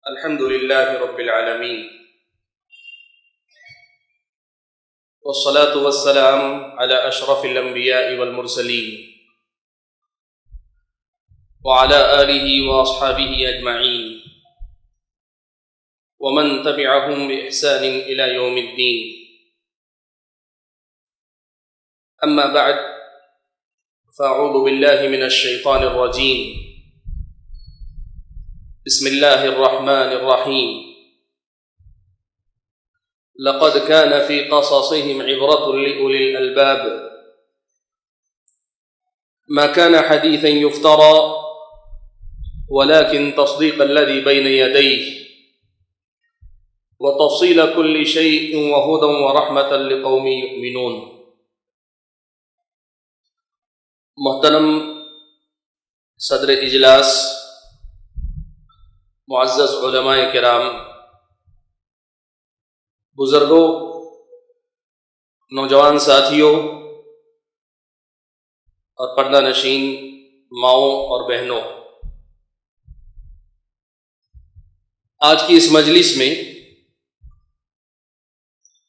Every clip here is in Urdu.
الحمد لله رب العالمين والصلاة والسلام على أشرف الأنبياء والمرسلين وعلى آله وأصحابه أجمعين ومن تبعهم بإحسان إلى يوم الدين. أما بعد، فأعوذ بالله من الشيطان الرجيم. بسم الله الرحمن الرحيم. لقد كان في قصصهم عبرة لأولي الألباب ما كان حديثا يفترى ولكن تصديق الذي بين يديه وتفصيل كل شيء وهدى ورحمة لقوم يؤمنون. محترم صدر اجلاس، معزز علماء کرام، بزرگوں، نوجوان ساتھیوں اور پردہ نشین ماؤں اور بہنوں، آج کی اس مجلس میں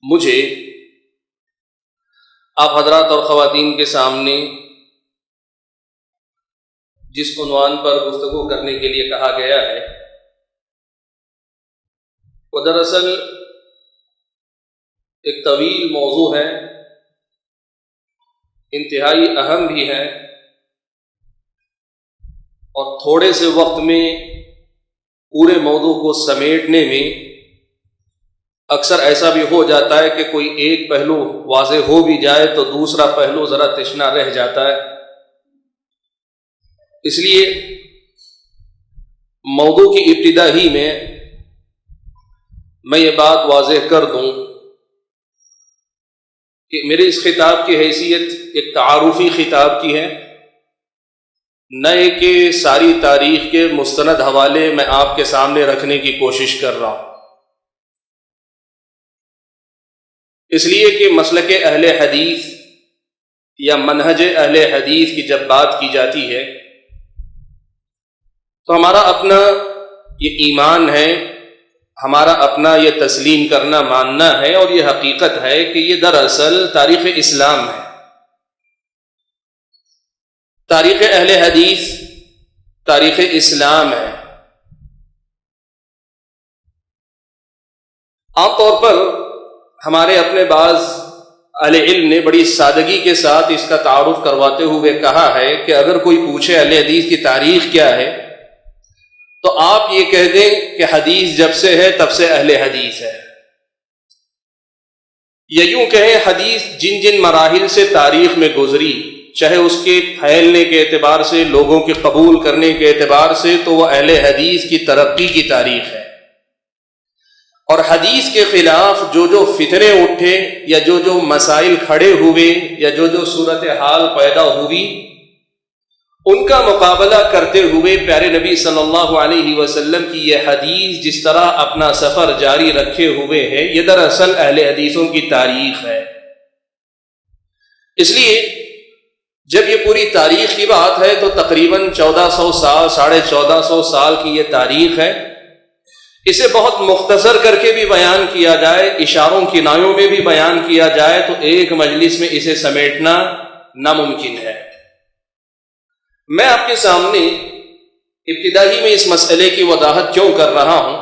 مجھے آپ حضرات اور خواتین کے سامنے جس عنوان پر گفتگو کرنے کے لیے کہا گیا ہے وہ دراصل ایک طویل موضوع ہے، انتہائی اہم بھی ہے، اور تھوڑے سے وقت میں پورے موضوع کو سمیٹنے میں اکثر ایسا بھی ہو جاتا ہے کہ کوئی ایک پہلو واضح ہو بھی جائے تو دوسرا پہلو ذرا تشنا رہ جاتا ہے. اس لیے موضوع کی ابتدا ہی میں یہ بات واضح کر دوں کہ میرے اس خطاب کی حیثیت ایک تعارفی خطاب کی ہے، نئے کہ ساری تاریخ کے مستند حوالے میں آپ کے سامنے رکھنے کی کوشش کر رہا ہوں، اس لیے کہ مسلک اہل حدیث یا منہج اہل حدیث کی جب بات کی جاتی ہے تو ہمارا اپنا یہ ایمان ہے، ہمارا اپنا یہ تسلیم کرنا ماننا ہے اور یہ حقیقت ہے کہ یہ دراصل تاریخ اسلام ہے. تاریخ اہل حدیث تاریخ اسلام ہے. عام طور پر ہمارے اپنے بعض اہل علم نے بڑی سادگی کے ساتھ اس کا تعارف کرواتے ہوئے کہا ہے کہ اگر کوئی پوچھے اہل حدیث کی تاریخ کیا ہے تو آپ یہ کہہ دیں کہ حدیث جب سے ہے تب سے اہل حدیث ہے، یا یوں کہیں حدیث جن جن مراحل سے تاریخ میں گزری، چاہے اس کے پھیلنے کے اعتبار سے، لوگوں کے قبول کرنے کے اعتبار سے، تو وہ اہل حدیث کی ترقی کی تاریخ ہے. اور حدیث کے خلاف جو جو فتنے اٹھے یا جو جو مسائل کھڑے ہوئے یا جو جو صورتحال پیدا ہوئی، ان کا مقابلہ کرتے ہوئے پیارے نبی صلی اللہ علیہ وسلم کی یہ حدیث جس طرح اپنا سفر جاری رکھے ہوئے ہے، یہ دراصل اہل حدیثوں کی تاریخ ہے. اس لیے جب یہ پوری تاریخ کی بات ہے تو تقریباً 1400 سال 1450 سال کی یہ تاریخ ہے. اسے بہت مختصر کر کے بھی بیان کیا جائے، اشاروں کنایوں میں بھی بیان کیا جائے تو ایک مجلس میں اسے سمیٹنا ناممکن ہے. میں آپ کے سامنے ابتدائی میں اس مسئلے کی وضاحت کیوں کر رہا ہوں؟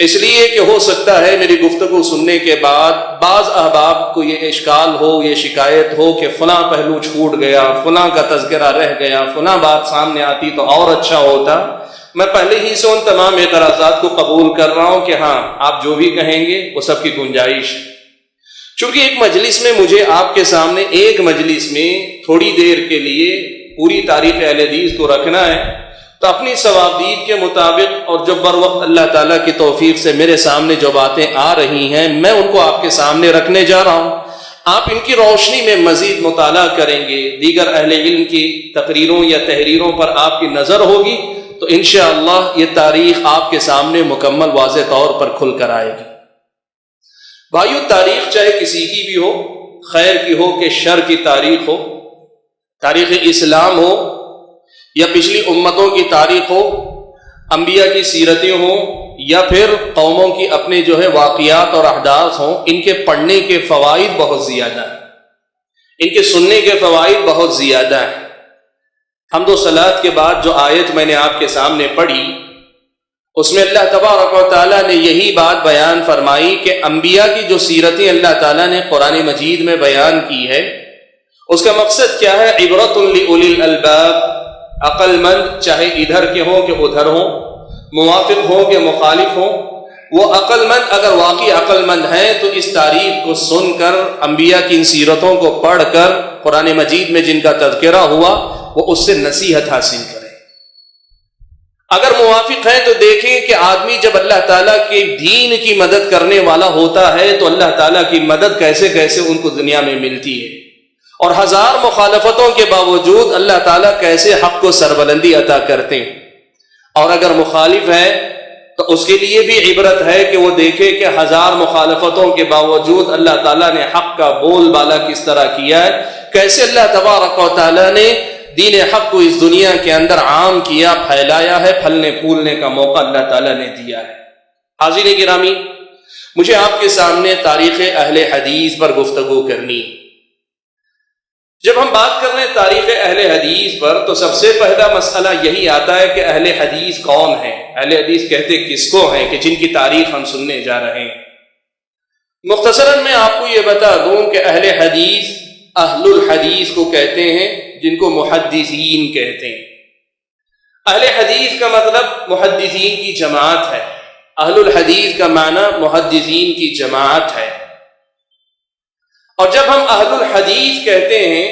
اس لیے کہ ہو سکتا ہے میری گفتگو سننے کے بعد بعض احباب کو یہ اشکال ہو، یہ شکایت ہو کہ فلاں پہلو چھوٹ گیا، فلاں کا تذکرہ رہ گیا، فلاں بات سامنے آتی تو اور اچھا ہوتا. میں پہلے ہی سے ان تمام اعتراضات کو قبول کر رہا ہوں کہ ہاں آپ جو بھی کہیں گے وہ سب کی گنجائش ہے. چونکہ ایک مجلس میں مجھے آپ کے سامنے ایک مجلس میں تھوڑی دیر کے لیے پوری تاریخ اہل حدیث کو رکھنا ہے، تو اپنی ثوابدید کے مطابق اور جو بر وقت اللہ تعالیٰ کی توفیق سے میرے سامنے جو باتیں آ رہی ہیں میں ان کو آپ کے سامنے رکھنے جا رہا ہوں. آپ ان کی روشنی میں مزید مطالعہ کریں گے، دیگر اہل علم کی تقریروں یا تحریروں پر آپ کی نظر ہوگی تو انشاءاللہ یہ تاریخ آپ کے سامنے مکمل واضح طور پر کھل کر آئے گی. بھائیو، تاریخ چاہے کسی کی بھی ہو، خیر کی ہو کہ شر کی تاریخ ہو، تاریخ اسلام ہو یا پچھلی امتوں کی تاریخ ہو، انبیاء کی سیرتیں ہوں یا پھر قوموں کی اپنے جو ہے واقعات اور احداث ہوں، ان کے پڑھنے کے فوائد بہت زیادہ ہیں، ان کے سننے کے فوائد بہت زیادہ ہیں۔ حمد و صلوات کے بعد جو آیت میں نے آپ کے سامنے پڑھی، اس میں اللہ تبارک و تعالیٰ نے یہی بات بیان فرمائی کہ انبیاء کی جو سیرتیں اللہ تعالیٰ نے قرآن مجید میں بیان کی ہے، اس کا مقصد کیا ہے؟ عبرۃ لأولی الالباب، عقل مند چاہے ادھر کے ہوں کہ ادھر ہوں، موافق ہوں کہ مخالف ہوں، وہ عقل مند اگر واقعی عقل مند ہیں تو اس تاریخ کو سن کر، انبیاء کی ان سیرتوں کو پڑھ کر، قرآن مجید میں جن کا تذکرہ ہوا، وہ اس سے نصیحت حاصل کریں۔ اگر موافق ہیں تو دیکھیں کہ آدمی جب اللہ تعالیٰ کے دین کی مدد کرنے والا ہوتا ہے تو اللہ تعالیٰ کی مدد کیسے کیسے ان کو دنیا میں ملتی ہے، اور ہزار مخالفتوں کے باوجود اللہ تعالیٰ کیسے حق کو سربلندی عطا کرتے ہیں۔ اور اگر مخالف ہے تو اس کے لیے بھی عبرت ہے کہ وہ دیکھے کہ ہزار مخالفتوں کے باوجود اللہ تعالیٰ نے حق کا بول بالا کس طرح کیا ہے، کیسے اللہ تبارک و تعالیٰ نے دین حق کو اس دنیا کے اندر عام کیا، پھیلایا ہے، پھلنے پھولنے کا موقع اللہ تعالیٰ نے دیا ہے۔ حاضرین گرامی، مجھے آپ کے سامنے تاریخ اہل حدیث پر گفتگو کرنی۔ جب ہم بات کر رہے ہیں تاریخ اہل حدیث پر تو سب سے پہلا مسئلہ یہی آتا ہے کہ اہل حدیث کون ہیں، اہل حدیث کہتے کس کو ہیں کہ جن کی تاریخ ہم سننے جا رہے ہیں۔ مختصراً میں آپ کو یہ بتا دوں کہ اہل حدیث اہل الحدیث کو کہتے ہیں، جن کو محدثین کہتے ہیں۔ اہل حدیث کا مطلب محدثین کی جماعت ہے، اہل الحدیث کا معنی محدثین کی جماعت ہے۔ اور جب ہم اہل الحدیث کہتے ہیں،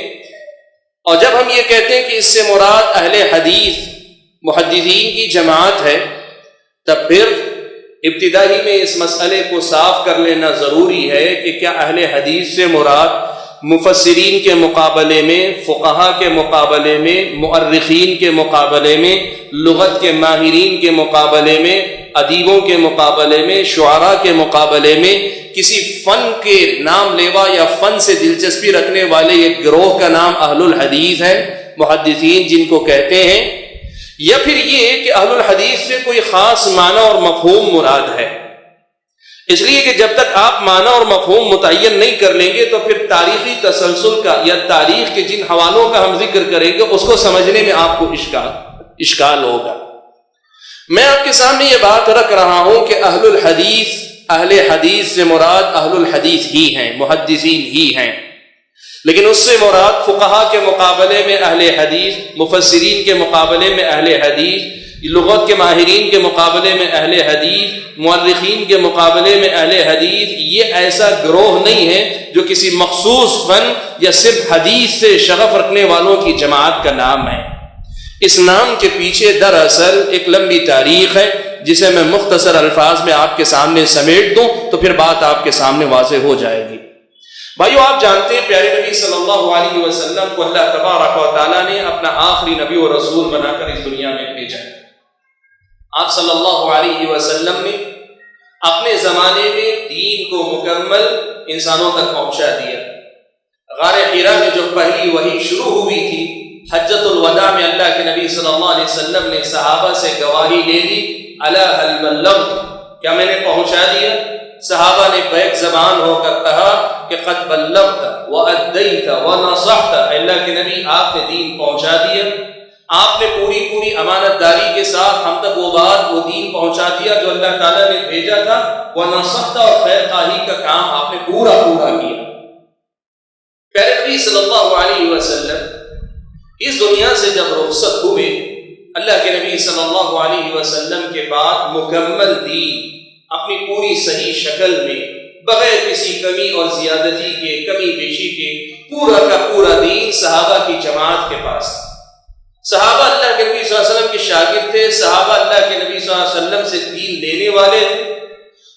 اور جب ہم یہ کہتے ہیں کہ اس سے مراد اہل حدیث محدثین کی جماعت ہے، تب پھر ابتدائی میں اس مسئلے کو صاف کر لینا ضروری ہے کہ کیا اہل حدیث سے مراد مفسرین کے مقابلے میں، فقہا کے مقابلے میں، مؤرخین کے مقابلے میں، لغت کے ماہرین کے مقابلے میں، ادیبوں کے مقابلے میں، شعراء کے مقابلے میں کسی فن کے نام لیوا یا فن سے دلچسپی رکھنے والے ایک گروہ کا نام اہل الحدیث ہے، محدثین جن کو کہتے ہیں، یا پھر یہ کہ اہل الحدیث سے کوئی خاص معنی اور مفہوم مراد ہے؟ اس لیے کہ جب تک آپ معنی اور مفہوم متعین نہیں کر لیں گے تو پھر تاریخی تسلسل کا یا تاریخ کے جن حوالوں کا ہم ذکر کریں گے اس کو سمجھنے میں آپ کو اشکال ہوگا۔ میں آپ کے سامنے یہ بات رکھ رہا ہوں کہ اہل حدیث سے مراد اہل الحدیث ہی ہیں، محدثین ہی ہیں، لیکن اس سے مراد فقہا کے مقابلے میں اہل حدیث، مفسرین کے مقابلے میں اہل حدیث، لغت کے ماہرین کے مقابلے میں اہل حدیث، مؤرخین کے مقابلے میں اہل حدیث، یہ ایسا گروہ نہیں ہے جو کسی مخصوص فن یا صرف حدیث سے شغف رکھنے والوں کی جماعت کا نام ہے۔ اس نام کے پیچھے دراصل ایک لمبی تاریخ ہے جسے میں مختصر الفاظ میں آپ کے سامنے سمیٹ دوں تو پھر بات آپ کے سامنے واضح ہو جائے گی۔ بھائیو، آپ جانتے ہیں پیارے نبی صلی اللہ علیہ وسلم کو اللہ تبارک و تعالیٰ نے اپنا آخری نبی و رسول بنا کر اس دنیا میں بھیجا۔ آپ صلی اللہ علیہ وسلم نے اپنے زمانے میں دین کو مکمل انسانوں تک پہنچا دیا۔ غار حرا میں جو پہلی وحی شروع ہوئی تھی، حجۃ الوداع میں اللہ کے نبی صلی اللہ علیہ وسلم نے صحابہ سے گواہی لے لی، الا هل بلغت، کیا میں نے پہنچا دیا؟ صحابہ نے بیک زبان ہو کر کہا کہ قد بلغت وادیت ونصحت، اللہ کے نبی آپ نے دین پہنچا دیا، آپ نے پوری امانت داری کے ساتھ ہم تک وہ بات، وہ دین پہنچا دیا جو اللہ تعالیٰ نے بھیجا تھا، ونصحت، اور خیر خواہی کا کام آپ نے پورا کیا۔ پیارے نبی صلی اللہ علیہ وسلم اس دنیا سے جب رخصت ہوئے، اللہ کے نبی صلی اللہ علیہ وسلم کے بعد مکمل دین اپنی پوری صحیح شکل میں بغیر کسی کمی اور زیادتی کے، کمی بیشی کے، پورا کا پورا دین صحابہ کی جماعت کے پاس تھا۔ صحابہ اللہ کے نبی صلی اللہ علیہ وسلم کے شاگرد تھے، صحابہ اللہ کے نبی صلی اللہ علیہ وسلم سے دین لینے والے تھے۔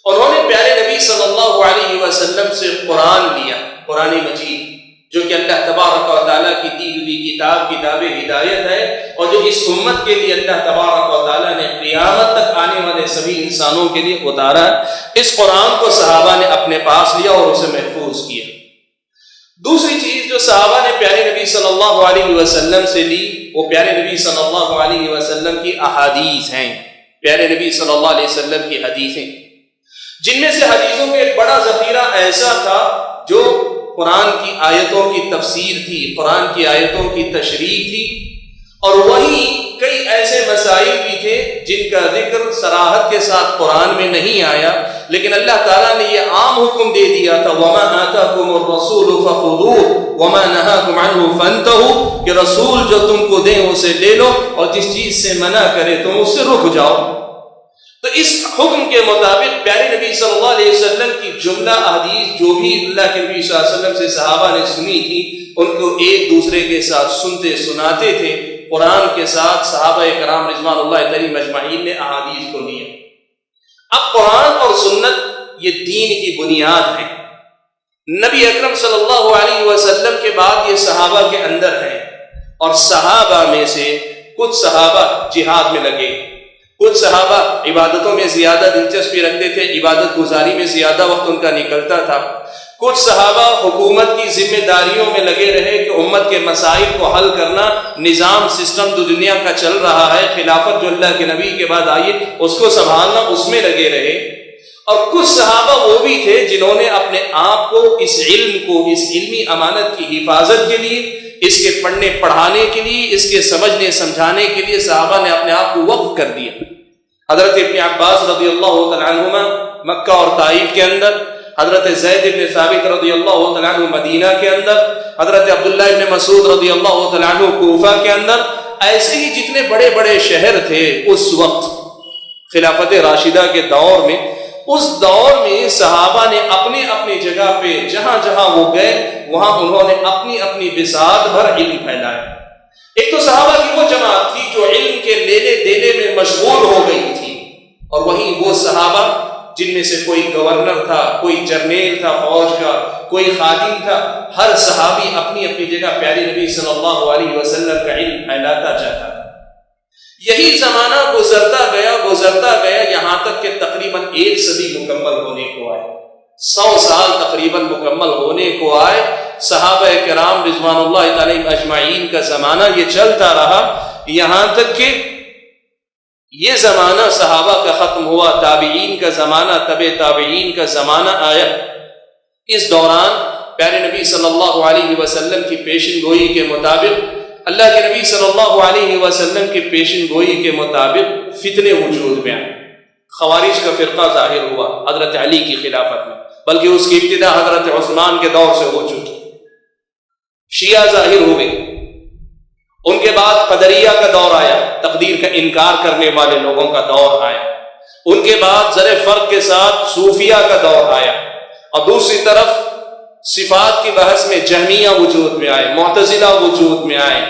انہوں نے پیارے نبی صلی اللہ علیہ وسلم سے قرآن لیا، قرآن مجید، جو کہ اللہ تبارک و تعالیٰ کی دی ہوئی کتاب ہدایت ہے، اور جو اس امت کے لیے اللہ تبارک و تعالیٰ نے قیامت تک آنے والے سبھی انسانوں کے لیے اتارا۔ اس قرآن کو صحابہ نے اپنے پاس لیا اور اسے محفوظ کیا۔ دوسری چیز جو صحابہ نے پیارے نبی صلی اللہ علیہ وسلم سے لی، وہ پیارے نبی صلی اللہ علیہ وسلم کی احادیث ہیں۔ پیارے نبی صلی اللہ علیہ وسلم کی حدیثیں، جن میں سے حدیثوں کا ایک بڑا ذخیرہ ایسا تھا جو قرآن کی آیتوں کی تفسیر تھی، قرآن کی آیتوں کی تشریح تھی، اور وہیں کئی ایسے مسائل بھی تھے جن کا ذکر صراحت کے ساتھ قرآن میں نہیں آیا، لیکن اللہ تعالیٰ نے یہ عام حکم دے دیا تھا وَمَا آتَاكُمُ الرَّسُولُ فَخُذُوهُ وَمَا نَهَاكُمْ عَنْهُ فَانْتَهُوا، کہ رسول جو تم کو دیں اسے لے لو، اور جس چیز سے منع کرے تم اس سے رک جاؤ۔ تو اس حکم کے مطابق پیارے نبی صلی اللہ علیہ وسلم کی جملہ احادیث جو بھی اللہ کے نبی صلی اللہ علیہ وسلم سے صحابہ نے سنی تھی، ان کو ایک دوسرے کے ساتھ سنتے سناتے تھے۔ قرآن کے ساتھ صحابہ کرام رضوان اللہ علیہم اجمعین نے احادیث کو لیا۔ اب قرآن اور سنت یہ دین کی بنیاد ہے۔ نبی اکرم صلی اللہ علیہ وسلم کے بعد یہ صحابہ کے اندر ہے، اور صحابہ میں سے کچھ صحابہ جہاد میں لگے، کچھ صحابہ عبادتوں میں زیادہ دلچسپی رکھتے تھے، عبادت گزاری میں زیادہ وقت ان کا نکلتا تھا، کچھ صحابہ حکومت کی ذمہ داریوں میں لگے رہے کہ امت کے مسائل کو حل کرنا، نظام سسٹم جو دنیا کا چل رہا ہے، خلافت جو اللہ کے نبی کے بعد آئی اس کو سنبھالنا، اس میں لگے رہے، اور کچھ صحابہ وہ بھی تھے جنہوں نے اپنے آپ کو اس علم کو، اس علمی امانت کی حفاظت کے لیے، اس کے پڑھنے پڑھانے کے لیے، اس کے سمجھنے سمجھانے کے لیے صحابہ نے اپنے آپ کو وقف کر دیا۔ حضرت ابن عباس رضی اللہ تعالیٰ عنہما مکہ اور طائف کے اندر، حضرت زید بن ثابت رضی اللہ تعالیٰ عنہ مدینہ کے اندر، حضرت عبداللہ بن مسعود رضی اللہ تعالیٰ عنہ کوفہ کے اندر، ایسے ہی جتنے بڑے بڑے شہر تھے اس وقت خلافت راشدہ کے دور میں، اس دور میں صحابہ نے اپنی اپنی جگہ پہ جہاں جہاں وہ گئے وہاں انہوں نے اپنی اپنی بساط بھر علم پھیلایا۔ ایک تو صحابہ کی وہ جماعت تھی جو علم کے لینے دینے میں مشغول ہو گئی تھی، اور وہیں وہ صحابہ جن میں سے کوئی گورنر تھا، کوئی جرنیل تھا فوج کا، کوئی خادم تھا، ہر صحابی اپنی اپنی جگہ پیارے نبی صلی اللہ علیہ وسلم کا علم پھیلاتا جاتا تھا۔ یہی زمانہ گزرتا گیا یہاں تک کہ تقریباً 1 صدی مکمل ہونے کو آئے، 100 سال تقریباً مکمل ہونے کو آئے۔ صحابہ کرام رضوان اللہ علیہم اجمعین کا زمانہ یہ چلتا رہا، یہاں تک کہ یہ زمانہ صحابہ کا ختم ہوا، تابعین کا زمانہ، تبع تابعین کا زمانہ آیا۔ اس دوران پیارے نبی صلی اللہ علیہ وسلم کی پیشن گوئی کے مطابق، اللہ کے نبی صلی اللہ علیہ وسلم کی پیشن گوئی کے مطابق فتنے وجود میں آئے۔ خوارج کا فرقہ ظاہر ہوا حضرت علی کی خلافت میں، بلکہ اس کی ابتدا حضرت عثمان کے دور سے ہو چکی۔ شیعہ ظاہر ہو گئی، ان کے بعد قدریہ کا دور آیا، تقدیر کا انکار کرنے والے لوگوں کا دور آیا، ان کے بعد ذرے فرق کے ساتھ صوفیہ کا دور آیا، اور دوسری طرف صفات کی بحث میں جہمیہ وجود میں آئے، معتزلہ وجود میں آئے،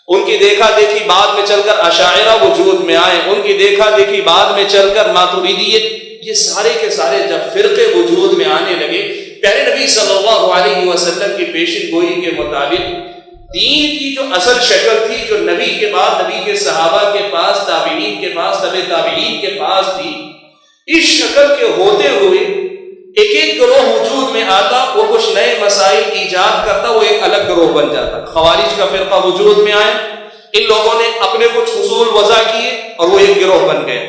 ان کی دیکھا دیکھی بعد میں چل کر اشاعرہ وجود میں آئے، ان کی دیکھا دیکھی بعد میں چل کر ماتریدیت، یہ سارے کے سارے جب فرقے وجود میں آنے لگے، پیارے نبی صلی اللہ علیہ وسلم کی پیشن گوئی کے مطابق دین کی جو اصل شکل تھی، جو نبی کے بعد نبی کے صحابہ کے پاس، تابعین کے پاس، تبع تابعین کے پاس تھی، اس شکل کے ہوتے ہوئے ایک ایک گروہ وجود میں آتا، وہ کچھ نئے مسائل ایجاد کرتا، وہ ایک الگ گروہ بن جاتا۔ خوارج کا فرقہ وجود میں آیا، ان لوگوں نے اپنے کچھ اصول وضع کیے اور وہ ایک گروہ بن گئے۔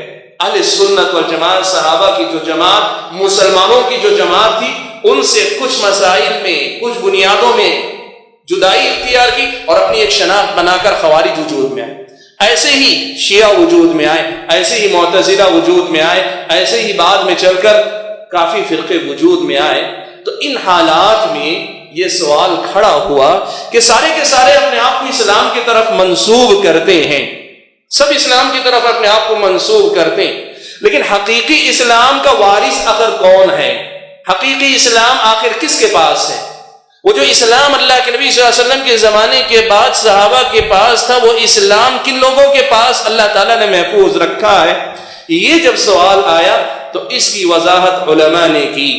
اہل سنت والجماعت، صحابہ کی جو جماعت، مسلمانوں کی جو جماعت تھی، ان سے کچھ مسائل میں، کچھ بنیادوں میں جدائی اختیار کی اور اپنی ایک شناخت بنا کر خوارج وجود میں آئے۔ ایسے ہی شیعہ وجود میں آئے، ایسے ہی معتزلہ وجود میں آئے، ایسے ہی بعد میں چل کر کافی فرقے وجود میں آئے۔ تو ان حالات میں یہ سوال کھڑا ہوا کہ سارے کے سارے اپنے آپ کو اسلام کی طرف منسوب کرتے ہیں، سب اسلام کی طرف اپنے آپ کو منسوب کرتے ہیں، لیکن حقیقی اسلام کا وارث آخر کون ہے؟ حقیقی اسلام آخر کس کے پاس ہے؟ وہ جو اسلام اللہ کے نبی صلی اللہ علیہ وسلم کے زمانے کے بعد صحابہ کے پاس تھا، وہ اسلام کن لوگوں کے پاس اللہ تعالیٰ نے محفوظ رکھا ہے؟ یہ جب سوال آیا تو اس کی وضاحت علماء نے کی۔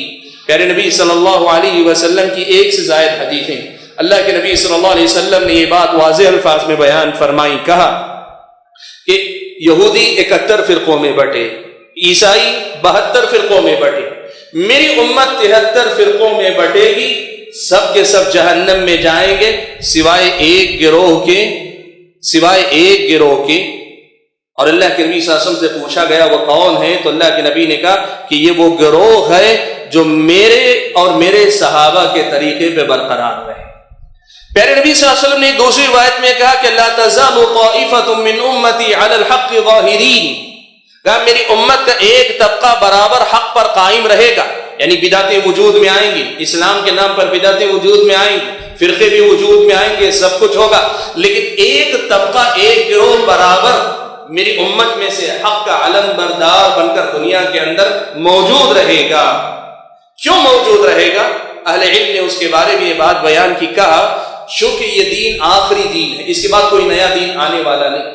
پیارے نبی صلی اللہ علیہ وسلم کی 1 سے زائد حدیثیں، اللہ کے نبی صلی اللہ علیہ وسلم نے یہ بات واضح الفاظ میں بیان فرمائی، کہا کہ یہودی 71 فرقوں میں بٹے، عیسائی 72 فرقوں میں بٹے، میری امت 73 فرقوں میں بٹے گی، سب کے سب جہنم میں جائیں گے سوائے ایک گروہ کے، اور اللہ کے نبی صلی اللہ علیہ وسلم سے پوچھا گیا وہ کون ہے، تو اللہ کے نبی نے کہا کہ یہ وہ گروہ ہے جو میرے اور میرے صحابہ کے طریقے پہ برقرار رہے۔ پیارے نبی صلی اللہ علیہ وسلم نے دوسری روایت میں کہا کہ لا تزال طائفة من امتی علی الحق ظاہرین، کہا میری امت کا ایک طبقہ برابر حق پر قائم رہے گا، یعنی بدعتیں وجود میں آئیں گی، اسلام کے نام پر بدعتیں وجود میں آئیں گی، فرقے بھی وجود میں آئیں گے، سب کچھ ہوگا، لیکن ایک طبقہ ایک گروہ برابر میری امت میں سے حق کا علم بردار بن کر دنیا کے اندر موجود رہے گا۔ کیوں موجود رہے گا؟ اہل علم نے اس کے بارے میں یہ بات بیان کی، کہا چونکہ یہ دین آخری دین ہے، اس کے بعد کوئی نیا دین آنے والا نہیں۔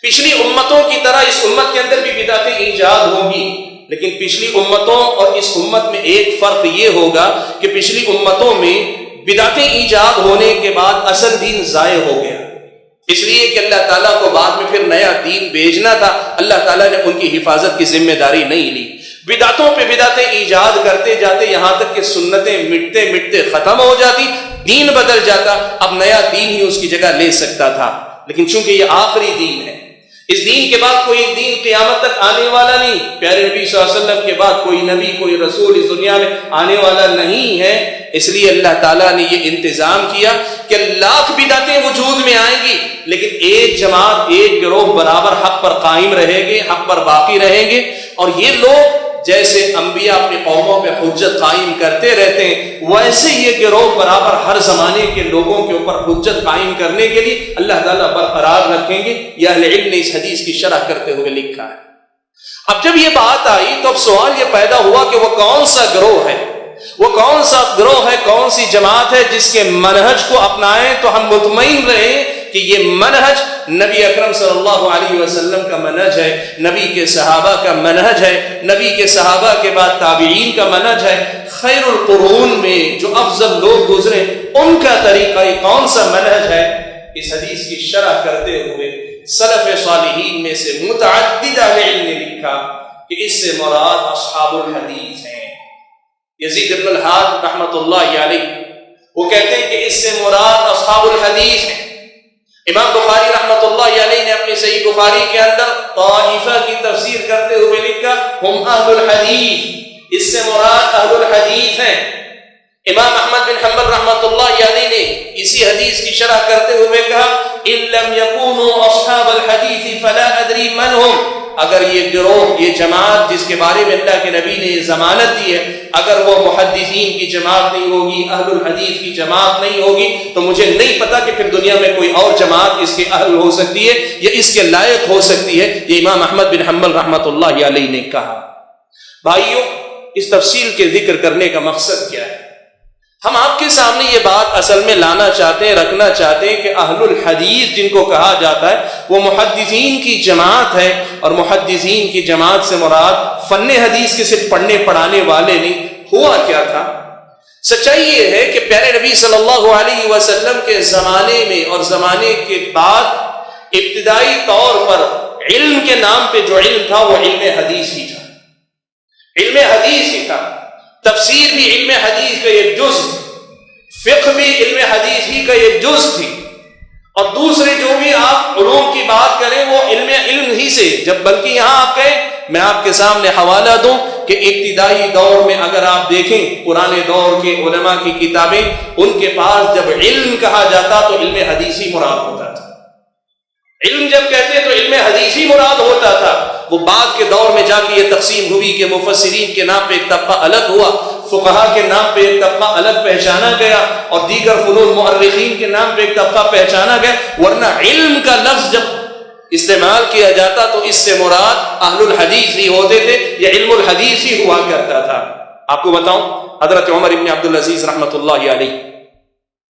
پچھلی امتوں کی طرح اس امت کے اندر بھی بدعتیں ایجاد ہوں گی، لیکن پچھلی امتوں اور اس امت میں ایک فرق یہ ہوگا کہ پچھلی امتوں میں بدعتیں ایجاد ہونے کے بعد اصل دین ضائع ہو گیا، اس لیے کہ اللہ تعالیٰ کو بعد میں پھر نیا دین بھیجنا تھا، اللہ تعالیٰ نے ان کی حفاظت کی ذمہ داری نہیں لی۔ بدعتوں پہ بدعتیں ایجاد کرتے جاتے یہاں تک کہ سنتیں مٹتے مٹتے ختم ہو جاتی، دین بدل جاتا، اب نیا دین ہی اس کی جگہ لے سکتا تھا، لیکن چونکہ یہ آخری دین ہے، اس دین کے بعد کوئی دین قیامت تک آنے والا نہیں، پیارے نبی صلی اللہ علیہ وسلم کے بعد کوئی نبی کوئی رسول اس دنیا میں آنے والا نہیں ہے، اس لیے اللہ تعالیٰ نے یہ انتظام کیا کہ لاکھ بدعتیں وجود میں آئیں گی، لیکن ایک جماعت ایک گروہ برابر حق پر قائم رہیں گے، حق پر باقی رہیں گے، اور یہ لوگ جیسے انبیاء اپنی قوموں پہ حجت قائم کرتے رہتے ہیں، ویسے یہ گروہ برابر ہر زمانے کے لوگوں کے اوپر حجت قائم کرنے کے لیے اللہ تعالیٰ برقرار رکھیں گے۔ یہ اہل علم نے اس حدیث کی شرح کرتے ہوئے لکھا ہے۔ اب جب یہ بات آئی تو اب سوال یہ پیدا ہوا کہ وہ کون سا گروہ ہے، وہ کون سا گروہ ہے، کون سی جماعت ہے جس کے منہج کو اپنائیں تو ہم مطمئن رہیں کہ یہ منہج نبی اکرم صلی اللہ علیہ وسلم کا منہج ہے، نبی کے صحابہ کا منہج ہے، نبی کے صحابہ کے بعد تابعین کا منہج ہے، خیر القرون میں جو افضل لوگ گزرے ان کا طریقہ کون سا منہج ہے۔ اس حدیث کی شرح کرتے ہوئے سلف صالحین میں سے متعدد اہل علم نے لکھا کہ اس سے مراد اصحاب الحدیث ہیں۔ یزید بن الحاد رحمۃ اللہ علیہ وہ کہتے ہیں کہ اس سے مراد اصحاب الحدیث ہیں۔ امام بخاری رحمۃ اللہ علیہ نے اپنی صحیح بخاری کے اندر طائفہ کی تفسیر کرتے ہوئے لکھا ہم اہل الحدیث، اس سے مراد اہل الحدیث ہیں۔ امام احمد بن حنبل رحمۃ اللہ علیہ نے اسی حدیث کی شرح کرتے ہوئے کہا ان لم يكونوا اصحاب الحدیث فلا ادری من هم، اگر یہ گروہ یہ جماعت جس کے بارے میں اللہ کے نبی نے ضمانت دی ہے اگر وہ محدثین کی جماعت نہیں ہوگی، اہل الحدیث کی جماعت نہیں ہوگی، تو مجھے نہیں پتا کہ پھر دنیا میں کوئی اور جماعت اس کے اہل ہو سکتی ہے یا اس کے لائق ہو سکتی ہے۔ یہ امام احمد بن حنبل رحمۃ اللہ علیہ نے کہا۔ بھائیوں، اس تفصیل کے ذکر کرنے کا مقصد کیا ہے؟ ہم آپ کے سامنے یہ بات اصل میں لانا چاہتے ہیں، رکھنا چاہتے ہیں کہ اہل الحدیث جن کو کہا جاتا ہے وہ محدثین کی جماعت ہے، اور محدثین کی جماعت سے مراد فن حدیث کے صرف پڑھنے پڑھانے والے نہیں۔ ہوا کیا تھا؟ سچائی یہ ہے کہ پیارے نبی صلی اللہ علیہ وسلم کے زمانے میں اور زمانے کے بعد ابتدائی طور پر علم کے نام پہ جو علم تھا وہ علم حدیث ہی تھا، علم حدیث ہی تھا۔ تفسیر بھی علم حدیث کا ایک جز، فقہ بھی علم حدیث ہی کا ایک جز تھی، اور دوسرے جو بھی آپ علوم کی بات کریں وہ علم ہی سے، جب بلکہ یہاں آپ کہیں میں آپ کے سامنے حوالہ دوں کہ ابتدائی دور میں اگر آپ دیکھیں پرانے دور کے علماء کی کتابیں، ان کے پاس جب علم کہا جاتا تو علم حدیث ہی مراد ہوتا تھا۔ علم جب کہتے تو علم حدیث ہی مراد ہوتا تھا۔ وہ بعد کے دور میں جا کے یہ تقسیم ہوئی کہ مفسرین کے نام پہ ایک طبقہ الگ ہوا، فقہا کے نام پہ ایک طبقہ الگ پہچانا گیا، اور دیگر فنون مؤرخین کے نام پہ ایک طبقہ پہچانا گیا، ورنہ علم کا لفظ جب استعمال کیا جاتا تو اس سے مراد اہل الحدیث ہی ہوتے تھے، یا علم الحدیث ہی ہوا کرتا تھا۔ آپ کو بتاؤں، حضرت عمر ابن عبدالعزیز رحمۃ اللہ علیہ،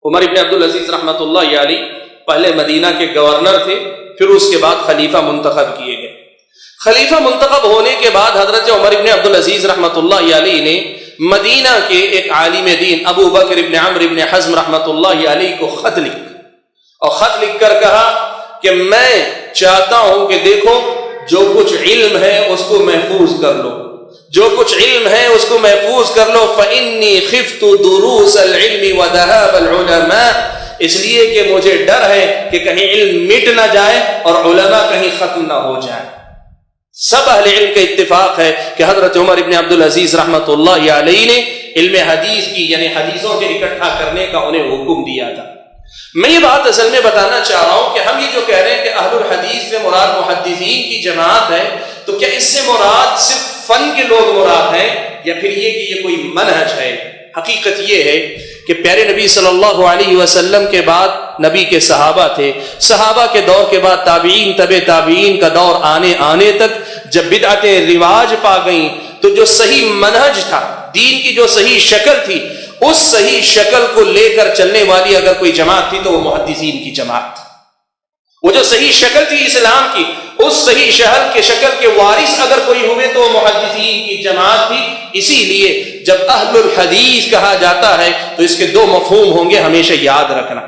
عمر ابن عبدالعزیز رحمۃ اللہ علیہ پہلے مدینہ کے گورنر تھے، پھر اس کے بعد خلیفہ منتخب کیے گئے۔ خلیفہ منتخب ہونے کے بعد حضرت عمر ابن عبدالعزیز رحمۃ اللہ علیہ نے مدینہ کے ایک عالم دین ابو بکر ابن عمرو ابن حزم رحمۃ اللہ علیہ کو خط لکھ کر کہا کہ میں چاہتا ہوں کہ دیکھو جو کچھ علم ہے اس کو محفوظ کر لو، جو کچھ علم ہے اس کو محفوظ کر لو، فإنی خفت دروس العلم وذهاب العلماء، اس لیے کہ مجھے ڈر ہے کہ کہیں علم مٹ نہ جائے اور علماء کہیں ختم نہ ہو جائیں۔ سب اہل علم کا اتفاق ہے کہ حضرت عمر ابن عبدالعزیز رحمۃ اللہ علیہ نے علم حدیث کی یعنی حدیثوں کے اکٹھا کرنے کا انہیں حکم دیا تھا۔ میں یہ بات اصل میں بتانا چاہ رہا ہوں کہ ہم یہ جو کہہ رہے ہیں کہ اہل الحدیث سے مراد محدثین کی جماعت ہے، تو کیا اس سے مراد صرف فن کے لوگ مراد ہیں یا پھر یہ کہ یہ کوئی منہج ہے؟ حقیقت یہ ہے کہ پیارے نبی صلی اللہ علیہ وسلم کے بعد نبی کے صحابہ تھے، صحابہ کے دور کے بعد تابعین، تبع تابعین کا دور آنے تک جب بدعتیں رواج پا گئیں تو جو صحیح منہج تھا، دین کی جو صحیح شکل تھی، اس صحیح شکل کو لے کر چلنے والی اگر کوئی جماعت تھی تو وہ محدثین کی جماعت تھی۔ وہ جو صحیح شکل تھی اسلام کی، اس صحیح شکل کے وارث اگر کوئی ہوئے تو وہ محدثین کی جماعت تھی۔ اسی لیے جب اہل الحدیث کہا جاتا ہے تو اس کے دو مفہوم ہوں گے، ہمیشہ یاد رکھنا۔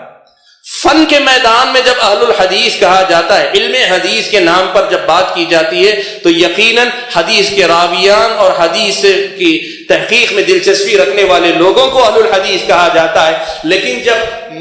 فن کے میدان میں جب اہل الحدیث کہا جاتا ہے، علم حدیث کے نام پر جب بات کی جاتی ہے تو یقیناً حدیث کے راویان اور حدیث کی تحقیق میں دلچسپی رکھنے والے لوگوں کو اہل الحدیث کہا جاتا ہے۔ لیکن جب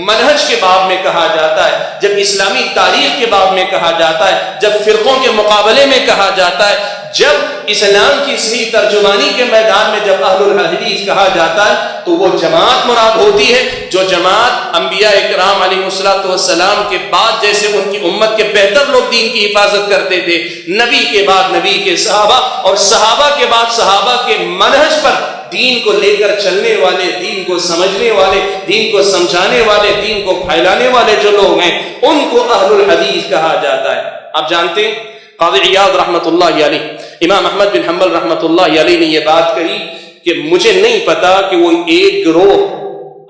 منہج کے باب میں کہا جاتا ہے، جب اسلامی تاریخ کے باب میں کہا جاتا ہے، جب فرقوں کے مقابلے میں کہا جاتا ہے، جب اسلام کی صحیح ترجمانی کے میدان میں جب اہل الحدیث کہا جاتا ہے تو وہ جماعت مراد ہوتی ہے جو جماعت انبیاء اکرام علیہ الصلوۃ والسلام کے بعد جیسے ان کی امت کے بہتر لوگ دین کی حفاظت کرتے تھے، نبی کے بعد نبی کے صحابہ اور صحابہ کے بعد صحابہ کے منہج پر دین کو لے کر چلنے والے، دین کو سمجھنے والے، دین کو سمجھانے والے، دین کو پھیلانے والے جو لوگ ہیں ان کو اہل الحدیث کہا جاتا ہے۔ آپ جانتے ہیں قاضی عیاض رحمۃ اللہ علیہ، امام احمد بن حنبل رحمۃ اللہ علیہ نے یہ بات کہی کہ مجھے نہیں پتا کہ وہ ایک گروہ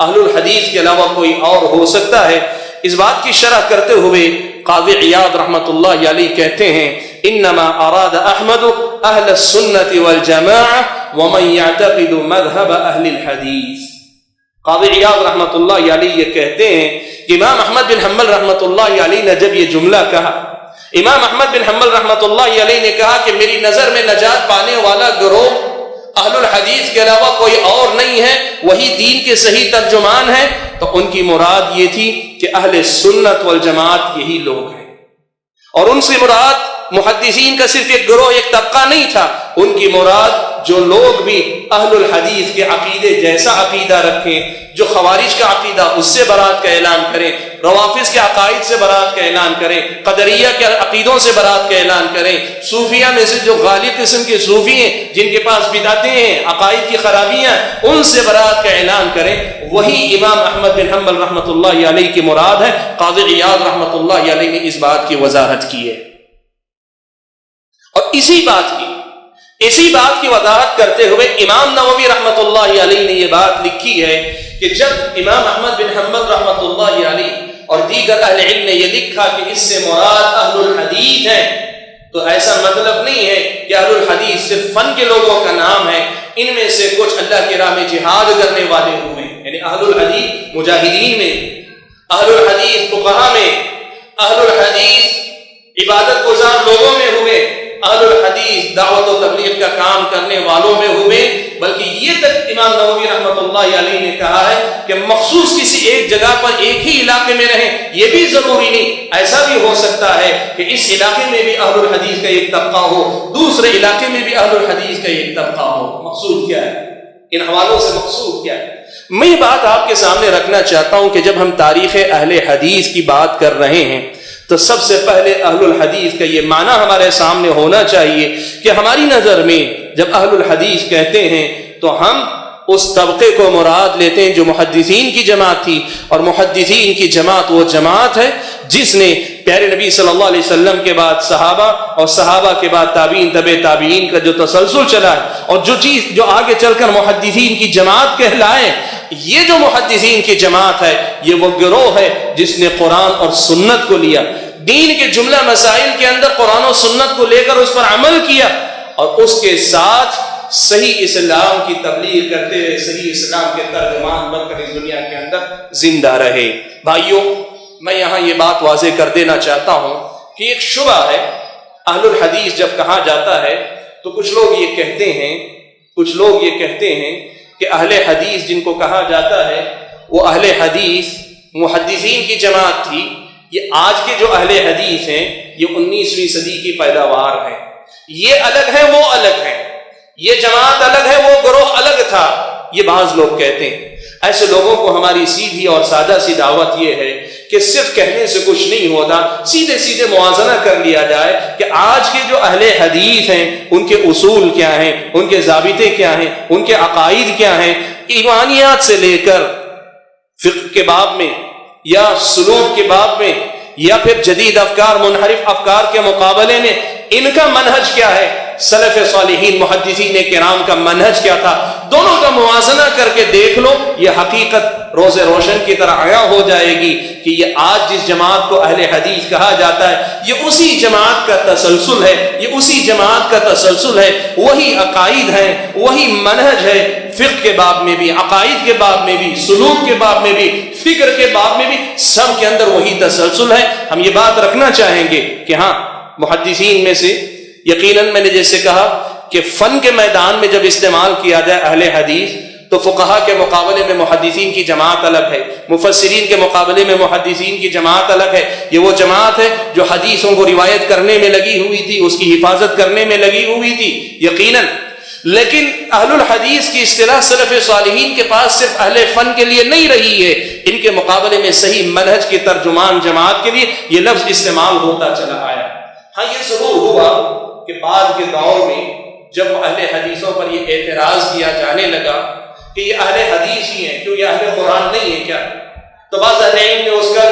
اہل الحدیث کے علاوہ کوئی اور ہو سکتا ہے۔ اس بات کی شرح کرتے ہوئے قاضی عیاض رحمۃ اللہ علیہ کہتے ہیں انما اراد احمد اہل السنت والجماعہ ومن يعتقد مذهب اہل الحدیث۔ قاضی عیاض رحمۃ اللہ علیہ یہ کہتے ہیں کہ امام احمد بن حنبل رحمۃ اللہ علیہ نے جب یہ جملہ کہا، امام احمد بن حنبل رحمۃ اللہ علیہ نے کہا کہ میری نظر میں نجات پانے والا گروہ اہل الحدیث کے علاوہ کوئی اور نہیں ہے، وہی دین کے صحیح ترجمان ہیں، تو ان کی مراد یہ تھی کہ اہل سنت والجماعت یہی لوگ ہیں، اور ان سے مراد محدثین کا صرف ایک گروہ، ایک طبقہ نہیں تھا، ان کی مراد جو لوگ بھی اہل الحدیث کے عقیدے جیسا عقیدہ رکھیں، جو خوارج کا عقیدہ اس سے برات کا اعلان کریں، روافظ کے عقائد سے برات کا اعلان کریں، قدریہ کے عقیدوں سے برات کا اعلان کریں، صوفیہ میں سے جو غالب قسم کے صوفی ہیں جن کے پاس بدعتیں ہیں، عقائد کی خرابیاں، ان سے برات کا اعلان کریں، وہی امام احمد بن حنبل رحمۃ اللہ علیہ کی مراد ہے۔ قاضی عیاض رحمۃ اللہ علیہ نے اس بات کی وضاحت کی ہے، اور اسی بات کی وضاحت کرتے ہوئے امام نووی رحمۃ اللہ علیہ نے یہ بات لکھی ہے کہ جب امام احمد بن حنبل رحمۃ اللہ علیہ اور دیگر اہل علم نے یہ لکھا کہ اس سے مراد اہل الحدیث ہیں، تو ایسا مطلب نہیں ہے کہ اہل الحدیث صرف فن کے لوگوں کا نام ہے، ان میں سے کچھ اللہ کی راہ میں جہاد کرنے والے ہوئے، یعنی اہل الحدیث مجاہدین میں، اہل الحدیث فقہاء میں، اہل الحدیث عبادت گزار لوگوں میں ہوئے، اہل الحدیث دعوت و تبلیغ کا کام کرنے والوں میں ہوئے، بلکہ یہ تک امام نووی رحمۃ اللہ علیہ نے کہا ہے کہ مخصوص کسی ایک جگہ پر ایک ہی علاقے میں رہیں یہ بھی ضروری نہیں، ایسا بھی ہو سکتا ہے کہ اس علاقے میں بھی اہل الحدیث کا ایک طبقہ ہو، دوسرے علاقے میں بھی اہل الحدیث کا ایک طبقہ ہو۔ مقصود کیا ہے ان حوالوں سے؟ مقصود کیا ہے؟ میں یہ بات آپ کے سامنے رکھنا چاہتا ہوں کہ جب ہم تاریخ اہل حدیث کی بات کر رہے ہیں تو سب سے پہلے اہل الحدیث کا یہ معنی ہمارے سامنے ہونا چاہیے کہ ہماری نظر میں جب اہل الحدیث کہتے ہیں تو ہم اس طبقے کو مراد لیتے ہیں جو محدثین کی جماعت تھی، اور محدثین کی جماعت وہ جماعت ہے جس نے پیارے نبی صلی اللہ علیہ وسلم کے بعد صحابہ اور صحابہ کے بعد تابعین، تبع تابعین کا جو تسلسل چلا ہے، اور جو چیز جو آگے چل کر محدثین کی جماعت کہلائے، یہ جو محدثین کی جماعت ہے یہ وہ گروہ ہے جس نے قرآن اور سنت کو لیا، دین کے جملہ مسائل کے اندر قرآن و سنت کو لے کر اس پر عمل کیا، اور اس کے ساتھ صحیح اسلام کی تبلیغ کرتے ہوئے صحیح اسلام کے ترجمان بن کر اس دنیا کے اندر زندہ رہے۔ بھائیوں، میں یہاں یہ بات واضح کر دینا چاہتا ہوں کہ ایک شبہ ہے، اہل الحدیث جب کہا جاتا ہے تو کچھ لوگ یہ کہتے ہیں کہ اہل حدیث جن کو کہا جاتا ہے وہ اہل حدیث محدثین کی جماعت تھی. یہ آج کے جو اہل حدیث ہیں یہ 19ویں صدی کی پیداوار ہے. یہ الگ ہے، وہ الگ ہے. یہ جماعت الگ ہے، وہ گروہ الگ تھا. یہ بعض لوگ کہتے ہیں. ایسے لوگوں کو ہماری سیدھی اور سادہ سی دعوت یہ ہے کہ صرف کہنے سے کچھ نہیں ہوتا، سیدھے سیدھے موازنہ کر لیا جائے کہ آج کے جو اہل حدیث ہیں ان کے اصول کیا ہیں، ان کے ضابطے کیا ہیں، ان کے عقائد کیا ہیں. ایمانیات سے لے کر فقہ کے باب میں یا سلوک کے باب میں یا پھر جدید افکار، منحرف افکار کے مقابلے میں ان کا منہج کیا ہے، سلف صالحین محدثین کرام کا منہج کیا تھا، دونوں کا موازنہ کر کے دیکھ لو. یہ حقیقت روز روشن کی طرح عیاں ہو جائے گی کہ یہ آج جس جماعت کو اہل حدیث کہا جاتا ہے یہ اسی جماعت کا تسلسل ہے، یہ اسی جماعت کا تسلسل ہے. وہی عقائد ہیں، وہی منہج ہے. فقہ کے باب میں بھی، عقائد کے باب میں بھی، سلوک کے باب میں بھی، فکر کے باب میں بھی، سب کے اندر وہی تسلسل ہے. ہم یہ بات رکھنا چاہیں گے کہ ہاں محدثین میں سے یقیناً میں نے جیسے کہا کہ فن کے میدان میں جب استعمال کیا جائے اہل حدیث تو فقہا کے مقابلے میں محدثین کی جماعت الگ ہے، مفسرین کے مقابلے میں محدثین کی جماعت الگ ہے. یہ وہ جماعت ہے جو حدیثوں کو روایت کرنے میں لگی ہوئی تھی، اس کی حفاظت کرنے میں لگی ہوئی تھی یقیناً. لیکن اہل الحدیث کی اصطلاح سلف صالحین کے پاس صرف اہل فن کے لیے نہیں رہی ہے، ان کے مقابلے میں صحیح منہج کے ترجمان جماعت کے لیے یہ لفظ استعمال ہوتا چلا آیا. ہاں یہ ضرور ہوا کہ بعد کے دور میں جب اہل حدیثوں پر یہ اعتراض کیا جانے لگا کہ یہ اہل حدیث ہی ہیں، کیوں یہ اہل قرآن نہیں ہے کیا، تو بعض اہل علم نے اس کا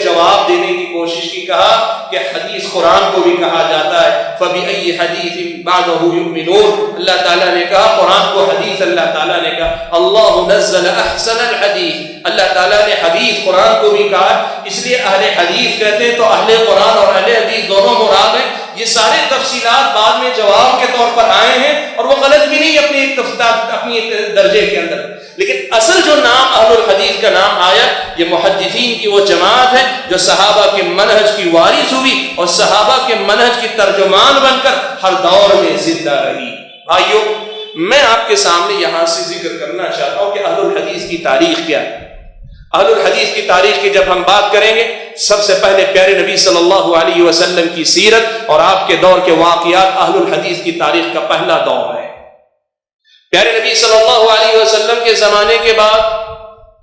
جواب دینے کی کوشش کی. کہا کہ حدیث قرآن کو بھی کہا جاتا ہے. فَبِأَيِّ حَدِيثٍ بَعْدَهُ يُؤْمِنُونَ. اللہ تعالیٰ نے کہا، قرآن کو حدیث اللہ تعالیٰ نے کہا. اللہ نزل احسن الحدیث. اللہ تعالیٰ نے حدیث قرآن کو بھی کہا، اس لیے اہل حدیث کہتے ہیں تو اہل قرآن اور اہل حدیث دونوں مراد ہیں. یہ سارے تفصیلات بعد میں جواب کے طور پر آئے ہیں اور وہ غلط بھی نہیں اپنی ایک درجے کے اندر. لیکن اصل جو نام اہل الحدیث کا نام آیا یہ محدثین کی وہ جماعت ہے جو صحابہ کے منہج کی وارث ہوئی اور صحابہ کے منہج کی ترجمان بن کر ہر دور میں زندہ رہی. بھائیو، میں آپ کے سامنے یہاں سے ذکر کرنا چاہتا ہوں کہ اہل الحدیث کی تاریخ کیا ہے. اہل الحدیث کی تاریخ کی جب ہم بات کریں گے سب سے پہلے پیارے نبی صلی اللہ علیہ وسلم کی سیرت اور آپ کے دور کے واقعات اہل الحدیث کی تاریخ کا پہلا دور ہے. پیارے نبی صلی اللہ علیہ وسلم کے زمانے کے بعد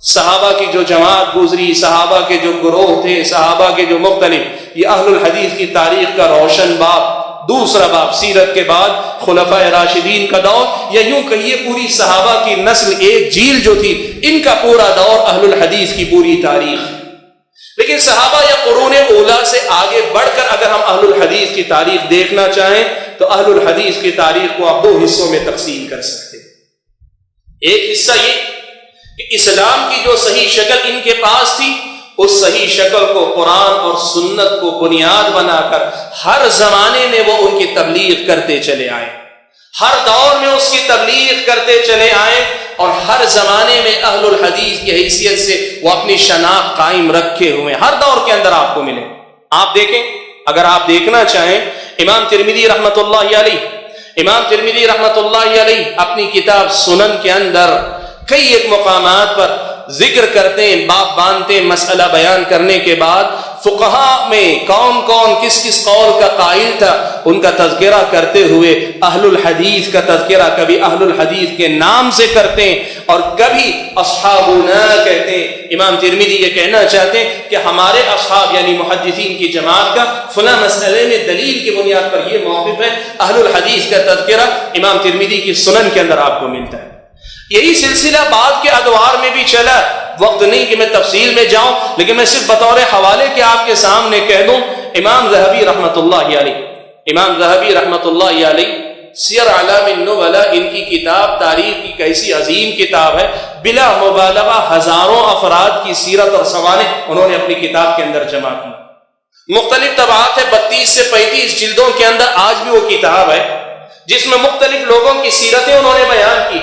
صحابہ کی جو جماعت گزری، صحابہ کے جو گروہ تھے، صحابہ کے جو مختلف، یہ اہل الحدیث کی تاریخ کا روشن باب، دوسرا باب. سیرت کے بعد خلفائے راشدین کا دور، یا یوں کہیے پوری صحابہ کی نسل، ایک جیل جو تھی، ان کا پورا دور اہل الحدیث کی پوری تاریخ. لیکن صحابہ یا قرون اولیٰ سے آگے بڑھ کر اگر ہم اہل الحدیث کی تاریخ دیکھنا چاہیں تو اہل الحدیث کی تاریخ کو آپ دو حصوں میں تقسیم کر سکتے ہیں. ایک حصہ یہ کہ اسلام کی جو صحیح شکل ان کے پاس تھی، اس صحیح شکل کو قرآن اور سنت کو بنیاد بنا کر ہر زمانے میں وہ ان کی تبلیغ کرتے چلے آئے، ہر دور میں اس کی تبلیغ کرتے چلے آئے اور ہر زمانے میں اہل الحدیث کی حیثیت سے وہ اپنی شناخت قائم رکھے ہوئے ہر دور کے اندر آپ کو ملے. آپ دیکھیں، اگر آپ دیکھنا چاہیں امام ترمذی رحمۃ اللہ علیہ اپنی کتاب سنن کے اندر کئی ایک مقامات پر ذکر کرتے ہیں، باب باندھتے ہیں. مسئلہ بیان کرنے کے بعد فقہاء میں کون کون کس کس قول کا قائل تھا ان کا تذکرہ کرتے ہوئے اہل الحدیث کا تذکرہ کبھی اہل الحدیث کے نام سے کرتے ہیں اور کبھی اصحابنا کہتے ہیں. امام ترمذی یہ کہنا چاہتے ہیں کہ ہمارے اصحاب یعنی محدثین کی جماعت کا فلاں مسئلے میں دلیل کی بنیاد پر یہ موقف ہے. اہل الحدیث کا تذکرہ امام ترمذی کی سنن کے اندر آپ کو ملتا ہے. یہی سلسلہ بعد کے ادوار میں بھی چلا. وقت نہیں کہ میں تفصیل میں جاؤں، لیکن میں صرف بطور حوالے کے آپ کے سامنے کہہ دوں. امام ذہبی رحمۃ اللہ علیہ سیر اعلام النبلاء ان کی کتاب تاریخ کی کیسی عظیم کتاب ہے. بلا مبالغہ ہزاروں افراد کی سیرت اور سوانح انہوں نے اپنی کتاب کے اندر جمع کی. مختلف طبعات ہے، 32 سے 35 جلدوں کے اندر آج بھی وہ کتاب ہے جس میں مختلف لوگوں کی سیرتیں انہوں نے بیان کی.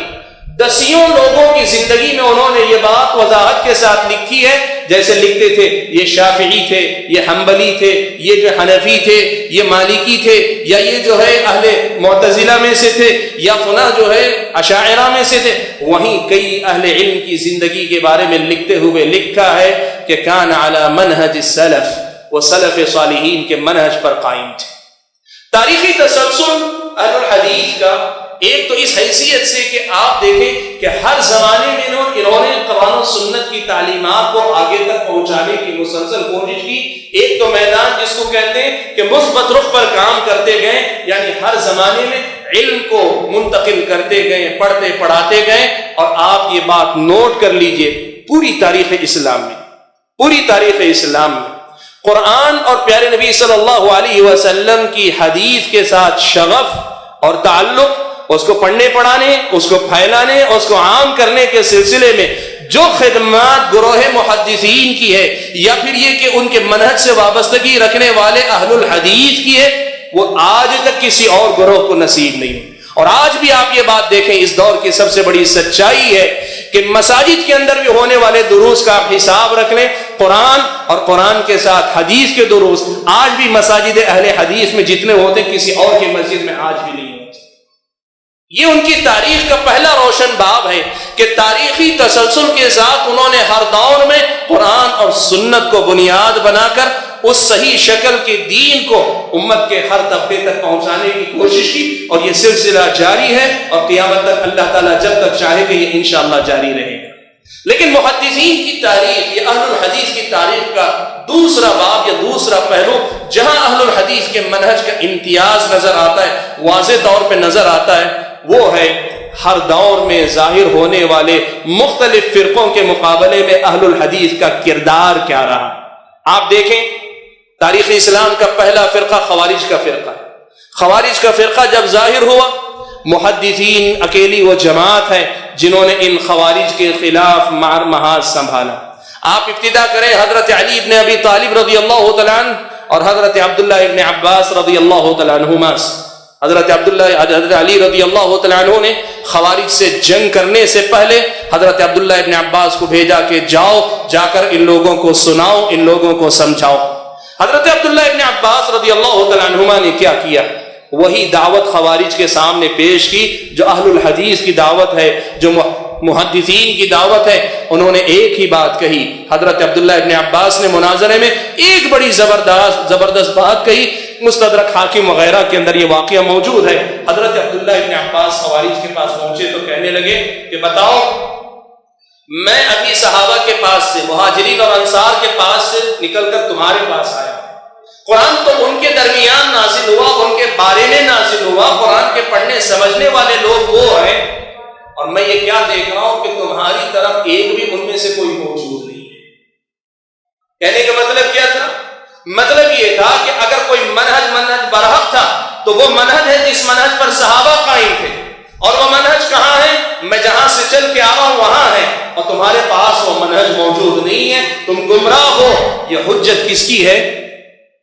دسیوں لوگوں کی زندگی میں انہوں نے یہ بات وضاحت کے ساتھ لکھی ہے، جیسے لکھتے تھے یہ شافعی تھے، یہ حنبلی تھے، یہ جو حنفی تھے، یہ مالکی تھے، یا یہ جو ہے اہل معتزلہ میں سے تھے، یا فلاں جو ہے اشاعرہ میں سے تھے. وہیں کئی اہل علم کی زندگی کے بارے میں لکھتے ہوئے لکھا ہے کہ کان علی منہج السلف، وہ سلف صالحین کے منہج پر قائم تھے. تاریخی تسلسل اہل الحدیث کا ایک تو اس حیثیت سے کہ آپ دیکھیں کہ ہر زمانے میں انہوں نے قرآن و سنت کی تعلیمات کو آگے تک پہنچانے کی مسلسل کوشش کی. ایک تو میدان جس کو کہتے ہیں کہ مثبت رخ پر کام کرتے گئے، یعنی ہر زمانے میں علم کو منتقل کرتے گئے، پڑھتے پڑھاتے گئے. اور آپ یہ بات نوٹ کر لیجئے، پوری تاریخ اسلام میں قرآن اور پیارے نبی صلی اللہ علیہ وسلم کی حدیث کے ساتھ شغف اور تعلق، اس کو پڑھنے پڑھانے، اس کو پھیلانے، اس کو عام کرنے کے سلسلے میں جو خدمات گروہ محدثین کی ہے، یا پھر یہ کہ ان کے منہج سے وابستگی رکھنے والے اہل الحدیث کی ہے، وہ آج تک کسی اور گروہ کو نصیب نہیں. اور آج بھی آپ یہ بات دیکھیں، اس دور کی سب سے بڑی سچائی ہے کہ مساجد کے اندر بھی ہونے والے دروس کا آپ حساب رکھ لیں، قرآن اور قرآن کے ساتھ حدیث کے دروس آج بھی مساجد اہل حدیث میں جتنے ہوتے ہیں کسی اور کی مسجد میں آج بھی نہیں ہوتے. یہ ان کی تاریخ کا پہلا روشن باب ہے کہ تاریخی تسلسل کے ساتھ انہوں نے ہر دور میں قرآن اور سنت کو بنیاد بنا کر اس صحیح شکل کے دین کو امت کے ہر طبقے تک پہنچانے کی کوشش کی. اور یہ سلسلہ جاری ہے اور قیامت تک اللہ تعالیٰ جب تک چاہے گا یہ انشاءاللہ جاری رہے گا. لیکن محدثین کی تاریخ، یہ اہل الحدیث کی تاریخ کا دوسرا باب یا دوسرا پہلو جہاں اہل الحدیث کے منہج کا امتیاز نظر آتا ہے، واضح طور پہ نظر آتا ہے، وہ ہے ہر دور میں ظاہر ہونے والے مختلف فرقوں کے مقابلے میں اہل الحدیث کا کردار کیا رہا. آپ دیکھیں تاریخ اسلام کا پہلا فرقہ خوارج کا فرقہ. خوارج کا فرقہ جب ظاہر ہوا، محدثین اکیلی وہ جماعت ہے جنہوں نے ان خوارج کے خلاف مار محاذ سنبھالا. آپ ابتدا کریں حضرت علی ابن ابی طالب رضی اللہ تعالیٰ عنہ اور حضرت عبداللہ ابن عباس رضی اللہ تعالیٰ عنہما. حضرت علی رضی اللہ تعالیٰ عنہ نے خوارج سے جنگ کرنے سے پہلے حضرت عبداللہ ابن عباس کو بھیجا کہ جا کر ان لوگوں کو سناؤ، ان لوگوں کو سمجھاؤ. حضرت عبداللہ ابن عباس رضی اللہ تعالیٰ عنہما نے کیا کیا؟ وہی دعوت خوارج کے سامنے پیش کی جو اہل الحدیث کی دعوت ہے، جو محدثین کی دعوت ہے. انہوں نے ایک ہی بات کہی. حضرت عبداللہ ابن عباس نے مناظرے میں ایک بڑی زبردست بات کہی. مستدرک حاکم وغیرہ کے اندر یہ واقعہ موجود ہے. حضرت عبداللہ ابن عباس خوارج کے پاس پہنچے تو کہنے لگے کہ بتاؤ، میں ابھی صحابہ کے پاس سے، مہاجرین اور انصار کے پاس سے نکل کر تمہارے پاس آیا. قرآن تو ان کے درمیان نازل ہوا، ان کے بارے میں نازل ہوا. قرآن کے پڑھنے سمجھنے والے لوگ وہ ہیں، اور میں یہ کیا دیکھ رہا ہوں کہ تمہاری طرف ایک بھی ان میں سے کوئی موجود نہیں ہے. کہنے کا مطلب کیا تھا؟ مطلب یہ تھا کہ اگر کوئی منہج برحق تھا تو وہ منہج ہے جس منہج پر صحابہ قائم تھے، اور وہ منہج کہاں ہے؟ میں جہاں سے چل کے آ رہا ہوں وہاں ہے، اور تمہارے پاس وہ منہج موجود نہیں ہے، تم گمراہ ہو. یہ حجت کس کی ہے؟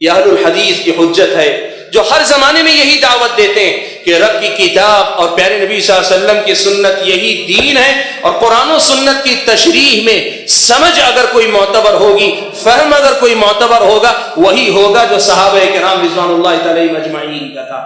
یہ اہل الحدیث کی حجت ہے، جو ہر زمانے میں یہی دعوت دیتے ہیں کہ رب کی کتاب اور پیارے نبی صلی اللہ علیہ وسلم کی سنت یہی دین ہے. اور قرآن و سنت کی تشریح میں سمجھ اگر کوئی معتبر ہوگی، فہم اگر کوئی معتبر ہوگا، وہی ہوگا جو صحابہ کرام رضوان اللہ علیہم مجمعین کا تھا.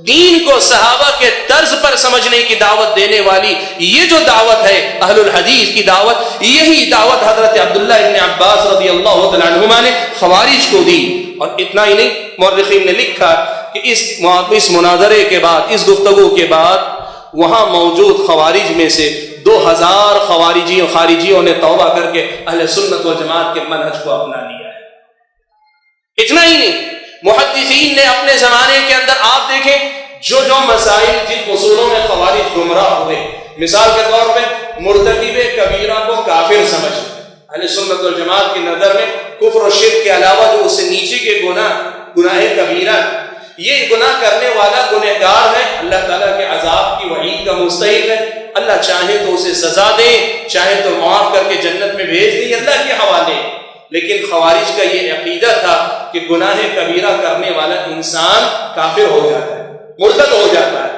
دین کو صحابہ کے طرز پر سمجھنے کی دعوت دینے والی یہ جو دعوت ہے اہل الحدیث کی دعوت، یہی دعوت حضرت عبداللہ ابن عباس رضی اللہ تعالیٰ عنہما نے خوارج کو دی. اور اتنا ہی نہیں، مورخین نے لکھا کہ اس مناظرے کے بعد، اس گفتگو کے بعد، وہاں موجود خوارج میں سے 2000 خارجیوں نے توبہ کر کے اہل سنت و جماعت کے منہج کو اپنا لیا ہے. اتنا ہی نہیں، محدثین نے اپنے زمانے کے اندر آپ دیکھیں جو مسائل جن اصولوں میں خوارج گمراہ ہوئے، مثال کے طور پہ مرتکب کبیرہ کو کافر سمجھ، اہل سنت والجماعت کی نظر میں کفر و شرک کے علاوہ جو اس سے نیچے کے گناہ کبیرہ، یہ گناہ کرنے والا گنہگار ہے، اللہ تعالیٰ کے عذاب کی وعید کا مستحق ہے. اللہ چاہے تو اسے سزا دے، چاہے تو معاف کر کے جنت میں بھیج دے، اللہ کے حوالے. لیکن خوارج کا یہ عقیدہ تھا کہ گناہ کبیرہ کرنے والا انسان کافر ہو جاتا ہے، مرتد ہو جاتا ہے.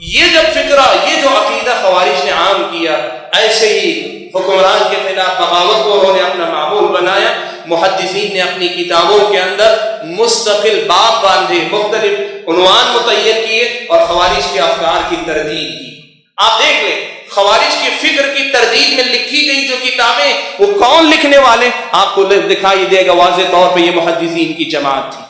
یہ جب فکرہ، یہ جو عقیدہ خوارج نے عام کیا، ایسے ہی حکمران کے خلاف بغاوت کو انہوں نے اپنا معمول بنایا۔ محدثین نے اپنی کتابوں کے اندر مستقل باب باندھے، مختلف عنوان متعین کیے اور خوارج کے افکار کی تردید کی۔ آپ دیکھ لیں خوارج کی فکر کی تردید میں لکھی گئی جو کتابیں، وہ کون لکھنے والے آپ کو دکھائی دے گا واضح طور پہ، یہ محدثین کی جماعت تھی۔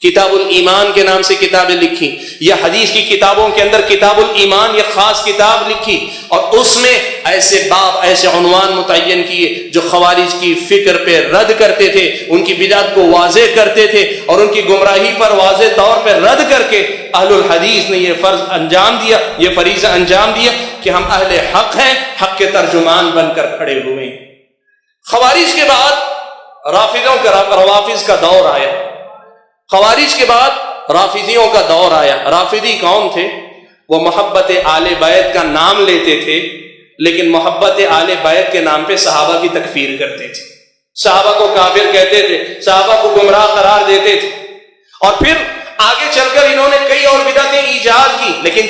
کتاب الایمان کے نام سے کتابیں لکھی، یا حدیث کی کتابوں کے اندر کتاب الایمان یہ خاص کتاب لکھی، اور اس میں ایسے باب، ایسے عنوان متعین کیے جو خوارج کی فکر پہ رد کرتے تھے، ان کی بدعت کو واضح کرتے تھے، اور ان کی گمراہی پر واضح طور پہ رد کر کے اہل الحدیث نے یہ فرض انجام دیا، یہ فریضہ انجام دیا کہ ہم اہل حق ہیں، حق کے ترجمان بن کر کھڑے ہوئے۔ خوارج کے بعد روافض کا دور آیا۔ خوارج کے بعد رافضیوں کا دور آیا۔ رافضی کون تھے؟ وہ محبت آل بیت کا نام لیتے تھے، لیکن محبت آل بیت کے نام پہ صحابہ کی تکفیر کرتے تھے، صحابہ کو کافر کہتے تھے، صحابہ کو گمراہ قرار دیتے تھے، اور پھر آگے چل کر انہوں نے کئی اور بدعتیں ایجاد کی۔ لیکن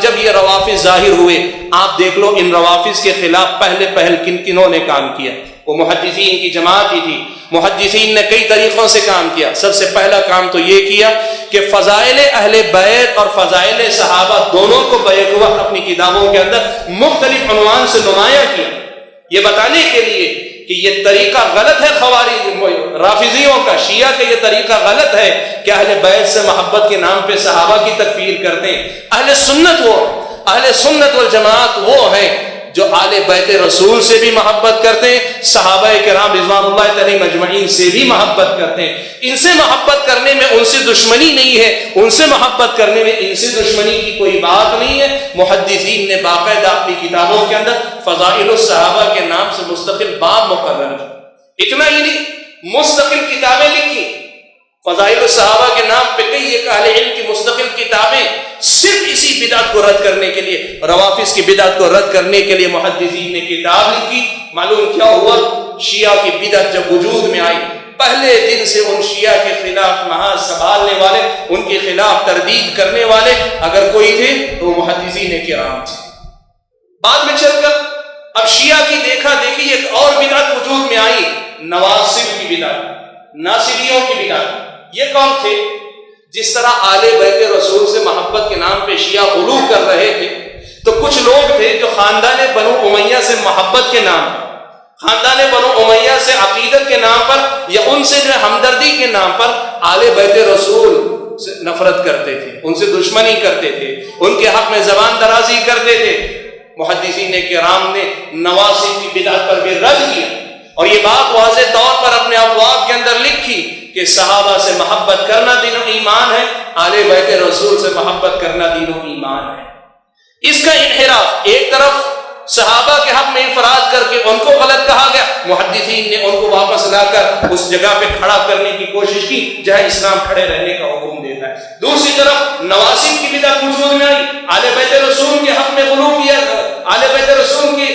جب یہ روافض ظاہر ہوئے، آپ دیکھ لو ان روافض کے خلاف پہل کنوں نے کام کیا؟ وہ محدثین کی جماعت ہی تھی۔ محدثین نے کئی طریقوں سے کام کیا۔ سب سے پہلا کام تو یہ کیا کہ فضائل اہل بیت اور فضائل صحابہ دونوں کو بیک وقت اپنی کتابوں کے اندر مختلف عنوان سے نمایاں کیا، یہ بتانے کے لیے کہ یہ طریقہ غلط ہے خوارج رافضیوں کا، شیعہ کا یہ طریقہ غلط ہے کہ اہل بیت سے محبت کے نام پہ صحابہ کی تکفیر کرتے ہیں۔ اہل سنت والجماعت وہ ہیں جو آل بیت رسول سے بھی محبت کرتے ہیں، صحابہ کرام رضوان اللہ تعالی مجمعین سے بھی محبت کرتے ہیں۔ ان سے محبت کرنے میں ان سے دشمنی نہیں ہے، ان سے محبت کرنے میں ان سے دشمنی کی کوئی بات نہیں ہے۔ محدثین نے باقاعدہ اپنی کتابوں کے اندر فضائل الصحابہ کے نام سے مستقل باب مقرر کیا۔ اتنا ہی نہیں، مستقل کتابیں لکھی فضائل الصحابہ کے نام پہ، کئی ایک اہل علم کی مستقل کتابیں صرف اسی بدعت کو رد کرنے کے لیے، روافض کی بدعت کو رد کرنے کے لیے محدثین نے کتاب لکھی۔ معلوم کیا ہوا؟ شیعہ کی بدعت جب وجود میں آئی، پہلے دن سے ان شیعہ کے خلاف محاذ سنبھالنے والے، ان کے خلاف تردید کرنے والے اگر کوئی تھے تو وہ محدثین کرام تھے۔ بعد میں چل کر اب شیعہ کی دیکھا دیکھی ایک اور بدعت وجود میں آئی، نواصب کی بدعت، ناصبیوں کی بدعت۔ یہ کون تھے؟ جس طرح آل بیت رسول سے محبت کے نام پہ شیعہ غلو کر رہے تھے، تو کچھ لوگ تھے جو خاندان بنو امیہ سے محبت کے نام پر، خاندان بنو امیہ سے عقیدت کے نام پر، یا ان سے جو ہمدردی کے نام پر آل بیت رسول سے نفرت کرتے تھے، ان سے دشمنی کرتے تھے، ان کے حق میں زبان درازی کرتے تھے۔ محدثین کرام نے نواصب کی بدعت پر بھی رد کیا، اور یہ بات واضح طور پر اپنے ابواب کے اندر لکھی کہ صحابہ سے محبت کرنا دین و ایمان ہے، آل بیت رسول سے محبت کرنا دین و ایمان ہے۔ اس کا انحراف، ایک طرف صحابہ کے حق میں انفراد کر کے ان کو غلط کہا گیا، محدثین نے ان کو واپس لا کر اس جگہ پہ کھڑا کرنے کی کوشش کی جہاں اسلام کھڑے رہنے کا حکم دیتا ہے۔ دوسری طرف نواصب کی بدعت وجود میں آئی، آل بیت رسول کے حق میں غلو کیا، آل بیت رسول کی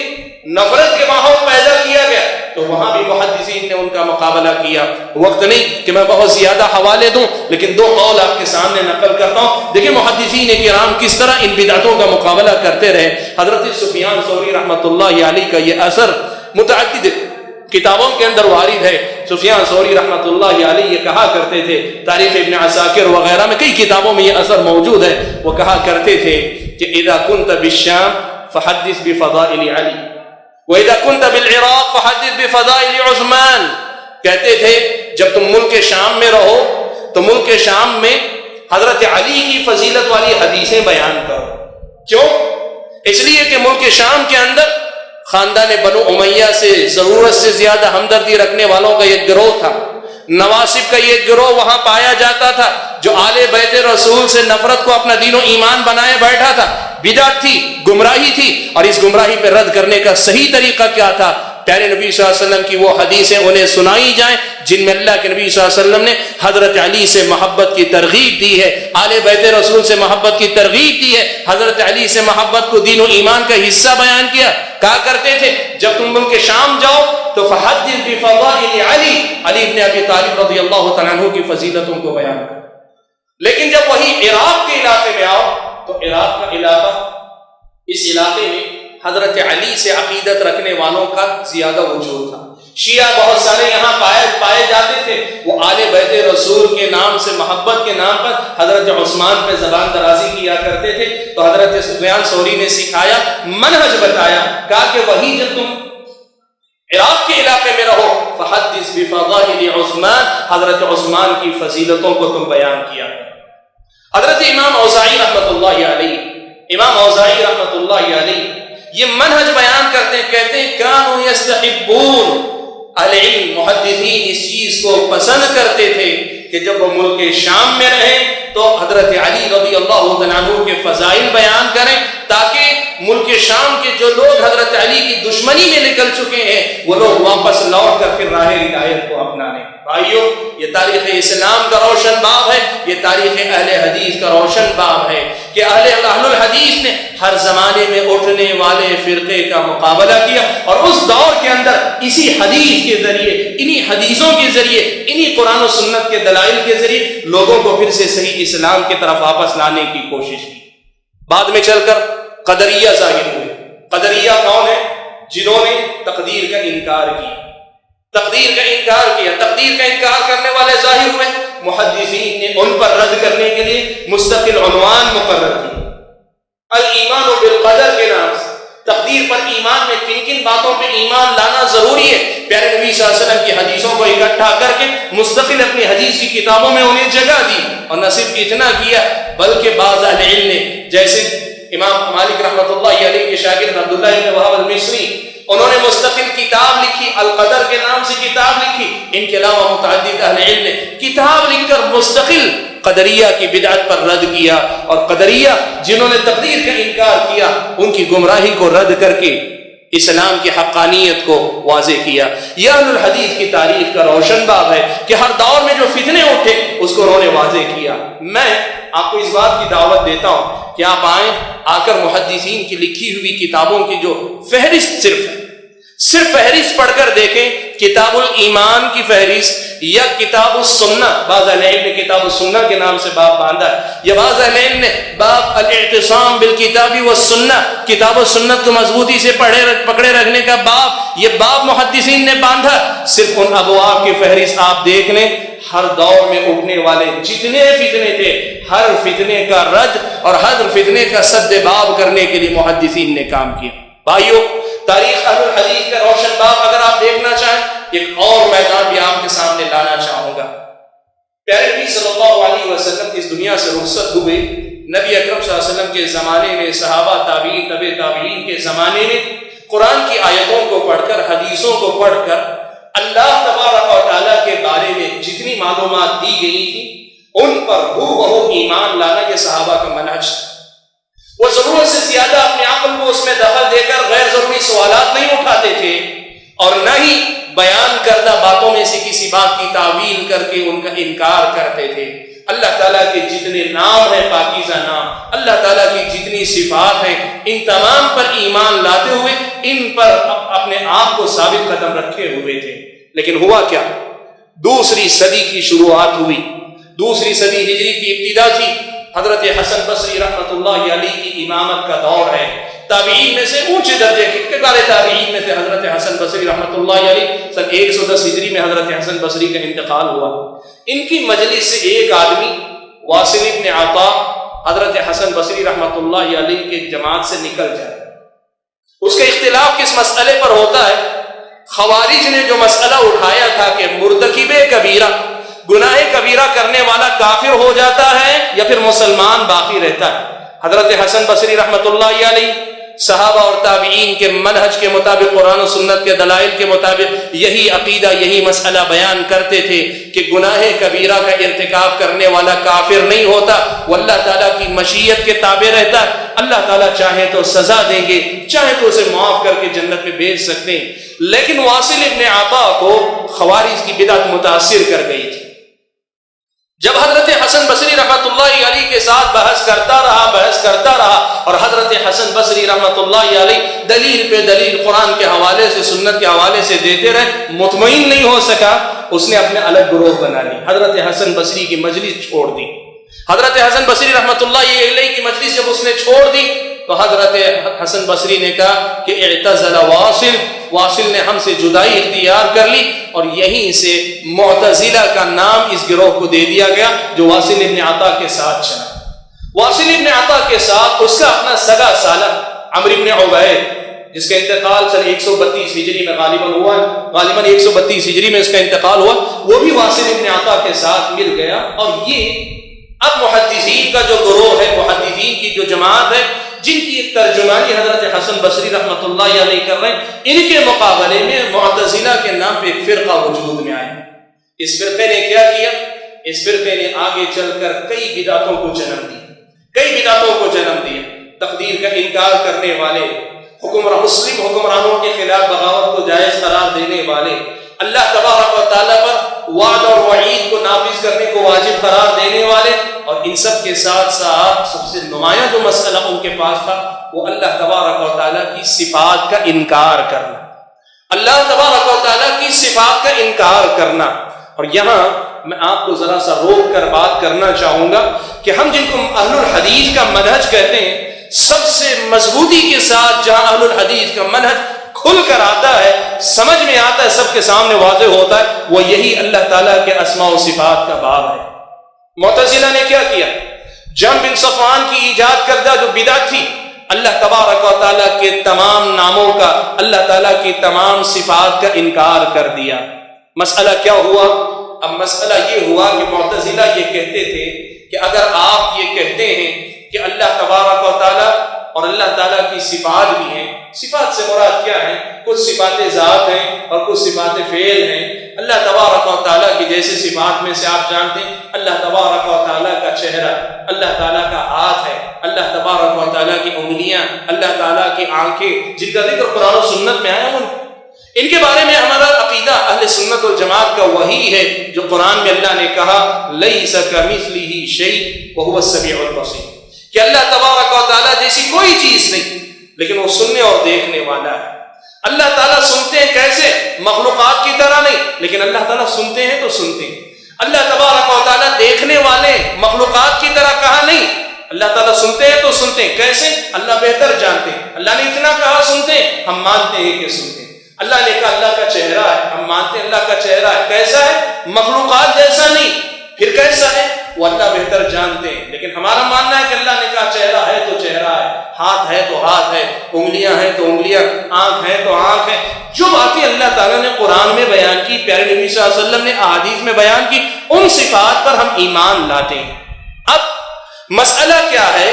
نفرت کے ماحول پیدا کیا گیا، تو وہاں بھی محدثین نے ان کا مقابلہ کیا۔ وقت نہیں کہ میں بہت زیادہ حوالے دوں، لیکن دو قول آپ کے سامنے نقل کرتا ہوں۔ دیکھیں محدثین کرام کس طرح ان بدعتوں کا مقابلہ کرتے رہے۔ حضرت سفیان ثوری رحمۃ اللہ علیہ کا یہ اثر متعدد کتابوں کے اندر وارد ہے۔ سفیان ثوری رحمۃ اللہ علیہ یہ کہا کرتے تھے، تاریخ ابن عساکر وغیرہ میں کئی کتابوں میں یہ اثر موجود ہے، وہ کہا کرتے تھے کہ اذا كنت بالشام فحدث بفضائل علی، وَإِذَا كُنْتَ بِالْعِرَاقِ فَحَدِّثْ بِفَضَائِلِ عُثْمَانَ۔ کہتے تھے جب تم ملک شام میں رہو تو ملک شام میں حضرت علی کی فضیلت والی حدیثیں بیان کرو۔ کیوں؟ اس لیے کہ ملک شام کے اندر خاندان بنو امیہ سے ضرورت سے زیادہ ہمدردی رکھنے والوں کا ایک گروہ تھا، نواصب کا یہ گروہ وہاں پایا جاتا تھا جو آل بیت رسول سے نفرت کو اپنا دین و ایمان بنائے بیٹھا تھا۔ بدعت تھی، گمراہی تھی، اور اس گمراہی پہ رد کرنے کا صحیح طریقہ کیا تھا؟ پیارے نبی صلی اللہ علیہ وسلم کی وہ حدیثیں انہیں سنائی جائیں جن میں اللہ کے نبی صلی اللہ علیہ وسلم نے حضرت علی سے محبت کی ترغیب دی ہے، آل بیت رسول سے محبت کی ترغیب دی ہے، حضرت علی سے محبت کو دین و ایمان کا حصہ بیان کیا۔ کہا کرتے تھے جب تم ملک شام جاؤ تو فحدث بفضائل علی، علی ابن ابی طالب رضی اللہ تعالیٰ عنہ کی فضیلتوں کو بیان کر۔ لیکن جب وہی عراق کے علاقے میں آؤ تو عراق کا علاقہ، اس علاقے میں حضرت علی سے عقیدت رکھنے والوں کا زیادہ وجود تھا. شیعہ بہت سارے یہاں پائے جاتے تھے، وہ آل بیت رسول کے نام سے، محبت کے نام پر حضرت عثمان پہ زبان درازی کیا کرتے تھے. تو حضرت سفیان ثوری نے سکھایا، منہج بتایا، کہا کہ وہی جب تم عراق کے علاقے میں رہو فحدث بفضائل عثمان، حضرت عثمان کی فضیلتوں کو تم بیان کیا. حضرت امام اوزاعی رحمۃ اللہ علیہ، امام اوزاعی رحمۃ اللہ علیہ یہ منہج بیان کرتے ہیں، کہتے ہیں کانوا یستحبون، اہل علم محدثین اس چیز کو پسند کرتے تھے کہ جب وہ ملک شام میں رہیں تو حضرت علی رضی اللہ عنہ کے فضائل بیان کریں، تاکہ ملک شام کے جو لوگ حضرت علی کی دشمنی میں نکل چکے ہیں وہ لوگ واپس لوٹ کر پھر راہ ہدایت کو اپنانے. بھائیو، یہ تاریخ اسلام کا روشن باب ہے، یہ تاریخ اہل حدیث کا روشن باب ہے کہ اہل الحدیث نے ہر زمانے میں اٹھنے والے فرقے کا مقابلہ کیا، اور اس دور کے اندر اسی حدیث کے ذریعے، انہی حدیثوں کے ذریعے، انہی قرآن و سنت کے دلائل کے ذریعے لوگوں کو پھر سے صحیح اسلام کی طرف واپس لانے کی کوشش کی. بعد میں چل کر قدریہ ظاہر ہوئے. قدریہ کون ہے؟ جنہوں نے تقدیر کا انکار کیا، تقدیر کا انکار کیا. تقدیر کا انکار کرنے والے ظاہر ہوئے. محدثین نے ان پر رد کرنے کے لیے مستقل عنوان مقرر کی، الایمان بالقدر کے نام سے. تقدیر پر ایمان میں کن کن باتوں پہ ایمان لانا ضروری ہے، پیارے نبی صلی اللہ علیہ وسلم کی حدیثوں کو اکٹھا کر کے مستقل اپنی حدیث کی کتابوں میں انہیں جگہ دی. اور نہ صرف اتنا کیا بلکہ بعض اہل علم نے، جیسے امام مالک رحمۃ اللہ علیہ کے شاگرد عبداللہ بن وہاب المصری، انہوں نے مستقل کتاب لکھی، القدر کے نام سے کتاب لکھی. ان کے علاوہ متعدد اہل علم نے کتاب لکھ کر مستقل قدریہ کی بدعت پر رد کیا، اور قدریہ جنہوں نے تقدیر کا انکار کیا ان کی گمراہی کو رد کر کے اسلام کی حقانیت کو واضح کیا. یہ اہل الحدیث کی تاریخ کا روشن باب ہے کہ ہر دور میں جو فتنے اٹھے اس کو انہوں نے واضح کیا. میں آپ کو اس بات کی دعوت دیتا ہوں کہ آپ آئیں، آ کر محدثین کی لکھی ہوئی کتابوں کی جو فہرست صرف فہرست پڑھ کر دیکھیں. کتاب الایمان کی فہرست یا کتاب السنہ، بعض اہل علم نے کتاب السنہ کے نام سے باب باندھا ہے، یا بعض اہل علم نے باب الاعتصام بالکتاب والسنہ، کتاب و سنت کو مضبوطی سے پکڑے رکھنے کا باب، یہ باب محدثین نے باندھا. صرف ان ابواب کی فہرست آپ دیکھ لیں، ہر دور میں اٹھنے والے جتنے فتنے تھے ہر فتنے کا رد اور ہر فتنے کا سد باب کرنے کے لیے محدثین نے کام کیا. بھائیو، تاریخ اہل الحدیث کا روشن باب اگر آپ دیکھنا چاہیں، ایک اور میدان بھی آپ کے سامنے لانا چاہوں گا. پیارے نبی صلی اللہ علیہ وسلم اس دنیا سے رخصت ہوئے. نبی اکرم صلی اللہ علیہ وسلم کے زمانے میں، صحابہ، تابعین، تبع تابعین کے زمانے میں قرآن کی آیتوں کو پڑھ کر، حدیثوں کو پڑھ کر اللہ تبارک و تعالیٰ کے بارے میں جتنی معلومات دی گئی تھی ان پر ہو بہو ایمان لانا یہ صحابہ کا منہج تھا. وہ ضرورت سے زیادہ اپنے عقل کو اس میں دخل دے کر غیر ضروری سوالات نہیں اٹھاتے تھے، اور نہ ہی بیان کردہ باتوں میں سے کسی بات کی تعویل کر کے ان کا انکار کرتے تھے. اللہ تعالیٰ کے جتنے نام ہیں پاکیزہ نام، اللہ تعالیٰ کی جتنی صفات ہیں، ان تمام پر ایمان لاتے ہوئے ان پر اپنے آپ کو ثابت قدم رکھے ہوئے تھے. لیکن ہوا کیا؟ دوسری صدی کی شروعات ہوئی، دوسری صدی ہجری کی ابتدا تھی. حضرت حسن بصری رحمۃ اللہ علیہ کی امامت کا دور ہے. تابعین میں سے اونچے درجے کے کبار تابعین میں سے حضرت حسن بصری رحمۃ اللہ علیہ، سن 110 ہجری میں حضرت حسن بصری کا انتقال ہوا. ان کی مجلس سے ایک آدمی واصل ابن عطا حضرت حسن بصری رحمۃ اللہ علیہ کے جماعت سے نکل جائے. اس کا اختلاف کس مسئلے پر ہوتا ہے؟ خوارج نے جو مسئلہ اٹھایا تھا کہ مرتکب کبیرہ، گناہ کبیرہ کرنے والا کافر ہو جاتا ہے یا پھر مسلمان باقی رہتا ہے. حضرت حسن بصری رحمۃ اللہ علیہ صحابہ اور تابعین کے منہج کے مطابق، قرآن و سنت کے دلائل کے مطابق یہی عقیدہ، یہی مسئلہ بیان کرتے تھے کہ گناہ کبیرہ کا ارتکاب کرنے والا کافر نہیں ہوتا، وہ اللہ تعالیٰ کی مشیت کے تابع رہتا ہے. اللہ تعالیٰ چاہے تو سزا دیں گے، چاہے تو اسے معاف کر کے جنت میں بھیج سکتے ہیں. لیکن واصل ابن عطا کو خوارج کی بدعت متاثر کر گئی تھی. جب حضرت حسن بصری رحمۃ اللہ علیہ کے ساتھ بحث کرتا رہا اور حضرت حسن بصری رحمۃ اللہ علیہ دلیل پہ دلیل قرآن کے حوالے سے، سنت کے حوالے سے دیتے رہے، مطمئن نہیں ہو سکا. اس نے اپنے الگ گروہ بنا لی، حضرت حسن بصری کی مجلس چھوڑ دی. حضرت حسن بصری رحمۃ اللہ علیہ کی مجلس جب اس نے چھوڑ دی تو حضرت حسن بصری نے کہا کہ اعتزل واصل نے ہم سے جدائی اختیار کر لی، اور یہیں سے معتزلہ کا نام اس گروہ کو دے دیا گیا جو واصل ابن عطا کے ساتھ چلا۔ واصل ابن عطا کے ساتھ اس کا اپنا سگا سالہ عمرو ابن عبید، جس کا انتقال سن 132 ہجری میں غالباً 132 ہجری میں اس کا انتقال ہوا، وہ بھی واصل ابن عطا کے ساتھ مل گیا۔ اور یہ اب محدثین کا جو گروہ ہے، محدثین کی جو جماعت ہے، جن کی ایک ترجمانی حضرت حسن بصری رحمۃ اللہ علیہ کر رہے ہیں، ان کے مقابلے میں معتزلہ کے نام پہ ایک فرقہ وجود میں آیا۔ اس فرقے نے کیا کیا؟ اس فرقے نے آگے چل کر کئی بدعتوں کو جنم دیا، تقدیر کا انکار کرنے والے، مسلم حکمرانوں کے خلاف بغاوت کو جائز قرار دینے والے، اللہ تبارک و تعالیٰ پر وعد اور وعید کو نافذ کرنے کو واجب قرار دینے والے، اور ان سب کے ساتھ ساتھ سب سے نمایاں جو مسئلہ ان کے پاس تھا وہ اللہ تبارک و تعالیٰ کی صفات کا انکار کرنا، اللہ تبارک و تعالیٰ کی صفات کا انکار کرنا۔ اور یہاں میں آپ کو ذرا سا روک کر بات کرنا چاہوں گا کہ ہم جن کو اہل الحدیث کا منہج کہتے ہیں، سب سے مضبوطی کے ساتھ جہاں اہل الحدیث کا منہج کھل کر آتا ہے، سمجھ میں آتا ہے، سب کے سامنے واضح ہوتا ہے، وہ یہی اللہ تعالیٰ کے اسماء و صفات کا باب ہے۔ معتزلہ نے کیا کیا؟ جہم بن صفوان کی ایجاد کردہ جو بدعت تھی، اللہ تبارک و تعالیٰ کے تمام ناموں کا، اللہ تعالیٰ کی تمام صفات کا انکار کر دیا۔ مسئلہ کیا ہوا؟ اب مسئلہ یہ ہوا کہ معتزلہ یہ کہتے تھے کہ اگر آپ یہ کہتے ہیں کہ اللہ تبارک و تعالیٰ اور اللہ تعالیٰ کی صفات بھی ہیں، صفات سے مراد کیا ہے؟ کچھ صفات ذات ہیں اور کچھ صفات فعل ہیں۔ اللہ تبارک و تعالیٰ کی جیسے صفات میں سے آپ جانتے ہیں اللہ تبارک و تعالیٰ کا چہرہ، اللہ تعالیٰ کا ہاتھ ہے، اللہ تبارک و تعالیٰ کی انگلیاں، اللہ تعالیٰ کی آنکھیں، جن کا ذکر قرآن و سنت میں آیا، ان کے بارے میں ہمارا عقیدہ اہل سنت والجماعت کا وہی ہے جو قرآن میں اللہ نے کہا لیس کمثلہ شیء وہو السمیع البصیر، کہ اللہ تبارک و تعالیٰ جیسی کوئی چیز نہیں، لیکن وہ سننے اور دیکھنے والا ہے۔ اللہ تعالیٰ سنتے ہیں کیسے؟ مخلوقات کی طرح نہیں، لیکن اللہ تعالیٰ سنتے ہیں تو سنتے ہیں۔ اللہ تبارک و تعالیٰ دیکھنے والے مخلوقات کی طرح کہا نہیں، اللہ تعالیٰ سنتے ہیں تو سنتے ہیں کیسے؟ اللہ بہتر جانتے ہیں۔ اللہ نے اتنا کہا سنتے ہیں، ہم مانتے ہیں کہ سنتے ہیں۔ اللہ نے کہا اللہ کا چہرہ ہے، ہم مانتے ہیں اللہ کا چہرہ ہے، کیسا ہے؟ مخلوقات جیسا نہیں، پھر کیسا ہے؟ وہ اللہ بہتر جانتے ہیں، لیکن ہمارا ماننا ہے کہ اللہ نے کہا چہرہ ہے تو چہرہ ہے، ہاتھ ہے تو ہاتھ ہے، انگلیاں ہیں تو انگلیاں، آنکھ ہے تو آنکھ ہے۔ جو باتیں اللہ تعالیٰ نے قرآن میں بیان کی، پیارے نبی صلی اللہ علیہ وسلم نے احادیث میں بیان کی، ان صفات پر ہم ایمان لاتے ہیں۔ اب مسئلہ کیا ہے؟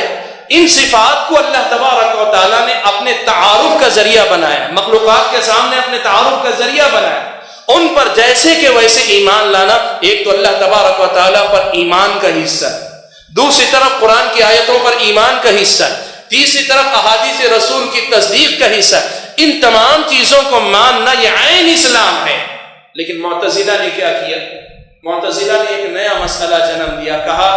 ان صفات کو اللہ تبارک و تعالیٰ نے اپنے تعارف کا ذریعہ بنایا، مخلوقات کے سامنے اپنے تعارف کا ذریعہ بنایا، ان پر جیسے کہ ویسے ایمان لانا ایک تو اللہ تبارک و تعالیٰ پر ایمان کا حصہ ہے، دوسری طرف قرآن کی آیتوں پر ایمان کا حصہ ہے، تیسری طرف احادیث رسول کی تصدیق کا حصہ ہے۔ ان تمام چیزوں کو ماننا یہ عین اسلام ہے۔ لیکن معتزلہ نے کیا کیا؟ معتزلہ نے ایک نیا مسئلہ جنم دیا، کہا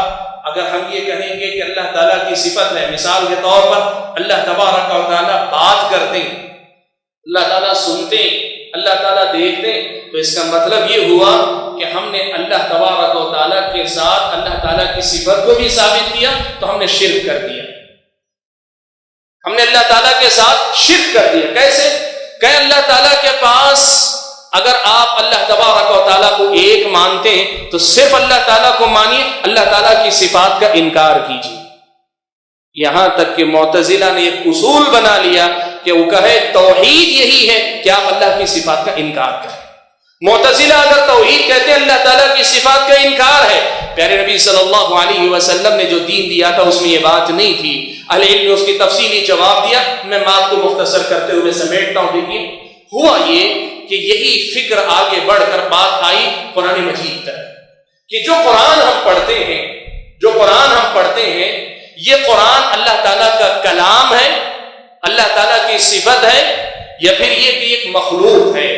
اگر ہم یہ کہیں گے کہ اللہ تعالیٰ کی صفت ہے، مثال کے طور پر اللہ تبارک و تعالیٰ بات کرتے ہیں، اللہ تعالیٰ سنتے ہیں، اللہ تعالیٰ دیکھتے ہیں، تو اس کا مطلب یہ ہوا کہ ہم نے اللہ تبارک و تعالیٰ کے ساتھ اللہ تعالیٰ کی صفت کو بھی ثابت کیا، تو ہم نے شرک کر دیا۔ ہم نے اللہ تعالیٰ کے ساتھ شرک کر دیا۔ کیسے؟ کہ اللہ تعالیٰ کے پاس اگر آپ اللہ تبارک و تعالیٰ کو ایک مانتے ہیں تو صرف اللہ تعالیٰ کو مانیے، اللہ تعالیٰ کی صفات کا انکار کیجیے۔ یہاں تک کہ معتزلہ نے ایک اصول بنا لیا کہ وہ کہے توحید یہی ہے کہ آپ اللہ کی صفات کا انکار کریں۔ معتزلہ اگر توحید کہتے ہیں اللہ تعالیٰ کی صفات کا انکار ہے، پیارے نبی صلی اللہ علیہ وسلم نے جو دین دیا تھا اس میں یہ بات نہیں تھی۔ اہل علم نے اس کی تفصیلی جواب دیا، میں بات کو مختصر کرتے ہوئے سمیٹتا ہوں۔ دیکھیے ہوا یہ کہ یہی فکر آگے بڑھ کر بات آئی قرآن مجید تک، کہ جو قرآن ہم پڑھتے ہیں یہ قرآن اللہ تعالیٰ کا کلام ہے، اللہ تعالیٰ کی صفت ہے، یا پھر یہ کہ ایک مخلوق ہے؟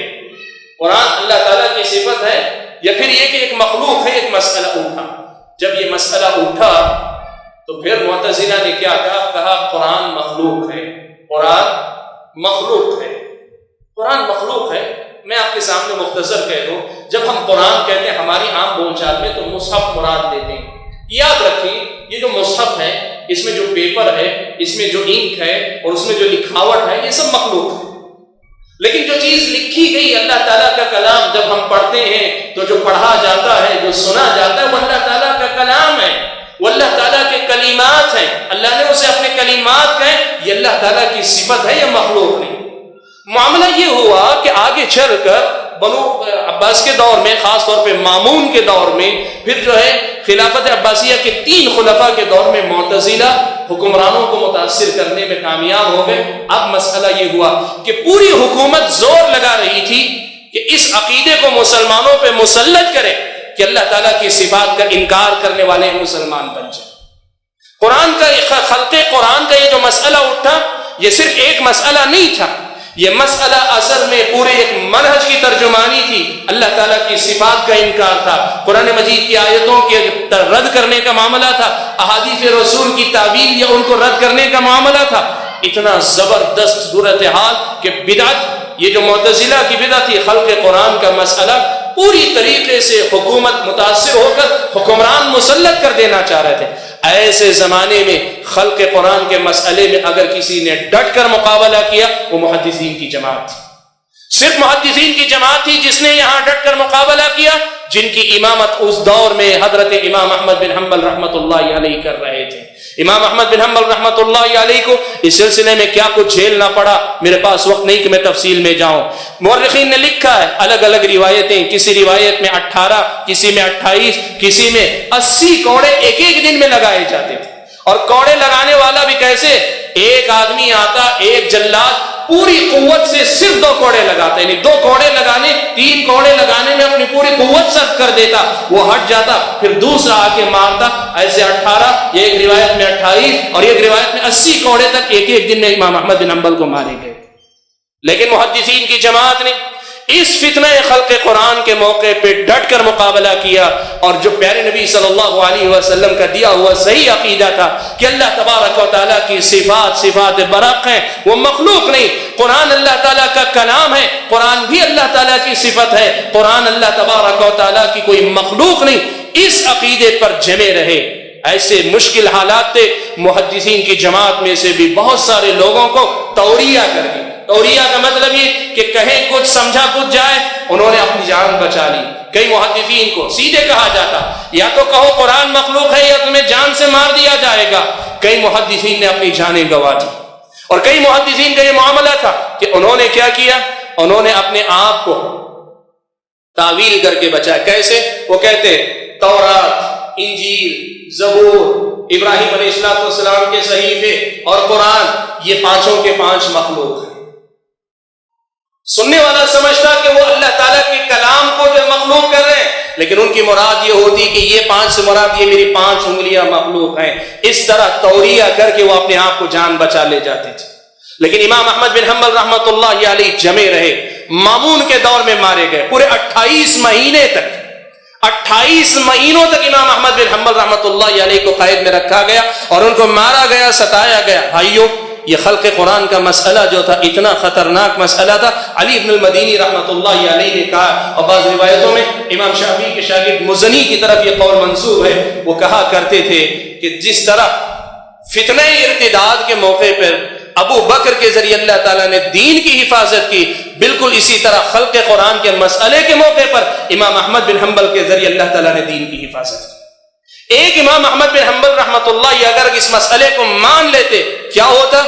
قرآن اللہ تعالیٰ کی صفت ہے یا پھر یہ کہ ایک مخلوق ہے؟ ایک مسئلہ اٹھا۔ جب یہ مسئلہ اٹھا تو پھر معتزلہ نے کیا کہا قرآن مخلوق ہے، قرآن مخلوق ہے، قرآن مخلوق ہے۔ میں آپ کے سامنے مختصر کہہ دوں، جب ہم قرآن کہتے ہیں ہماری عام بول چال میں تو مصحف مراد لیتے ہیں۔ یاد رکھیں یہ جو مصحف ہے اس میں جو پیپر ہے، اس میں جو انک ہے اور اس میں جو لکھاوٹ ہے، یہ سب مخلوق ہے۔ لیکن جو چیز لکھی گئی اللہ تعالیٰ کا کلام، جب ہم پڑھتے ہیں تو جو پڑھا جاتا ہے، جو سنا جاتا ہے، وہ اللہ تعالیٰ کا کلام ہے، وہ اللہ تعالیٰ کے کلمات ہیں۔ اللہ نے اسے اپنے کلمات کہے، یہ اللہ تعالیٰ کی صفت ہے، یہ مخلوق نہیں۔ معاملہ یہ ہوا کہ آگے چل کر بنو عباس کے دور میں، خاص طور پہ مامون کے دور میں، پھر جو ہے خلافت عباسیہ کے 3 خلفاء کے دور میں معتزلہ حکمرانوں کو متاثر کرنے میں کامیاب ہو گئے۔ اب مسئلہ یہ ہوا کہ پوری حکومت زور لگا رہی تھی کہ اس عقیدے کو مسلمانوں پہ مسلط کرے کہ اللہ تعالیٰ کی صفات کا انکار کرنے والے مسلمان بن جائیں۔ قرآن کا خلق قرآن کا یہ جو مسئلہ اٹھا، یہ صرف ایک مسئلہ نہیں تھا، یہ مسئلہ اصل میں پورے ایک منہج کی ترجمانی تھی۔ اللہ تعالیٰ کی صفات کا انکار تھا، قرآن مجید کی آیتوں کے رد کرنے کا معاملہ تھا، احادیث رسول کی تعویل یا ان کو رد کرنے کا معاملہ تھا۔ اتنا زبردست صورتحال کہ بدعت، یہ جو معتزلہ کی بدعت تھی، خلق قرآن کا مسئلہ پوری طریقے سے حکومت متاثر ہو کر حکمران مسلط کر دینا چاہ رہے تھے۔ ایسے زمانے میں خلق قرآن کے مسئلے میں اگر کسی نے ڈٹ کر مقابلہ کیا، وہ محدثین کی جماعت تھی۔ صرف محدثین کی جماعت تھی جس نے یہاں ڈٹ کر مقابلہ کیا، جن کی امامت اس دور میں حضرت امام احمد بن حنبل رحمۃ اللہ علیہ کر رہے تھے۔ امام احمد بن حنبل رحمۃ اللہ علیہ کو اس سلسلے میں کیا کچھ جھیلنا پڑا، میرے پاس وقت نہیں کہ میں تفصیل میں جاؤں۔ مورخین نے لکھا ہے الگ الگ روایتیں، کسی روایت میں 18، کسی میں 28، کسی میں 80 کوڑے ایک ایک دن میں لگائے جاتے تھے۔ اور کوڑے لگانے والا بھی کیسے؟ ایک آدمی آتا، ایک جلاد پوری قوت سے صرف 2 کوڑے لگاتا، یعنی 2 کوڑے لگانے، 3 کوڑے لگانے میں اپنی پوری قوت صرف کر دیتا، وہ ہٹ جاتا، پھر دوسرا آ کے مارتا۔ ایسے 18، ایک روایت میں 28 اور ایک روایت میں 80 کوڑے تک ایک ایک دن میں امام احمد بن حنبل کو مارے گئے۔ لیکن محدثین کی جماعت نے اس فتنہ خلق قرآن کے موقع پہ ڈٹ کر مقابلہ کیا، اور جو پیارے نبی صلی اللہ علیہ وسلم کا دیا ہوا صحیح عقیدہ تھا کہ اللہ تبارک و تعالیٰ کی صفات برحق ہیں، وہ مخلوق نہیں، قرآن اللہ تعالیٰ کا کلام ہے، قرآن بھی اللہ تعالیٰ کی صفت ہے، قرآن اللہ تبارک و تعالیٰ کی کوئی مخلوق نہیں، اس عقیدے پر جمے رہے۔ ایسے مشکل حالات تھے، محدثین کی جماعت میں سے بھی بہت سارے لوگوں کو توریہ کر دی۔ توریہ کا مطلب یہ کہ کہیں کچھ سمجھا کچھ جائے، انہوں نے اپنی جان بچا لی۔ کئی محدثین کو سیدھے کہا جاتا یا تو کہو قرآن مخلوق ہے یا تمہیں جان سے مار دیا جائے گا۔ کئی محدثین نے اپنی جانیں گنوا دی، اور کئی محدثین کا یہ معاملہ تھا کہ انہوں نے کیا کیا، انہوں نے اپنے آپ کو تعویل کر کے بچایا۔ کیسے؟ وہ کہتے تورات، انجیل، زبور، ابراہیم علیہ السلام کے صحیفے اور قرآن، یہ 5 کے 5 مخلوق ہیں۔ سننے والا سمجھتا کہ وہ اللہ تعالیٰ کے کلام کو جو مخلوق کر رہے ہیں، لیکن ان کی مراد یہ ہوتی کہ یہ 5 سے مراد یہ میری 5 انگلیاں مخلوق ہیں۔ اس طرح توریہ کر کے وہ اپنے آپ کو جان بچا لے جاتے تھے۔ لیکن امام احمد بن حنبل رحمۃ اللہ علیہ جمے رہے، مامون کے دور میں مارے گئے، پورے 28 مہینے تک 28 مہینوں تک امام احمد بن حنبل رحمۃ اللہ علیہ کو قید میں رکھا گیا اور ان کو مارا گیا، ستایا گیا۔ بھائیوں، یہ خلق قرآن کا مسئلہ جو تھا اتنا خطرناک مسئلہ تھا۔ علی بن المدینی رحمۃ اللہ علیہ نے کہا، اور بعض روایتوں میں امام شافعی کے شاگرد مزنی کی طرف یہ قول منسوب ہے، وہ کہا کرتے تھے کہ جس طرح فتنہ ارتداد کے موقع پر ابو بکر کے ذریعے اللہ تعالیٰ نے دین کی حفاظت کی، بالکل اسی طرح خلق قرآن کے مسئلے کے موقع پر امام احمد بن حنبل کے ذریعے اللہ تعالیٰ نے دین کی حفاظت کی۔ ایک امام احمد بن حنبل رحمۃ اللہ اگر اس مسئلے کو مان لیتے، کیا ہوتا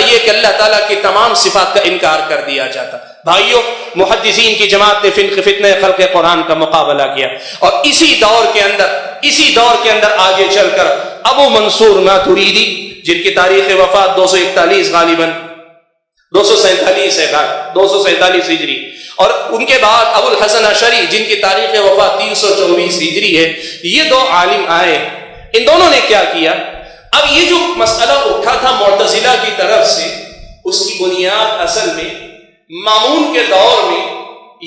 یہ کہ اللہ تعالیٰ کی تمام صفات کا انکار کر دیا جاتا۔ بھائیوں، محدثین کی جماعت نے فتنہ خلق قرآن کا مقابلہ کیا، اور اسی دور کے اندر آگے چل کر ابو منصور ماتریدی، جن کی تاریخ وفات 241 غالباً 247 ہے، 247 ہجری، اور ان کے بعد ابو الحسن اشعری جن کی تاریخ وفات 324 ہجری ہے، یہ 2 عالم آئے۔ ان دونوں نے کیا کیا؟ اب یہ جو مسئلہ اٹھا تھا معتزلہ کی طرف سے، اس کی بنیاد اصل میں مامون کے دور میں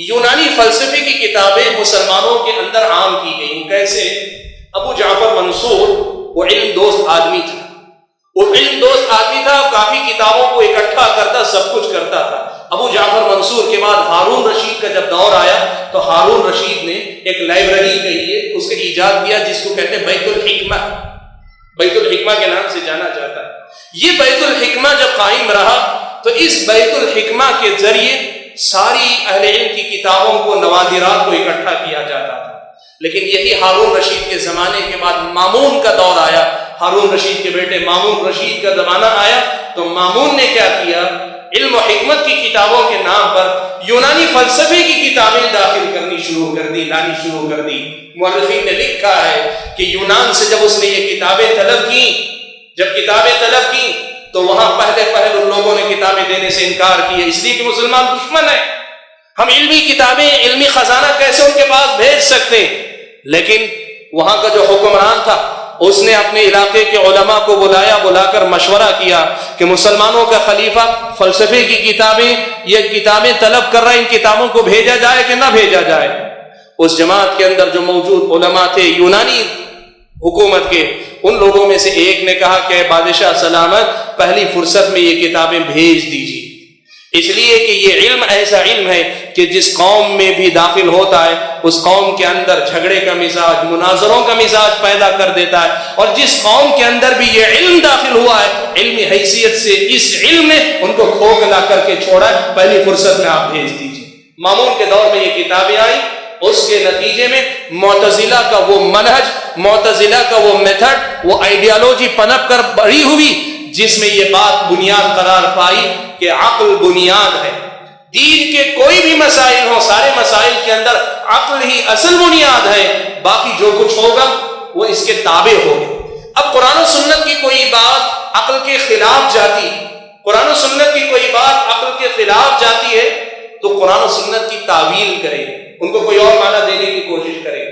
یونانی فلسفے کی کتابیں مسلمانوں کے اندر عام کی گئیں۔ کیسے؟ ابو جعفر منصور وہ علم دوست آدمی تھا، کافی کتابوں کو اکٹھا کرتا، سب کچھ کرتا تھا۔ ابو جعفر منصور کے بعد ہارون رشید کا جب دور آیا تو ہارون رشید نے ایک لائبریری اس کا ایجاد کیا جس کو کہتے ہیں بیت الحکمہ۔ بیت الحکمہ کے نام سے جانا جاتا ہے۔ یہ بیت الحکمہ جب قائم رہا تو اس بیت الحکمہ کے ذریعے ساری اہل علم کی کتابوں کو، نوادرات کو اکٹھا کیا جاتا تھا۔ لیکن یہی ہارون رشید کے زمانے کے بعد مامون کا دور آیا، ہارون رشید کے بیٹے مامون رشید کا زمانہ آیا، تو مامون نے کیا کیا؟ علم و حکمت کی کتابوں کے نام پر یونانی فلسفے کی کتابیں داخل کرنی شروع کر دی، لانی شروع کر دی۔ مورخین نے لکھا ہے کہ یونان سے جب اس نے یہ کتابیں طلب کی، تو وہاں پہلے ان لوگوں نے کتابیں دینے سے انکار کیا، اس لیے کہ مسلمان دشمن ہیں، ہم علمی کتابیں، علمی خزانہ کیسے ان کے پاس بھیج سکتے ہیں؟ لیکن وہاں کا جو حکمران تھا اس نے اپنے علاقے کے علماء کو بلا کر مشورہ کیا کہ مسلمانوں کا خلیفہ فلسفے کی کتابیں، یہ کتابیں طلب کر رہا ہے، ان کتابوں کو بھیجا جائے کہ نہ بھیجا جائے؟ اس جماعت کے اندر جو موجود علماء تھے یونانی حکومت کے، ان لوگوں میں سے ایک نے کہا کہ بادشاہ سلامت، پہلی فرصت میں یہ کتابیں بھیج دیجیے، اس لیے کہ یہ علم ایسا علم ہے کہ جس قوم میں بھی داخل ہوتا ہے اس قوم کے اندر جھگڑے کا مزاج، مناظروں کا مزاج پیدا کر دیتا ہے، اور جس قوم کے اندر بھی یہ علم داخل ہوا ہے علمی حیثیت سے، اس علم نے ان کو کھوکھلا کر کے چھوڑا ہے، پہلی فرصت میں آپ بھیج دیجیے۔ مامون کے دور میں یہ کتابیں آئیں، اس کے نتیجے میں معتزلہ کا وہ منہج، معتزلہ کا وہ میتھڈ، وہ آئیڈیالوجی پنپ کر بڑھی ہوئی، جس میں یہ بات بنیاد قرار پائی کہ عقل بنیاد ہے۔ دین کے کوئی بھی مسائل ہوں، سارے مسائل کے اندر عقل ہی اصل بنیاد ہے، باقی جو کچھ ہوگا وہ اس کے تابع ہوگا۔ اب قرآن و سنت کی کوئی بات عقل کے خلاف جاتی ہے، قرآن و سنت کی کوئی بات عقل کے خلاف جاتی ہے تو قرآن و سنت کی تعویل کرے، ان کو کوئی اور معنی دینے کی کوشش کرے،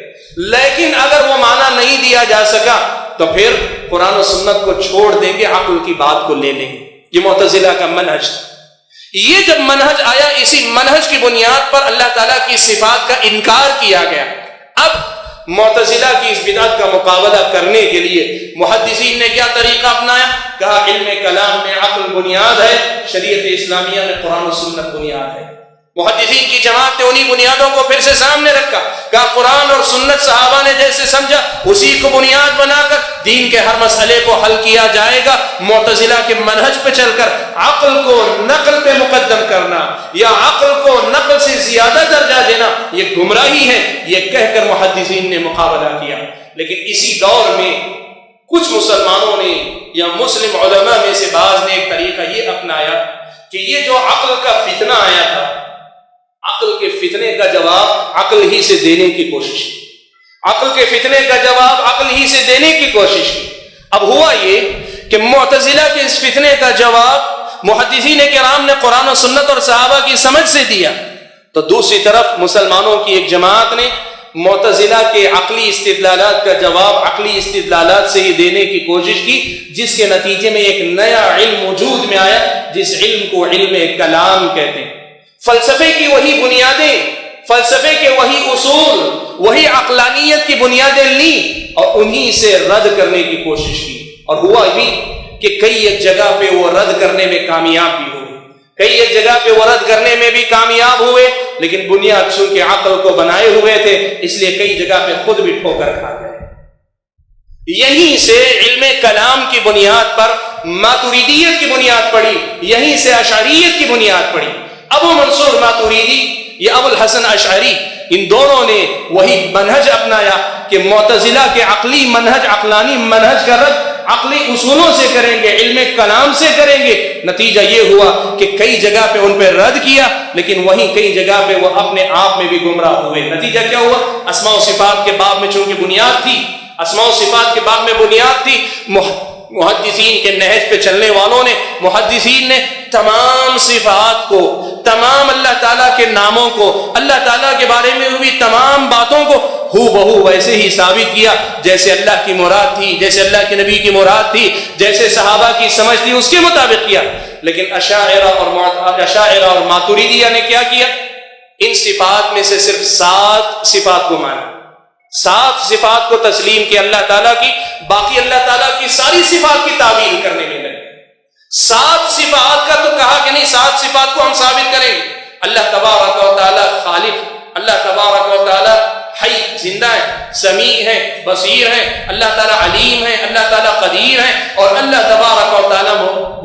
لیکن اگر وہ معنی نہیں دیا جا سکا تو پھر قرآن و سنت کو چھوڑ دیں گے، عقل کی بات کو لے لیں گے۔ یہ معتزلہ کا منہج تھا۔ یہ جب منہج آیا، اسی منہج کی بنیاد پر اللہ تعالیٰ کی صفات کا انکار کیا گیا۔ اب معتزلہ کی اس بدعت کا مقابلہ کرنے کے لیے محدثین نے کیا طریقہ اپنایا؟ کہا علم کلام میں عقل بنیاد ہے، شریعت اسلامیہ میں قرآن و سنت بنیاد ہے۔ محدثین کی جماعت نے انہی بنیادوں کو پھر سے سامنے رکھا، کہا قرآن اور سنت صحابہ نے جیسے سمجھا اسی کو بنیاد بنا کر دین کے ہر مسئلے کو حل کیا جائے گا۔ معتزلہ کے منہج پہ چل کر عقل کو نقل پہ مقدم کرنا یا عقل کو نقل سے زیادہ درجہ دینا یہ گمراہی ہے، یہ کہہ کر محدثین نے مقابلہ کیا۔ لیکن اسی دور میں کچھ مسلمانوں نے یا مسلم علماء میں سے بعض نے ایک طریقہ یہ اپنایا کہ یہ جو عقل کا فتنہ آیا تھا، عقل کے فتنے کا جواب عقل ہی سے دینے کی کوشش کی، عقل کے فتنے کا جواب عقل ہی سے دینے کی کوشش کی۔ اب ہوا یہ کہ معتزلہ کے اس فتنے کا جواب محدثین کرام نے قرآن و سنت اور صحابہ کی سمجھ سے دیا، تو دوسری طرف مسلمانوں کی ایک جماعت نے معتزلہ کے عقلی استدلالات کا جواب عقلی استدلالات سے ہی دینے کی کوشش کی، جس کے نتیجے میں ایک نیا علم وجود میں آیا، جس علم کو علم کلام کہتے ہیں۔ فلسفے کی وہی بنیادیں، فلسفے کے وہی اصول، وہی عقلانیت کی بنیادیں لی اور انہی سے رد کرنے کی کوشش کی، اور ہوا بھی کہ کئی ایک جگہ پہ وہ رد کرنے میں کامیاب بھی ہوئے، کئی ایک جگہ پہ وہ رد کرنے میں بھی کامیاب ہوئے، لیکن بنیاد چونکہ عقل کو بنائے ہوئے تھے اس لیے کئی جگہ پہ خود بھی ٹھوکر کھا گئے۔ یہیں سے علم کلام کی بنیاد پر ماتوریدیت کی بنیاد پڑی، یہیں سے اشعریت کی بنیاد پڑی۔ ابو منصور ماتوریدی یا ابو الحسن اشعری، ان دونوں نے وہی منہج اپنایا کہ معتزلہ کے عقلی منہج، عقلانی منہج کا رد عقلی اصولوں سے کریں گے، علم کلام سے کریں گے۔ نتیجہ یہ ہوا کہ کئی جگہ پہ ان پہ رد کیا، لیکن وہیں کئی جگہ پہ وہ اپنے آپ میں بھی گمراہ ہوئے۔ نتیجہ کیا ہوا؟ اسماء و صفات کے باب میں چونکہ بنیاد تھی، اسماء و صفات کے باب میں بنیاد تھی، محدثین کے نہج پہ چلنے والوں نے، محدثین نے تمام صفات کو، تمام اللہ تعالیٰ کے ناموں کو، اللہ تعالیٰ کے بارے میں ہوئی تمام باتوں کو ہو بہو ویسے ہی ثابت کیا جیسے اللہ کی مراد تھی، جیسے اللہ کے نبی کی مراد تھی، جیسے صحابہ کی سمجھ تھی، اس کے مطابق کیا۔ لیکن اشاعرہ اور ماتوریدیہ نے کیا کیا؟ ان صفات میں سے صرف 7 صفات کو مانا، 7 صفات کو تسلیم کیا اللہ تعالیٰ کی، باقی اللہ تعالیٰ کی ساری صفات کی تعویل کرنے میں لگے۔ 7 صفات کا تو کہا کہ نہیں 7 صفات کو ہم ثابت کریں گے، اللہ تبارک و تعالیٰ خالق، اللہ تبارک و تعالیٰ حی زندہ ہے، سمیع ہے، بصیر ہے، اللہ تعالیٰ علیم ہے، اللہ تعالیٰ قدیر ہے، اور اللہ تبارک و تعالیٰ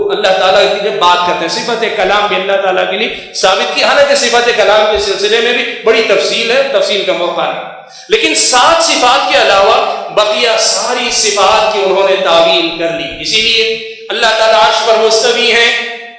اللہ تعالیٰ کی جب بات کرتے ہیں صفت کلام بھی اللہ تعالیٰ کے لیے ثابت کی، حالانکہ صفت کلام کے سلسلے میں بھی بڑی تفصیل ہے، تفصیل کا موقع نہیں، لیکن 7 صفات کے علاوہ بقیہ ساری صفات کی انہوں نے تعویل کر لی۔ اسی لیے اللہ تعالیٰ عرش پر مستوی ہے،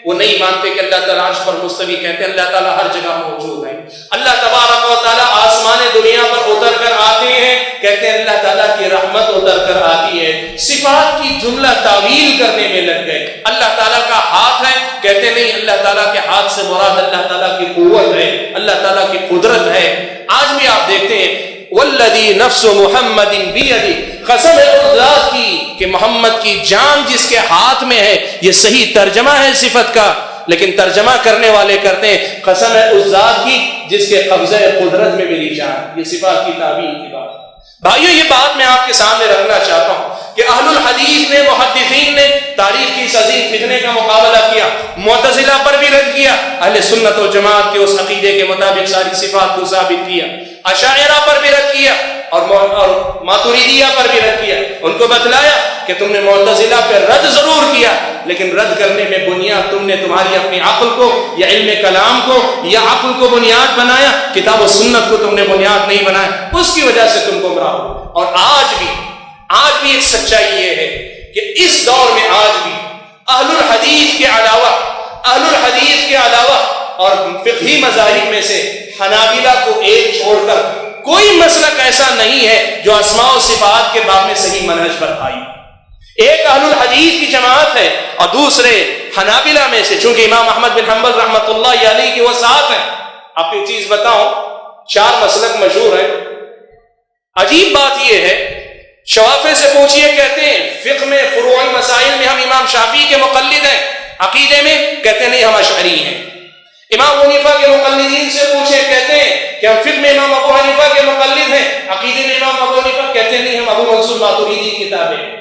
وہ نہیں مانتے کہ اللہ تعالیٰ عرش پر مستوی، کہتے ہیں اللہ تعالیٰ ہر جگہ موجود ہے۔ اللہ تبارک و تعالیٰ آسمان دنیا پر اتر کر آتے ہیں، کہتے ہیں اللہ تعالیٰ کی رحمت اتر کر آتی ہے۔ صفات کی جملہ تعویل کرنے میں لگ گئے۔ اللہ تعالیٰ کا ہاتھ ہے، کہتے نہیں اللہ تعالیٰ کے ہاتھ سے مراد اللہ تعالیٰ کی قوت ہے، اللہ تعالیٰ کی قدرت ہے۔ آج بھی آپ دیکھتے ہیں والذی نفس محمد بیدی، قسم ہے اس ذات کی کہ محمد کی جان جس کے ہاتھ میں ہے، یہ صحیح ترجمہ ہے صفت کا، لیکن ترجمہ کرنے والے کرتے ہیں قسم ہے اس ذات کی جس کے قبضہ قدرت میں میری جان، یہ صفات کی تعبیر کی بات۔ بھائیو یہ بات میں آپ کے سامنے رکھنا چاہتا ہوں کہ اہل الحدیث نے، محدثین نے تاریخ کی اس عظیم فتنے کا مقابلہ کیا، معتزلہ پر بھی رد کیا، اہل سنت و جماعت کے اس عقیدے کے مطابق ساری صفات کو ثابت کیا، اشاعرہ پر بھی رد کیا اور ماتریدیہ پر بھی رد کیا۔ ان کو بتلایا کہ تم نے معتزلہ پہ رد ضرور کیا، لیکن رد کرنے میں بنیاد تم نے تمہاری اپنی عقل کو یا علم کلام کو یا عقل کو بنیاد بنایا، کتاب و سنت کو تم نے بنیاد نہیں بنایا، اس کی وجہ سے تم گمراہ ہو۔ اور آج بھی ایک سچائی یہ ہے کہ اس دور میں آج بھی اہل الحدیث کے علاوہ اور فقہی مذاہب میں سے حنابلہ کو ایک چھوڑ کر کوئی مسلک ایسا نہیں ہے جو اسماء و صفات کے باب میں صحیح منہج پر پائی۔ ایک اہل الحدیث کی جماعت ہے اور دوسرے حنابلہ میں سے، چونکہ امام احمد بن حنبل رحمۃ اللہ علیہ کی وہ ساتھ ہیں۔ آپ کو ایک چیز بتاؤں، 4 مسلک مشہور ہیں۔ عجیب بات یہ ہے، شوافع سے پوچھئے، کہتے ہیں فقہ میں فروعی مسائل میں ہم امام شافعی کے مقلد ہیں، عقیدے میں کہتے نہیں ہم اشعری ہیں۔ امام حنیفہ کے مقلدین سے پوچھیں، کہتے ہیں کہ ہم فقہ میں امام ابو حنیفہ کے مقلد ہیں، عقیدے میں امام ابو حنیفہ کہتے نہیں ہم ابو منصور ماتریدی کی کتابیں ہیں۔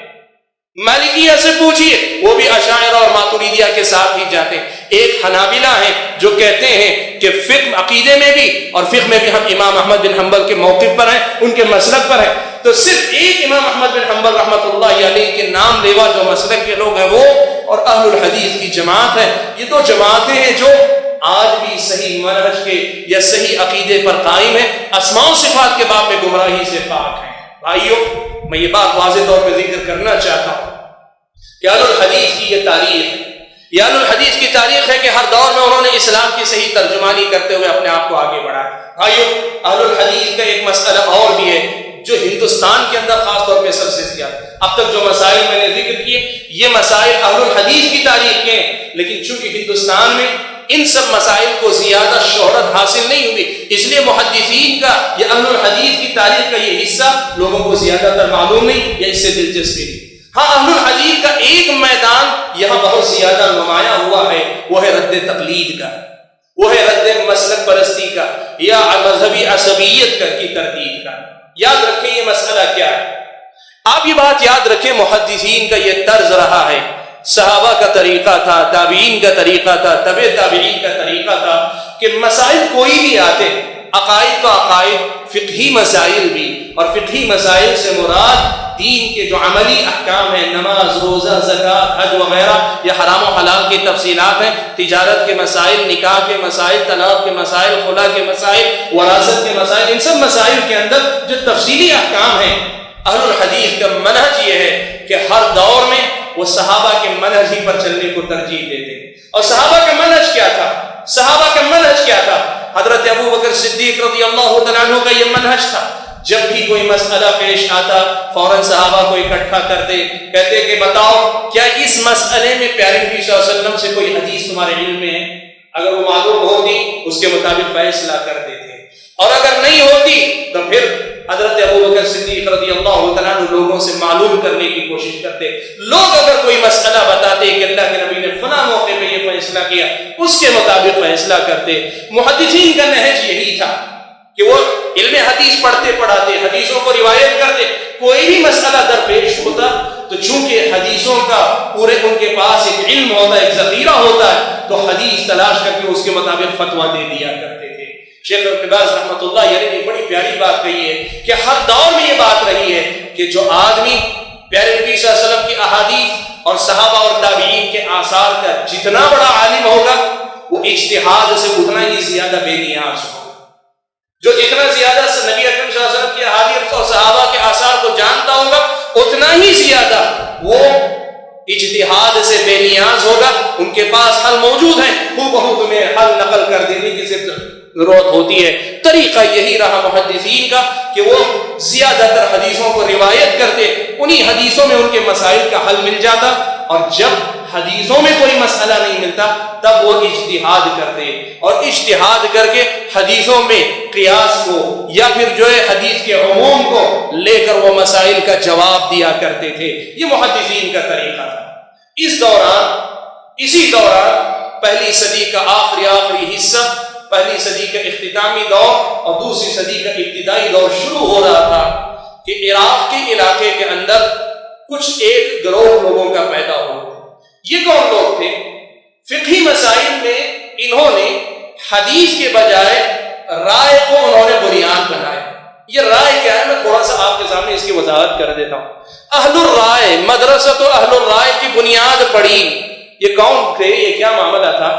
مالکیہ سے پوچھئے، وہ بھی اشاعرہ اور ماتریدیہ کے ساتھ ہی جاتے ہیں۔ ایک حنابلہ ہیں جو کہتے ہیں کہ فقہ عقیدے میں بھی اور فقہ میں بھی ہم امام احمد بن حنبل کے موقف پر ہیں، ان کے مسلک پر ہیں۔ تو صرف ایک امام احمد بن حنبل رحمۃ اللہ علیہ کے نام لیوا جو مسلک کے لوگ ہیں وہ اور اہل الحدیث کی جماعت ہے۔ یہ 2 جماعتیں ہیں جو آج بھی صحیح منہج کے یا صحیح عقیدے پر قائم ہیں، اسماء و صفات کے باب میں گمراہی سے پاک ہیں۔ بھائیو میں یہ بات واضح طور پہ ذکر کرنا چاہتا ہوں کہ اہل الحدیث کی یہ تاریخ ہے، یہ اہل الحدیث کی تاریخ ہے کہ ہر دور میں انہوں نے اسلام کی صحیح ترجمانی کرتے ہوئے اپنے آپ کو آگے بڑھایا۔ بھائیو اہل الحدیث کا ایک مسئلہ اور بھی ہے جو ہندوستان کے اندر خاص طور پہ سب سے زیادہ، اب تک جو مسائل میں نے ذکر کیے یہ مسائل اہل الحدیث کی تاریخ کے ہیں، لیکن چونکہ ہندوستان میں ان سب مسائل کو زیادہ شہرت حاصل نہیں ہوئی، اس لیے محدثین کا یا اہل الحدیث کی تاریخ کا یہ حصہ لوگوں کو زیادہ تر معلوم نہیں یا اس سے دلچسپی نہیں۔ ہاں اہل الحدیث کا ایک میدان یہاں بہت زیادہ نمایاں ہوا ہے، وہ ہے رد تقلید کا، وہ ہے رد مسلک پرستی کا یا مذہبی عصبیت کی تردید کا۔ یاد رکھیں یہ مسئلہ کیا ہے، آپ یہ بات یاد رکھیں، محدثین کا یہ طرز رہا ہے، صحابہ کا طریقہ تھا، تابعین کا طریقہ تھا، تبع تابعین کا طریقہ تھا کہ مسائل کوئی بھی آتے، عقائد تو عقائد، فقہی مسائل بھی، اور فقہی مسائل سے مراد دین کے جو عملی احکام ہیں، نماز، روزہ، زکوٰۃ، حج وغیرہ، یا حرام و حلال کی تفصیلات ہیں، تجارت کے مسائل، نکاح کے مسائل، طلاق کے مسائل، خلا کے مسائل، وراثت کے مسائل، ان سب مسائل کے اندر جو تفصیلی احکام ہیں، اہل الحدیث کا منہج یہ ہے کہ ہر دور میں وہ صحابہ کے منہج ہی پر چلنے کو ترجیح دیتے ہیں۔ اور صحابہ کا منہج کیا تھا؟ صحابہ کا منہج کیا تھا؟ حضرت ابو بکر صدیق رضی اللہ تعالیٰ عنہ کا یہ منہج تھا، جب بھی کوئی مسئلہ پیش آتا فوراً صحابہ کو اکٹھا کرتے، کہتے کہ بتاؤ کیا اس مسئلے میں پیارے نبی صلی اللہ علیہ وسلم سے کوئی حدیث تمہارے علم میں ہے؟ اگر وہ معلوم ہوتی اس کے مطابق فیصلہ کر دیتے، اور اگر نہیں ہوتی تو پھر حضرت ابو بکر صدیق رضی اللہ تعالیٰ عنہ لوگوں سے معلوم کرنے کی کوشش کرتے۔ لوگ اگر کوئی مسئلہ بتاتے کہ اللہ کے نبی نے فلاں موقع پہ یہ فیصلہ کیا، اس کے مطابق فیصلہ کرتے۔ محدثین کا نہج یہی تھا کہ وہ علم حدیث پڑھتے پڑھاتے، حدیثوں کو روایت کرتے، کوئی بھی مسئلہ درپیش ہوتا تو چونکہ حدیثوں کا پورے ان کے پاس ایک علم ہوتا ہے، ایک ذخیرہ ہوتا ہے، تو حدیث تلاش کر کے اس کے مطابق فتویٰ دے دیا کرتے تھے۔ شیخ ابن باز رحمۃ اللہ علیہ نے بڑی پیاری بات کہی ہے کہ ہر دور میں یہ بات رہی ہے کہ جو آدمی پیارے نبی صلی اللہ علیہ وسلم کی احادیث اور صحابہ اور تابعین کے آثار کا جتنا بڑا عالم ہوگا وہ اجتہاد سے اتنا ہی زیادہ بے نیاز ہوگا. جو جتنا زیادہ نبی اکرم صلی اللہ علیہ وسلم کی احادیث اور صحابہ کے آثار کو جانتا ہوگا اتنا ہی زیادہ وہ اجتہاد سے بے نیاز ہوگا. ان کے پاس حل موجود ہے, بہو تمہیں حل نقل کر دینے کی ضرورت ہوتی ہے. طریقہ یہی رہا محدثین کا کہ وہ زیادہ تر حدیثوں کو روایت کرتے, انہی حدیثوں میں ان کے مسائل کا حل مل جاتا, اور جب حدیثوں میں کوئی مسئلہ نہیں ملتا تب وہ اجتہاد کرتے, اور اجتہاد کر کے حدیثوں میں قیاس کو یا پھر جو ہے حدیث کے عموم کو لے کر وہ مسائل کا جواب دیا کرتے تھے. یہ محدثین کا طریقہ تھا. اسی دوران پہلی صدی کا آخری حصہ, پہلی صدی کا اختتامی دور اور دوسری صدی کا ابتدائی دور شروع ہو رہا تھا کہ عراق کے علاقے کے اندر کچھ ایک گروہ لوگوں کا پیدا ہوا. یہ کون لوگ تھے؟ فقہی مسائل میں انہوں نے حدیث کے بجائے رائے کو انہوں نے بنیاد بنایا. یہ رائے کیا ہے میں تھوڑا سا آپ کے سامنے اس کی وضاحت کر دیتا ہوں. اہل الرائے, مدرسۃ اہل الرائے کی بنیاد پڑی. یہ کون تھے, یہ کیا معاملہ تھا؟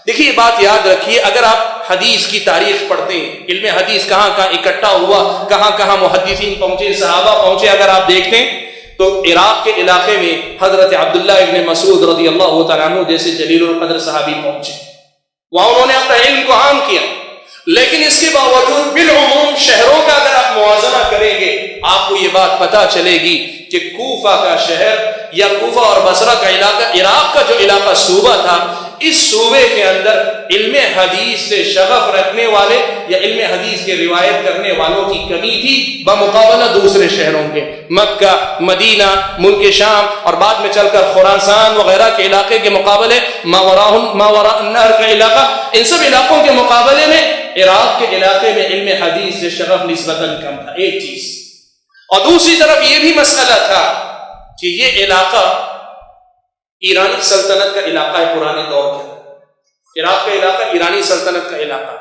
دیکھیے بات یاد رکھیے, اگر آپ حدیث کی تاریخ پڑھتے ہیں, علم حدیث کہاں کہاں اکٹھا ہوا, کہاں کہاں محدثین پہنچے, صحابہ پہنچے, اگر آپ دیکھتے ہیں تو عراق کے علاقے میں حضرت عبداللہ ابن مسعود رضی اللہ تعالیٰ عنہ جیسے جلیل القدر صحابی پہنچے, وہاں انہوں نے اپنا علم کو عام کیا. لیکن اس کے باوجود بالعموم شہروں کا اگر آپ موازنہ کریں گے آپ کو یہ بات پتہ چلے گی کہ کوفہ کا شہر یا کوفہ اور بصرہ کا علاقہ, عراق کا جو علاقہ صوبہ تھا, اس صوبے کے اندر علم حدیث سے شغف رکھنے والے یا علم حدیث کے روایت کرنے والوں کی کمی تھی بمقابلہ دوسرے شہروں کے. مکہ, مدینہ, ملک شام اور بعد میں چل کر خراسان وغیرہ کے علاقے کے مقابلے, ماوراء النہر کا علاقہ, ان سب علاقوں کے مقابلے میں عراق کے علاقے میں علم حدیث سے شغف نسبتاً کم تھا. ایک چیز. اور دوسری طرف یہ بھی مسئلہ تھا کہ یہ علاقہ ایرانی سلطنت کا علاقہ ہے. پرانے دور کے عراق کا علاقہ ایرانی سلطنت کا علاقہ,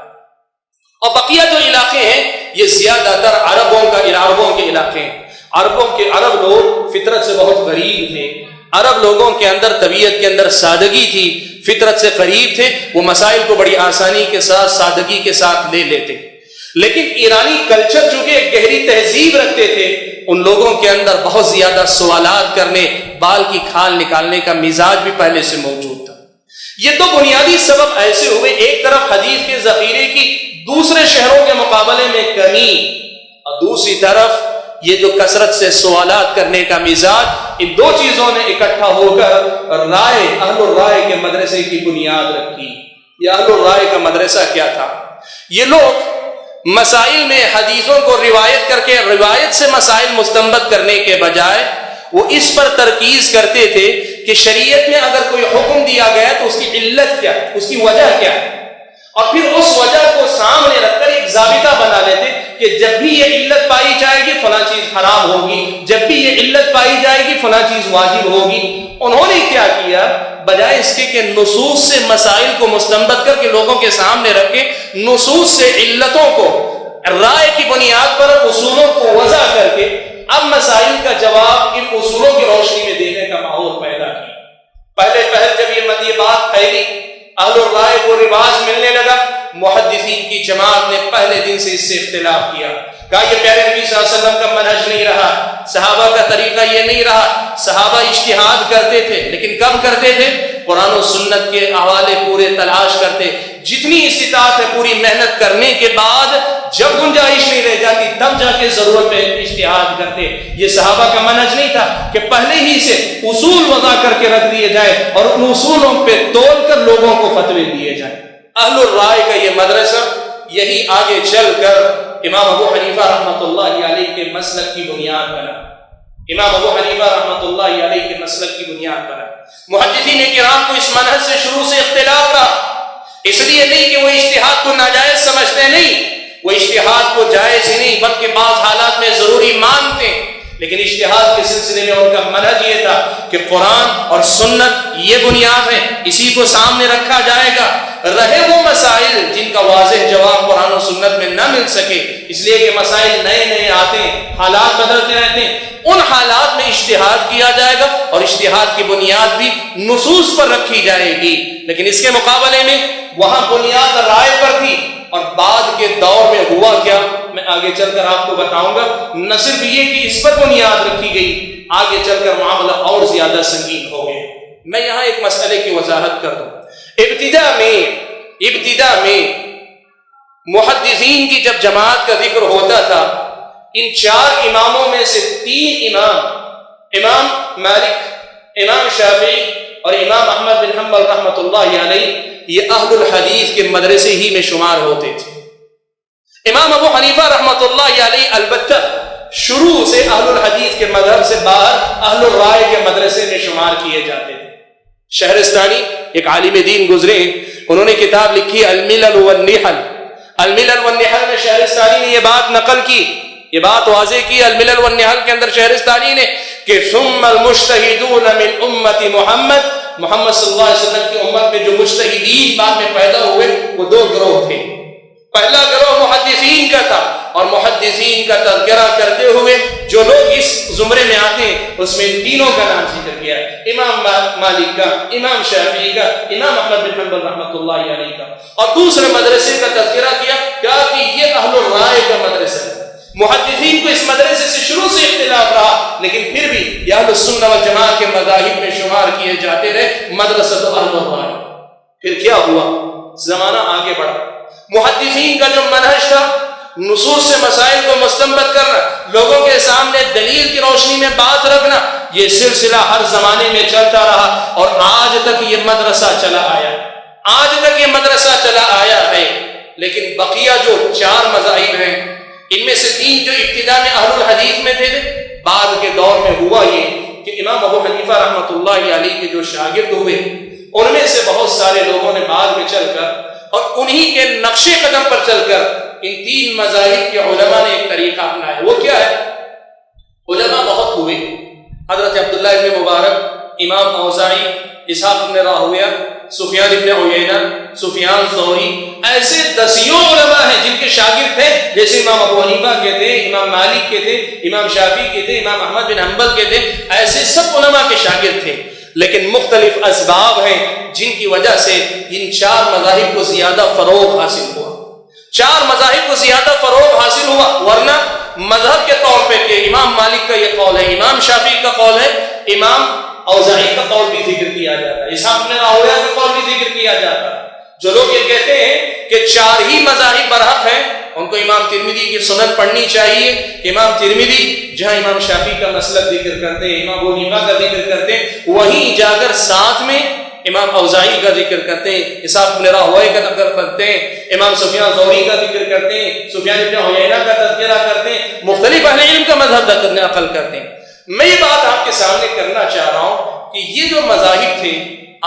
اور بقیہ جو علاقے ہیں یہ زیادہ تر عربوں کے علاقے ہیں. عرب لوگ فطرت سے بہت غریب تھے. عرب لوگوں کے اندر طبیعت کے اندر سادگی تھی, فطرت سے قریب تھے, وہ مسائل کو بڑی آسانی کے ساتھ سادگی کے ساتھ لے لیتے. لیکن ایرانی کلچر چونکہ ایک گہری تہذیب رکھتے تھے, ان لوگوں کے اندر بہت زیادہ سوالات کرنے, بال کی کھال نکالنے کا مزاج بھی پہلے سے موجود تھا. یہ تو بنیادی سبب ایسے ہوئے, ایک طرف حدیث کے ذخیرے کی دوسرے شہروں کے مقابلے میں کمی, اور دوسری طرف یہ جو کثرت سے سوالات کرنے کا مزاج, ان دو چیزوں نے اکٹھا ہو کر رائے, اہل الرائے کے مدرسے کی بنیاد رکھی. یہ اہل الرائے کا مدرسہ کیا تھا؟ یہ لوگ مسائل میں حدیثوں کو روایت کر کے روایت سے مسائل مستنبط کرنے کے بجائے وہ اس پر ترکیز کرتے تھے کہ شریعت میں اگر کوئی حکم دیا گیا تو اس کی علت کیا ہے, اس کی وجہ کیا ہے, اور پھر اس وجہ کو سامنے رکھ کر ایک ضابطہ بنا لیتے کہ جب بھی یہ علت پائی جائے گی فلاں چیز حرام ہوگی, جب بھی یہ علت پائی جائے گی فلاں چیز واجب ہوگی. انہوں نے کیا کیا, بجائے اس کے کہ نصوص سے مسائل کو مستنبط کر کے لوگوں کے سامنے رکھے, نصوص سے علتوں کو رائے کی بنیاد پر اصولوں کو وضع کر کے اب مسائل کا جواب ان اصولوں کی روشنی میں دینے کا ماحول پیدا کیا. پہلے جب یہ بات پھیلی, اہل الرائے کو رواج ملنے لگا, محدثین کی جماعت نے پہلے دن سے اس سے اختلاف کیا, کہا یہ پیارے نبی صلی اللہ علیہ وسلم کا منہج نہیں رہا, صحابہ کا طریقہ یہ نہیں رہا. صحابہ اجتہاد کرتے تھے, لیکن کب کرتے تھے؟ قرآن و سنت کے حوالے پورے تلاش کرتے, جتنی استطاعت ہے پوری محنت کرنے کے بعد جب گنجائش نہیں رہ جاتی تب جا کے ضرورت پہ اجتہاد کرتے. یہ صحابہ کا منہج نہیں تھا کہ پہلے ہی سے اصول وضع کر کے رکھ دیے جائے اور ان اصولوں پہ تول کر لوگوں کو فتوے دیے جائیں. اہل الرائے کا یہ مدرسہ یہی آگے چل کر امام ابو حنیفہ رحمۃ اللہ علیہ کے مسلک کی بنیاد بنا. امام ابو حنیفہ رحمۃ اللہ علیہ کے مسلک کی بنیاد بنا. محدثین کرام کو اس منہج سے شروع سے اختلاف رہا, اس لیے نہیں کہ وہ اجتہاد کو ناجائز سمجھتے, نہیں, وہ اجتہاد کو جائز ہی نہیں بلکہ بعض حالات میں ضروری مانتے, لیکن اجتہاد کے سلسلے میں ان کا منہج یہ تھا کہ قرآن اور سنت یہ بنیاد ہے, اسی کو سامنے رکھا جائے گا. رہے وہ مسائل جن کا واضح جواب قرآن و سنت نہ مل سکے، اس لیے کہ مسائل نئے نئے آتے ہیں، حالات بدلتے رہتے ہیں، ان حالات میں اجتہاد کیا جائے گا اور اجتہاد کی بنیاد بھی نصوص پر رکھی جائے گی۔ لیکن اس کے مقابلے میں وہاں بنیاد رائے پر تھی، اور بعد کے دور میں ہوا کیا میں آگے چل کر آپ کو بتاؤں گا۔ نہ صرف یہ کہ اس پر بنیاد رکھی گئی، آگے چل کر معاملہ اور زیادہ سنگین ہو گئے۔ میں یہاں ایک مسئلے کی وضاحت کر دوں۔ ابتدا میں محدثین کی جب جماعت کا ذکر ہوتا تھا، ان 4 اماموں میں سے 3 امام مالک، امام شافعی اور امام احمد بن حنبل رحمۃ اللہ علیہ، یہ اہل الحدیث کے مدرسے ہی میں شمار ہوتے تھے۔ امام ابو حنیفہ رحمۃ اللہ علیہ البتہ شروع سے اہل الحدیث کے مذہب سے باہر اہل الرائے کے مدرسے میں شمار کیے جاتے تھے۔ شہرستانی ایک عالم دین گزرے ہیں، انہوں نے کتاب لکھی الملل والنحل۔ الملل والنحل میں شہرستانی نے یہ بات نقل کی، یہ بات واضح کی الملل والنحل کے اندر شہرستانی نے کہ ثم المجتہدون من امت محمد صلی اللہ علیہ وسلم کی امت میں جو مجتہدین بعد میں پیدا ہوئے وہ 2 گروہ تھے۔ پہلا گروہ محدثین کا تھا، اور محدثین کا تذکرہ کرتے ہوئے جو لوگ اس زمرے میں آتے ہیں اس میں ان تینوں کا نام ذکر کیا، امام مالک کا، امام شافعی کا، امام احمد بن حنبل رحمۃ اللہ علیہ کا، اور دوسرے مدرسے کا تذکرہ کیا کہ یہ اہل الرائے کا مدرسہ ہے۔ محدثین کو اس مدرسے سے شروع سے اختلاف رہا، لیکن پھر بھی یہ اہل السنہ والجماعت کے مذاہب میں شمار کیے جاتے رہے، مدرسہ تو اہل الرائے۔ پھر کیا ہوا؟ زمانہ آگے بڑھا، محدثین کا جو منہج تھا نصوص سے مسائل کو مستنبط کرنا، لوگوں کے سامنے دلیل کی روشنی میں بات رکھنا، یہ سلسلہ ہر زمانے میں چلتا رہا اور آج تک یہ مدرسہ چلا آیا ہے۔ لیکن بقیہ جو 4 مذاہب ہیں، ان میں سے 3 جو ابتدا میں اہل الحدیث میں تھے، بعد کے دور میں ہوا یہ کہ امام ابو حنیفہ رحمۃ اللہ علیہ کے جو شاگرد ہوئے، ان میں سے بہت سارے لوگوں نے بعد میں چل کر اور انہی کے نقش قدم پر چل کر ان 3 مذاہب کے علماء نے ایک طریقہ اپنایا۔ وہ کیا ہے؟ علماء بہت ہوئے، حضرت عبداللہ ابن مبارک، امام اوزاعی، اسحاق ابن راہویہ، سفیان ابن عیینہ، سفیان ثوری، ایسے دسیوں علماء ہیں جن کے شاگرد تھے، جیسے امام ابو حنیفہ کے تھے، امام مالک کے تھے، امام شافعی کے تھے، امام احمد بن حنبل کے تھے، ایسے سب علماء کے شاگرد تھے۔ لیکن مختلف اسباب ہیں جن کی وجہ سے ان 4 مذاہب کو زیادہ فروغ حاصل ہوا، 4 مذاہب کو زیادہ فروغ حاصل ہوا۔ ورنہ مذہب کے طور پہ کہ امام مالک کا یہ قول ہے، امام شافعی کا قول ہے، امام اوزاعی کا قول بھی ذکر کیا جاتا ہے، اسحاق بن راہویہ کا قول بھی ذکر کیا جاتا ہے۔ جو لوگ یہ کہتے ہیں کہ 4 ہی مذاہب برحق ہیں، ان کو امام ترمذی کی سنن پڑھنی چاہیے۔ امام ترمذی جہاں امام شافعی کا مسلک ذکر کرتے ہیں، امام ابو حنیفہ کا ذکر کرتے ہیں، وہیں جا کر ساتھ میں امام اوزاعی کا ذکر کرتے ہیں، اسحاق بن راہویہ کا ذکر کرتے ہیں، امام سفیان ثوری کا ذکر کرتے ہیں، سفیان ابن عیینہ کا تذکرہ کرتے ہیں، مختلف اہل علم کا مذہب نقل کرتے ہیں۔ میں یہ بات آپ کے سامنے کرنا چاہ رہا ہوں کہ یہ جو مذاہب تھے،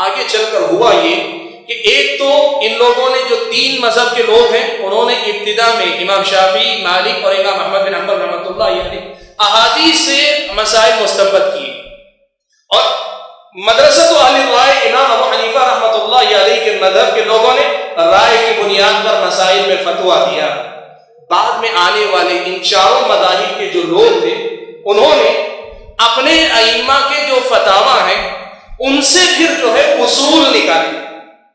آگے چل کر ہوا یہ کہ ایک تو ان لوگوں نے جو 3 مذہب کے لوگ ہیں، انہوں نے ابتدا میں امام شافعی، مالک اور امام احمد بن حنبل رحمۃ اللہ علیہ احادیث سے مسائل مستنبط کیے، اور مدرسۃ اہل رائے امام ابو حنیفہ رحمۃ اللہ علیہ کے مذہب کے لوگوں نے رائے کی بنیاد پر مسائل میں فتویٰ دیا۔ بعد میں آنے والے ان 4 مذاہب کے جو لوگ تھے، انہوں نے اپنے ائمہ کے جو فتاویٰ ہیں ان سے پھر جو ہے اصول نکالے۔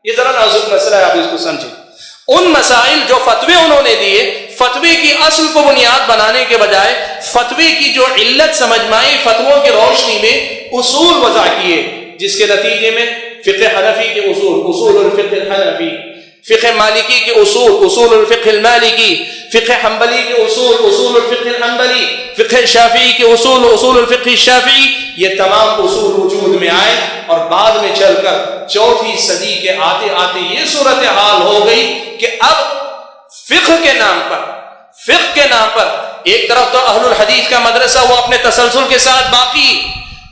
یہ ذرا نازک مسئلہ ہے، آپ اس کو سمجھیں۔ ان مسائل جو فتوے انہوں نے دیے، فتوے کی اصل کو بنیاد بنانے کے بجائے فتوے کی جو علت سمجھ میں آئی، فتووں کی روشنی میں اصول وضع کیے، جس کے نتیجے میں فقہ حنفی کے اصول، اصول الفقہ الحنفی، فقہ مالکی کے اصول، اصول الفقہ المالکی، فقہ حنبلی کے اصول، اصول الفقہ الحنبلی، فقہ شافعی کے اصول، اصول الفقہ الشافعی، یہ تمام اصول وجود میں آئے، اور بعد میں چل کر 4ویں صدی کے آتے آتے یہ صورتحال ہو گئی کہ اب فقہ کے نام پر ایک طرف تو اہل الحدیث کا مدرسہ وہ اپنے تسلسل کے ساتھ باقی،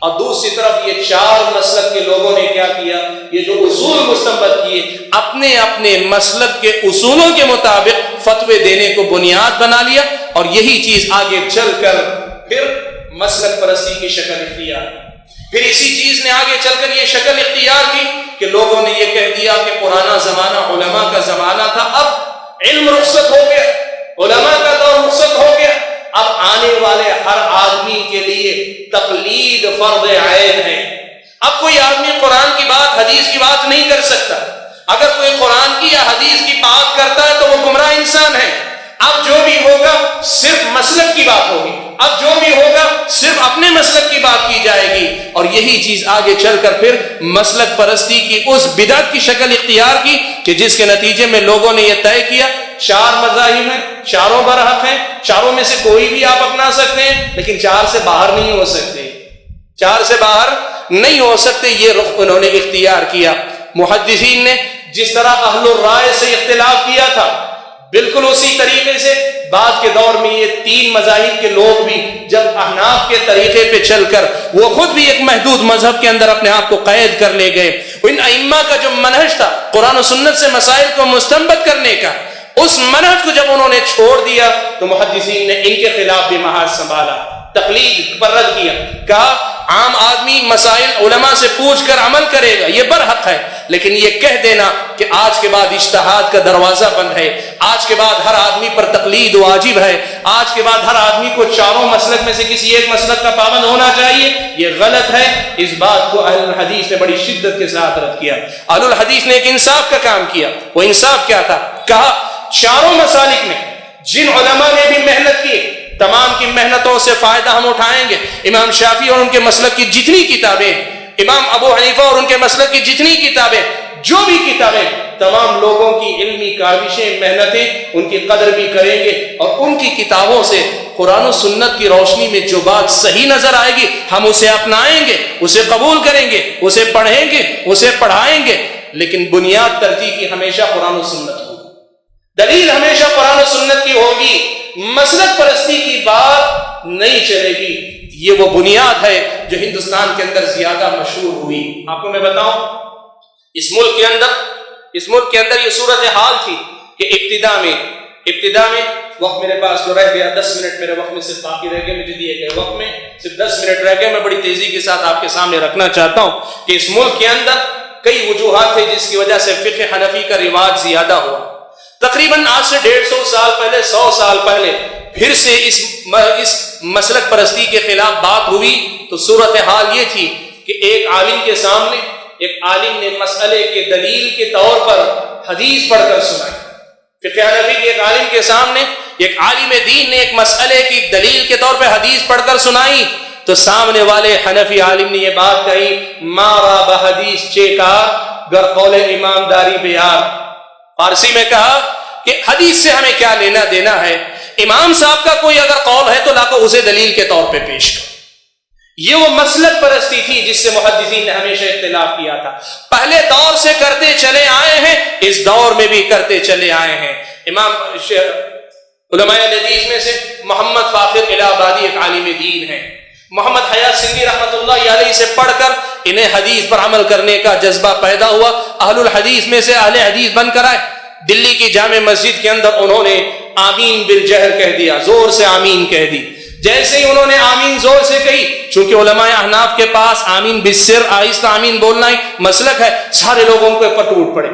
اور دوسری طرف یہ 4 مسلک کے لوگوں نے کیا کیا، یہ جو اصول مستنبط کیے، اپنے اپنے مسلک کے اصولوں کے مطابق فتوے دینے کو بنیاد بنا لیا، اور یہی چیز آگے چل کر پھر مسلک پرستی کی شکل اختیار کی۔ پھر اسی چیز نے آگے چل کر یہ شکل اختیار کی کہ لوگوں نے یہ کہہ دیا کہ پرانا زمانہ علماء کا زمانہ تھا، اب علم رخصت ہو گیا، علماء کا دور رخصت ہو گیا، اب آنے والے ہر آدمی کے لیے تقلید فرض عین ہے۔ اب کوئی آدمی قرآن کی بات، حدیث کی بات نہیں کر سکتا۔ اگر کوئی قرآن کی یا حدیث کی بات کرتا ہے تو وہ گمراہ انسان ہے۔ اب جو بھی ہوگا صرف مسلک کی بات ہوگی، اب جو بھی ہوگا صرف اپنے مسلک کی بات کی جائے گی، اور یہی چیز آگے چل کر پھر مسلک پرستی کی اس بدعت کی شکل اختیار کی کہ جس کے نتیجے میں لوگوں نے یہ طے کیا 4 مذاہب ہیں، چاروں برحق ہیں، چاروں میں سے کوئی بھی آپ اپنا سکتے ہیں، لیکن 4 سے باہر نہیں ہو سکتے، 4 سے باہر نہیں ہو سکتے۔ یہ رخ انہوں نے اختیار کیا۔ محدثین نے جس طرح اہل الرائے سے اختلاف کیا تھا، بالکل اسی طریقے سے بعد کے دور میں یہ 3 مذاہب کے لوگ بھی جب احناف کے طریقے پہ چل کر وہ خود بھی ایک محدود مذہب کے اندر اپنے آپ کو قید کر لے گئے، ان ائمہ کا جو منہج تھا قرآن و سنت سے مسائل کو مستنبط کرنے کا، اس منہج کو جب انہوں نے چھوڑ دیا تو محدثین نے ان کے خلاف بھی محاذ سنبھالا، تقلید پر رد کیا، کہا عام آدمی مسائل علماء سے پوچھ کر عمل کرے گا، یہ برحق ہے، لیکن یہ کہہ دینا کہ آج کے بعد اجتہاد کا دروازہ بند ہے، آج کے بعد ہر آدمی پر تقلید واجب ہے، آج کے بعد ہر آدمی کو چاروں مسلک میں سے کسی ایک مسلک کا پابند ہونا چاہیے، یہ غلط ہے۔ اس بات کو اہل الحدیث نے بڑی شدت کے ساتھ رد کیا۔ اہل الحدیث نے ایک انصاف کا کام کیا، وہ انصاف کیا تھا؟ کہا چاروں مسالک میں جن علماء نے بھی محنت کی تمام کی محنتوں سے فائدہ ہم اٹھائیں گے۔ امام شافعی اور ان کے مسلک کی جتنی کتابیں، امام ابو حنیفہ اور ان کے مسلک کی جتنی کتابیں، جو بھی کتابیں، تمام لوگوں کی علمی کاوشیں، محنتیں، ان کی قدر بھی کریں گے، اور ان کی کتابوں سے قرآن و سنت کی روشنی میں جو بات صحیح نظر آئے گی ہم اسے اپنائیں گے، اسے قبول کریں گے، اسے پڑھیں گے، اسے پڑھائیں گے، لیکن بنیاد ترجیح کی ہمیشہ قرآن و سنت ہوگی، دلیل ہمیشہ قرآن و سنت کی ہوگی، مسلک پرستی کی بات نہیں چلے گی۔ یہ وہ بنیاد ہے جو ہندوستان کے اندر زیادہ مشہور ہوئی۔ آپ کو میں بتاؤں، اس ملک کے اندر یہ صورتحال تھی کہ ابتدا میں وقت میرے پاس جو رہ گیا 10 منٹ میرے وقت میں صرف باقی رہ گئے، مجھے دیے گئے وقت میں صرف 10 منٹ رہ گئے، میں بڑی تیزی کے ساتھ آپ کے سامنے رکھنا چاہتا ہوں کہ اس ملک کے اندر کئی وجوہات تھے جس کی وجہ سے فقہ حنفی کا رواج زیادہ ہوا۔ تقریباً آج سے 150 سال پہلے، 100 سال پہلے پھر سے اس مسلک پرستی کے خلاف بات ہوئی تو صورتحال یہ تھی کہ ایک عالم کے سامنے ایک عالم نے مسئلے کے دلیل کے طور پر حدیث پڑھ کر سنائی۔ فقہ حنفی کے ایک عالم کے سامنے ایک عالم دین نے ایک مسئلے کی دلیل کے طور پہ حدیث پڑھ کر سنائی تو سامنے والے حنفی عالم نے یہ بات کہی، مارا بحدیث چیکا گر قول امام داری بیار۔ فارسی میں کہا کہ حدیث سے ہمیں کیا لینا دینا ہے، امام صاحب کا کوئی اگر قول ہے تو لا کر اسے دلیل کے طور پہ پیش کر۔ یہ وہ مسلک پرستی تھی جس سے محدثین نے ہمیشہ اختلاف کیا تھا، پہلے دور سے کرتے چلے آئے ہیں، اس دور میں بھی کرتے چلے آئے ہیں۔ امام علماء حدیث میں سے محمد فاخر الہ آبادی ایک عالم دین ہے، محمد حیات سندھی رحمۃ اللہ علیہ سے پڑھ کر انہیں حدیث پر عمل کرنے کا جذبہ پیدا ہوا، اہل الحدیث میں سے اہل حدیث بن کر آئے۔ دلی کی جامع مسجد کے اندر انہوں نے آمین بالجہر کہہ دیا، زور سے آمین کہہ دی۔ جیسے ہی انہوں نے آمین زور سے کہی، چونکہ علماء احناف کے پاس آمین بالسر آہستہ آمین بولنا ہی مسلک ہے، سارے لوگوں کو پر ٹوٹ پڑے۔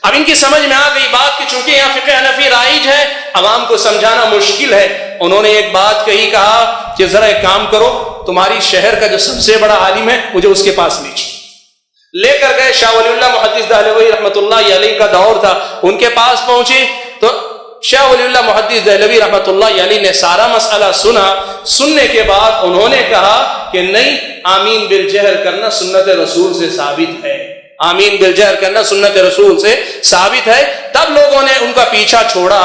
اب ان کی سمجھ میں آ گئی بات کہ چونکہ یہاں فقہ حنفی رائج ہے، عوام کو سمجھانا مشکل ہے۔ انہوں نے ایک بات کہی، کہا کہ ذرا ایک کام کرو، تمہاری شہر کا جو سب سے بڑا عالم ہے مجھے اس کے پاس لے کر گئے۔ شاہ ولی اللہ محدث دہلوی رحمۃ اللہ علیہ کا دور تھا، ان کے پاس پہنچے تو شاہ ولی اللہ محدث دہلوی رحمۃ اللہ علیہ نے سارا مسئلہ سننے کے بعد انہوں نے کہا کہ نہیں، آمین بالجہر کرنا سنت رسول سے ثابت ہے، آمین بالجہر کرنا سنت رسول سے ثابت ہے۔ تب لوگوں نے ان کا پیچھا چھوڑا۔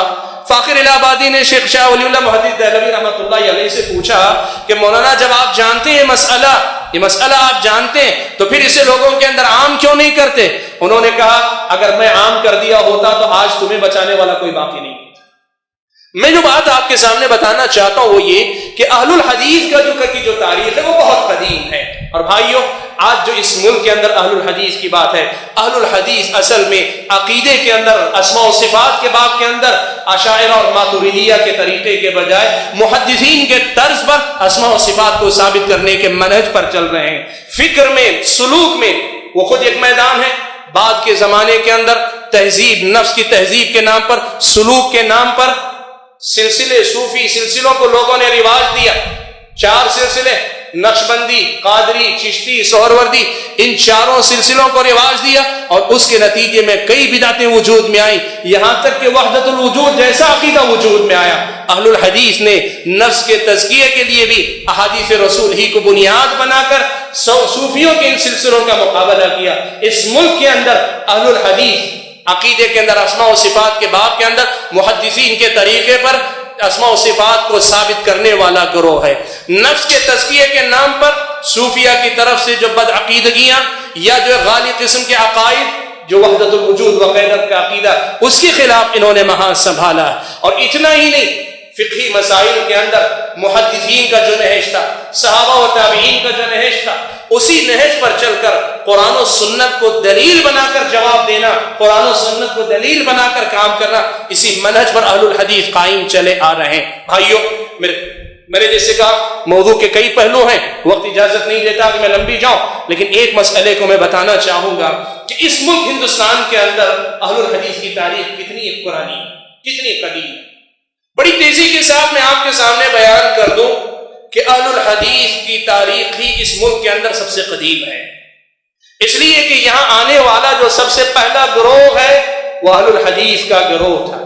فاخر الہ آبادی نے شیخ شاہ ولی اللہ محدث دہلوی رحمۃ اللہ علیہ سے پوچھا کہ مولانا جب آپ جانتے ہیں یہ مسئلہ آپ جانتے ہیں تو پھر اسے لوگوں کے اندر عام کیوں نہیں کرتے؟ انہوں نے کہا اگر میں عام کر دیا ہوتا تو آج تمہیں بچانے والا کوئی باقی نہیں۔ میں جو بات آپ کے سامنے بتانا چاہتا ہوں وہ یہ کہ اہل الحدیث کا جو تاریخ ہے وہ بہت قدیم ہے، اور بھائیوں آج جو اس ملک کے اندر اہل الحدیث کی بات ہے، اہل الحدیث اصل میں عقیدے کے اندر، اسماء و صفات کے باب کے اندر اشاعرہ اور ماتریدیہ کے طریقے کے بجائے محدثین کے طرز پر اسماء و صفات کو ثابت کرنے کے منہج پر چل رہے ہیں۔ فکر میں، سلوک میں وہ خود ایک میدان ہے۔ بعد کے زمانے کے اندر تہذیب، نفس کی تہذیب کے نام پر، سلوک کے نام پر سلسلے صوفی سلسلوں کو لوگوں نے رواج دیا، 4 سلسلے، نقشبندی، قادری، چشتی، سہروردی، ان چاروں سلسلوں کو رواج دیا، اور اس کے نتیجے میں کئی بدعتیں وجود میں آئیں، یہاں تک کہ وحدت الوجود جیسا عقیدہ وجود میں آیا۔ اہل الحدیث نے نفس کے تزکیے کے لیے بھی احادیث رسول ہی کو بنیاد بنا کر صوفیوں کے ان سلسلوں کا مقابلہ کیا۔ اس ملک کے اندر اہل الحدیث عقیدے کے اندر اسماء و صفات کے باب کے اندر محدثین کے طریقے پر اسماء و صفات کو ثابت کرنے والا گروہ ہے۔ نفس کے تزکیے کے نام پر صوفیہ کی طرف سے جو بد عقیدگیاں یا جو غالی قسم کے عقائد، جو وحدت الوجود وغیرہ کا عقیدہ، اس کے خلاف انہوں نے محاذ سنبھالا ہے۔ اور اتنا ہی نہیں، فقہی مسائل کے اندر محدثین کا جو نہج تھا، صحابہ و تابعین کا جو نہج تھا، اسی نہج پر چل کر قرآن و سنت کو دلیل بنا کر جواب دینا، قرآن و سنت کو دلیل بنا کر کام کرنا، اسی منہج پر اہل الحدیث قائم چلے آ رہے ہیں۔ بھائیو، میں نے جیسے کہا موضوع کے کئی پہلو ہیں، وقت اجازت نہیں دیتا کہ میں لمبی جاؤں، لیکن ایک مسئلے کو میں بتانا چاہوں گا کہ اس ملک ہندوستان کے اندر اہل الحدیث کی تاریخ کتنی پرانی، کتنی قدیم ہے۔ بڑی تیزی کے ساتھ میں آپ کے سامنے بیان کر دوں کہ اہل الحدیث کی تاریخ ہی اس ملک کے اندر سب سے قدیم ہے، اس لیے کہ یہاں آنے والا جو سب سے پہلا گروہ ہے وہ اہل الحدیث کا گروہ تھا۔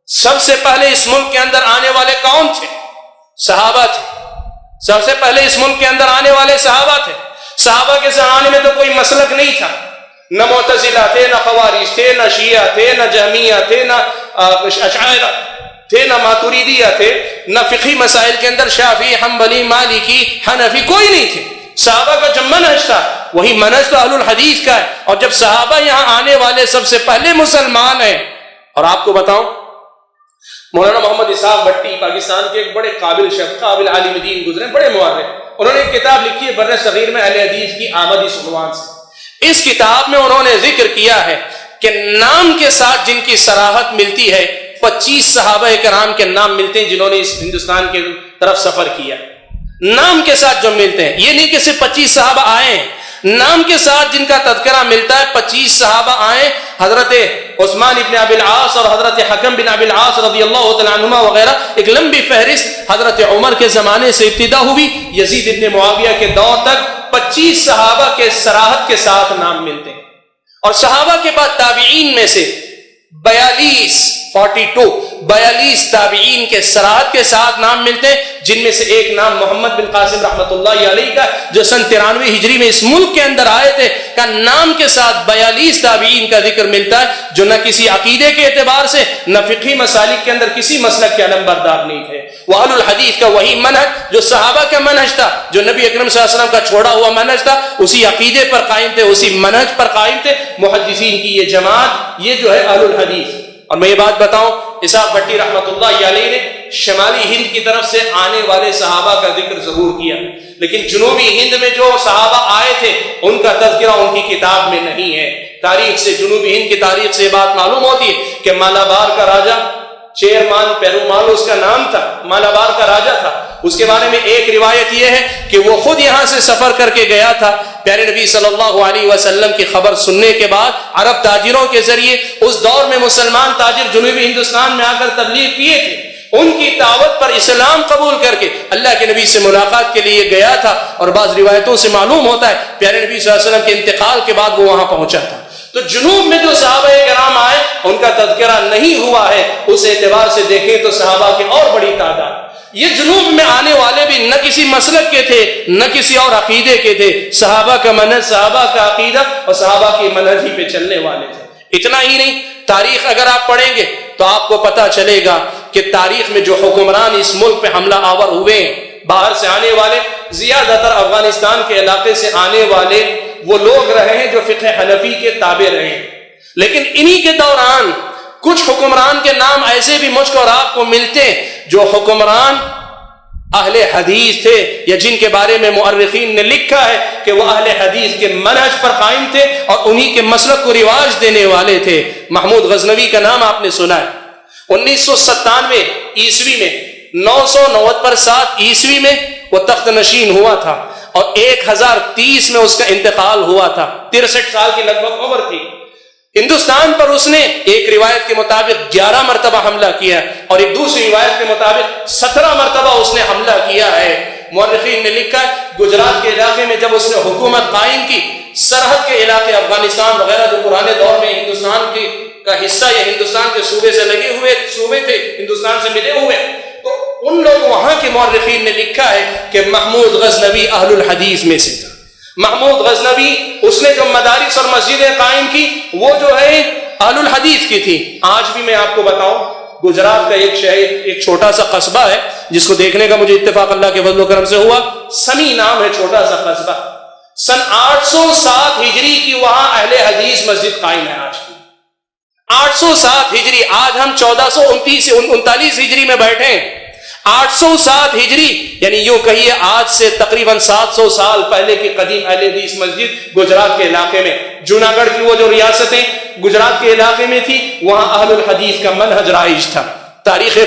سب سے پہلے اس ملک کے اندر آنے والے کون تھے؟ صحابہ تھے۔ سب سے پہلے اس ملک کے اندر آنے والے صحابہ تھے۔ صحابہ کے زمانے میں تو کوئی مسلک نہیں تھا، نہ معتزلہ تھے، نہ خوارج تھے، نہ شیعہ تھے، نہ جہمیہ تھے، نہ اشاعرہ تھے، نہ ماتوریدیہ تھے، نہ فقہی مسائل کے اندر شافعی، حنبلی، مالکی، حنفی کوئی نہیں تھے۔ صحابہ کا جو منہج تھا وہی منہج تو اہل الحدیث کا ہے۔ اور جب صحابہ یہاں آنے والے سب سے پہلے مسلمان ہیں، اور آپ کو بتاؤں مولانا محمد اسحاق بھٹی پاکستان کے ایک بڑے قابل شخص، قابل عالم دین گزرے، بڑے مورخ، انہوں نے ایک کتاب لکھی ہے بر صغیر میں اہل حدیث کی آمد اس عنوان سے۔ اس کتاب میں انہوں نے ذکر کیا ہے کہ نام کے ساتھ جن کی صراحت ملتی ہے 25 صحابہ کرام کے نام ملتے ہیں جنہوں نے اس ہندوستان کے طرف سفر کیا، نام کے ساتھ جو ملتے ہیں، یہ نہیں کہ صرف 25 صحابہ آئے ہیں، نام کے ساتھ جن کا تذکرہ ملتا ہے 25 صحابہ آئے، حضرت عثمان ابن ابی العاص اور حضرت حکم بن ابی العاص رضی اللہ تعالیٰ عنہما وغیرہ، ایک لمبی فہرست حضرت عمر کے زمانے سے ابتدا ہوئی، یزید ابن معاویہ کے دور تک 25 صحابہ کے صراحت کے ساتھ نام ملتے ہیں۔ اور صحابہ کے بعد تابعین میں سے 42 تابعین کے صراحت کے ساتھ نام ملتے ہیں، جن میں سے ایک نام محمد بن قاسم رحمۃ اللہ علیہ کا، جو سن 93 ہجری میں اس ملک کے اندر آئے تھے، کا نام کے ساتھ 42 تابعین کا ذکر ملتا ہے، جو نہ کسی عقیدے کے اعتبار سے نہ فقہی مسالک کے اندر کسی مسلک کے علمبردار نہیں تھے۔ وہ اہل الحدیث کا وہی منہج جو صحابہ کا منہج تھا، جو نبی اکرم صلی اللہ علیہ وسلم کا چھوڑا ہوا منہج تھا، اسی عقیدے پر قائم تھے، اسی منہج پر قائم تھے۔ محدثین کی یہ جماعت، یہ جو ہے اہل الحدیث۔ اور میں یہ بات بتاؤں، اسحاق بھٹی رحمۃ اللہ علیہ نے شمالی ہند کی طرف سے آنے والے صحابہ کا ذکر ضرور کیا، لیکن جنوبی ہند میں جو صحابہ آئے تھے ان کا تذکرہ ان کی کتاب میں نہیں ہے۔ تاریخ سے، جنوبی ہند کی تاریخ سے بات معلوم ہوتی ہے کہ مالابار کا راجہ چیرمان پیرومال اس کا نام تھا، مالابار کا راجہ تھا۔ اس کے بارے میں ایک روایت یہ ہے کہ وہ خود یہاں سے سفر کر کے گیا تھا، پیارے نبی صلی اللہ علیہ وسلم کی خبر سننے کے بعد عرب تاجروں کے ذریعے، اس دور میں مسلمان تاجر جنوبی ہندوستان میں آ کر تبلیغ کیے تھے، ان کی دعوت پر اسلام قبول کر کے اللہ کے نبی سے ملاقات کے لیے گیا تھا، اور بعض روایتوں سے معلوم ہوتا ہے پیارے نبی صلی اللہ علیہ وسلم کے انتقال کے بعد وہ وہاں پہنچا تھا۔ تو جنوب میں جو صحابہ کرام آئے ان کا تذکرہ نہیں ہوا ہے، اس اعتبار سے دیکھیں تو صحابہ کی اور بڑی تعداد۔ یہ جنوب میں آنے والے بھی نہ کسی مسلک کے تھے نہ کسی اور عقیدے کے تھے، صحابہ کا منہج، صحابہ کا عقیدہ اور صحابہ کی منہج ہی پہ چلنے والے تھے۔ اتنا ہی نہیں، تاریخ اگر آپ پڑھیں گے تو آپ کو پتہ چلے گا کہ تاریخ میں جو حکمران اس ملک پہ حملہ آور ہوئے ہیں، باہر سے آنے والے، زیادہ تر افغانستان کے علاقے سے آنے والے وہ لوگ رہے ہیں جو فقہ حنفی کے تابع رہے ہیں، لیکن انہی کے دوران کچھ حکمران کے نام ایسے بھی مجھ کو اور آپ کو ملتے ہیں جو حکمران اہل حدیث تھے، یا جن کے بارے میں مؤرخین نے لکھا ہے کہ وہ اہل حدیث کے منہج پر قائم تھے اور انہی کے مسلک کو رواج دینے والے تھے۔ محمود غزنوی کا نام آپ نے سنا ہے، 1997 عیسوی میں 997 عیسوی میں وہ تخت نشین ہوا تھا، اور 1030 میں اس کا انتقال ہوا تھا، 63 سال کی لگ بھگ عمر تھی۔ ہندوستان پر اس نے ایک روایت کے مطابق 11 مرتبہ حملہ کیا اور ایک دوسری روایت کے مطابق 17 مرتبہ اس نے حملہ کیا ہے۔ مورخین نے لکھا ہے گجرات کے علاقے میں جب اس نے حکومت قائم کی، سرحد کے علاقے افغانستان وغیرہ جو پرانے دور میں ہندوستان کا حصہ یا ہندوستان کے صوبے سے لگے ہوئے صوبے تھے، ہندوستان سے ملے ہوئے، تو ان لوگ وہاں کے مورخین نے لکھا ہے کہ محمود غزنوی اہل الحدیث میں سے تھا۔ محمود غزنوی اس نے جو مدارس اور مسجدیں قائم کی وہ جو ہے اہل الحدیث کی تھی۔ آج بھی میں آپ کو بتاؤں، گجرات کا ایک شہر، ایک چھوٹا سا قصبہ ہے جس کو دیکھنے کا مجھے اتفاق اللہ کے فضل و کرم سے ہوا، سنی نام ہے، چھوٹا سا قصبہ۔ سن 807 ہجری کی وہاں اہل حدیث مسجد قائم ہے آج کی۔ 807 ہجری، آج ہم 1439 ہجری میں بیٹھے ہیں۔ 807 ہجری یعنی یوں کہیے آج سے تقریباً 700 سال پہلے کی قدیم اہل حدیث مسجد گجرات کے علاقے میں، جوناگڑھ کی وہ جو ریاستیں گجرات کے علاقے میں تھی، وہاں اہل الحدیث کا منہج رائج تھا۔ تاریخ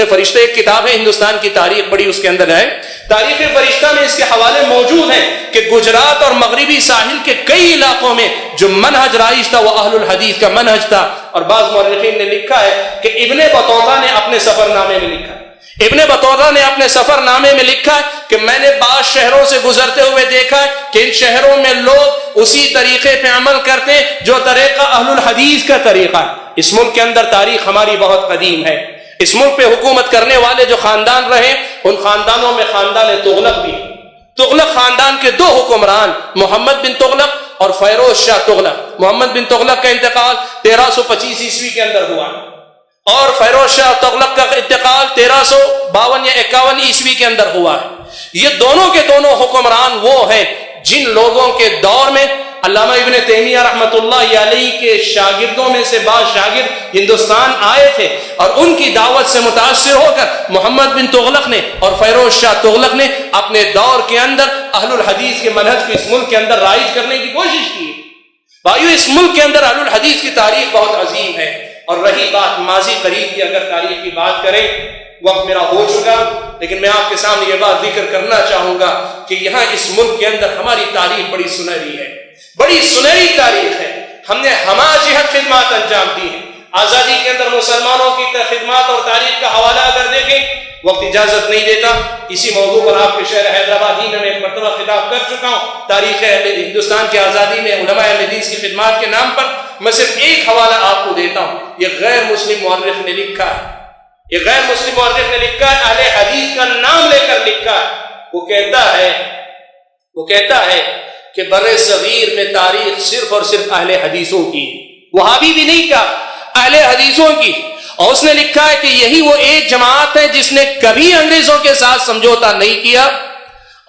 فرشتہ ایک کتاب ہے ہندوستان کی تاریخ، بڑی اس کے اندر ہے۔ تاریخ فرشتہ میں اس کے حوالے موجود ہیں کہ گجرات اور مغربی ساحل کے کئی علاقوں میں جو منہج رائج تھا وہ اہل الحدیث کا منہج تھا۔ اور بعض مورخین نے لکھا ہے کہ ابن بطوطہ نے اپنے سفر نامے میں لکھا ہے کہ میں نے بعض شہروں سے گزرتے ہوئے دیکھا ہے کہ ان شہروں میں لوگ اسی طریقے پہ عمل کرتے ہیں جو طریقہ اہل الحدیث کا طریقہ ہے۔ اس ملک کے اندر تاریخ ہماری بہت قدیم ہے۔ اس ملک پہ حکومت کرنے والے جو خاندان رہے، ان خاندانوں میں خاندان تغلق بھی۔ تغلق خاندان کے 2 حکمران، محمد بن تغلق اور فیروز شاہ تغلق۔ محمد بن تغلق کا انتقال 1325 عیسوی کے اندر ہوا اور فیروز شاہ تغلق کا انتقال 1352 یا 51 عیسوی کے اندر ہوا ہے۔ یہ دونوں کے دونوں حکمران وہ ہیں جن لوگوں کے دور میں علامہ ابن تیمیہ رحمۃ اللہ علیہ کے شاگردوں میں سے بعض شاگرد ہندوستان آئے تھے اور ان کی دعوت سے متاثر ہو کر محمد بن تغلق نے اور فیروز شاہ تغلق نے اپنے دور کے اندر اہل الحدیث کے منہج کو اس ملک کے اندر رائج کرنے کی کوشش کی۔ بھائیو، اس ملک کے اندر اہل الحدیث کی تاریخ بہت عظیم ہے۔ اور رہی بات ماضی قریب کی، اگر تاریخ کی بات کریں، وقت میرا ہو چکا، لیکن میں آپ کے سامنے یہ بات ذکر کرنا چاہوں گا کہ یہاں اس ملک کے اندر ہماری تاریخ بڑی سنہری ہے، بڑی سنہری تاریخ ہے۔ ہم نے ہمہ جہت خدمات انجام دی ہیں۔ آزادی کے اندر مسلمانوں کی خدمات اور تاریخ کا حوالہ اگر دیکھیں، وقت اجازت نہیں دیتا، اسی موضوع پر آپ کے شہر حیدرآباد ہی میں ایک مرتبہ خطاب کر چکا ہوں۔ تاریخ ہندوستان کی آزادی میں علماء اہل حدیث کی خدمات کے نام پر میں صرف ایک حوالہ آپ کو دیتا ہوں، یہ غیر مسلم مورخ نے لکھا ہے، اہل حدیث کا نام لے کر لکھا ہے۔ وہ کہتا ہے کہ بر صغیر میں تاریخ صرف اور صرف اہل حدیثوں کی، وہابی بھی نہیں کہا، اہل حدیثوں کی۔ اور اس نے لکھا ہے کہ یہی وہ ایک جماعت ہے جس نے کبھی انگریزوں کے ساتھ سمجھوتا نہیں کیا،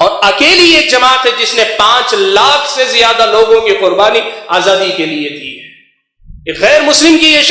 اور اکیلی ایک جماعت ہے جس نے 5 لاکھ سے زیادہ لوگوں کی قربانی آزادی کے لیے دی ہے۔ یہ غیر مسلم کی یہ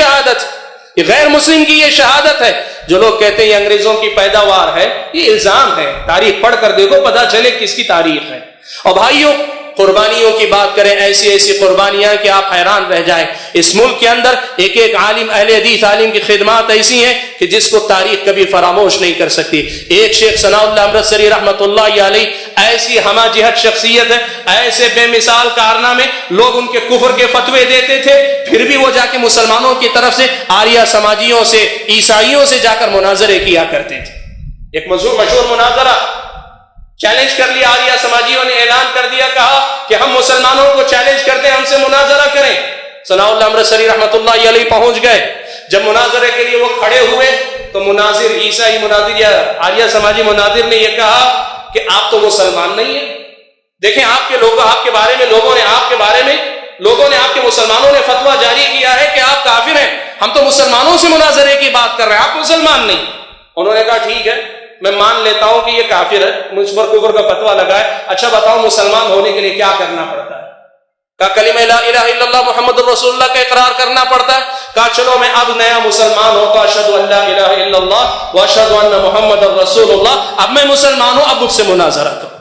شہادت ہے۔ جو لوگ کہتے ہیں یہ انگریزوں کی پیداوار ہے، یہ الزام ہے۔ تاریخ پڑھ کر دیکھو، پتہ چلے کس کی تاریخ ہے۔ اور بھائیوں، قربانیوں کی بات کریں، ایسی قربانیاں کہ آپ حیران رہ جائیں۔ اس ملک کے اندر ایک عالم، اہل حدیث عالم کی خدمات ایسی ہیں کہ جس کو تاریخ کبھی فراموش نہیں کر سکتی۔ ایک شیخ ثناء اللہ امرتسری رحمۃ اللہ علیہ، ایسی ہمہ جہت شخصیت ہے، ایسے بے مثال کارنامے، لوگ ان کے کفر کے فتوے دیتے تھے، پھر بھی وہ جا کے مسلمانوں کی طرف سے آریہ سماجیوں سے، عیسائیوں سے جا کر مناظرے کیا کرتے تھے۔ ایک مشہور مناظرہ چیلنج کر لیا، آریہ سماجیوں نے اعلان کر دیا، کہا کہ ہم مسلمانوں کو چیلنج کرتے ہیں، ہم سے مناظرہ کریں۔ ثناء اللہ امرتسری رحمۃ اللہ علیہ پہنچ گئے۔ جب مناظرے کے لیے وہ کھڑے ہوئے تو مناظر، عیسائی مناظر یا آریہ سماجی مناظر نے یہ کہا کہ آپ تو مسلمان نہیں ہیں، دیکھیں آپ کے لوگوں، آپ کے بارے میں لوگوں نے آپ کے مسلمانوں نے فتویٰ جاری کیا ہے کہ آپ کافر ہیں، ہم تو مسلمانوں سے مناظرے کی بات کر رہے ہیں، آپ مسلمان نہیں۔ انہوں نے کہا ٹھیک ہے، میں مان لیتا ہوں کہ یہ کافر ہے، مجھ پر کفر کا فتویٰ لگا ہے، اچھا بتاؤ مسلمان ہونے کے لیے کیا کرنا پڑتا ہے؟ کہا کلمہ لا الہ الا اللہ محمد رسول اللہ کا اقرار کرنا پڑتا ہے۔ کہا چلو میں اب نیا مسلمان ہوں، اشہد ان لا الہ الا اللہ واشہد ان محمد رسول اللہ، اب میں مسلمان ہوں، اب مجھ سے مناظرہ کرو۔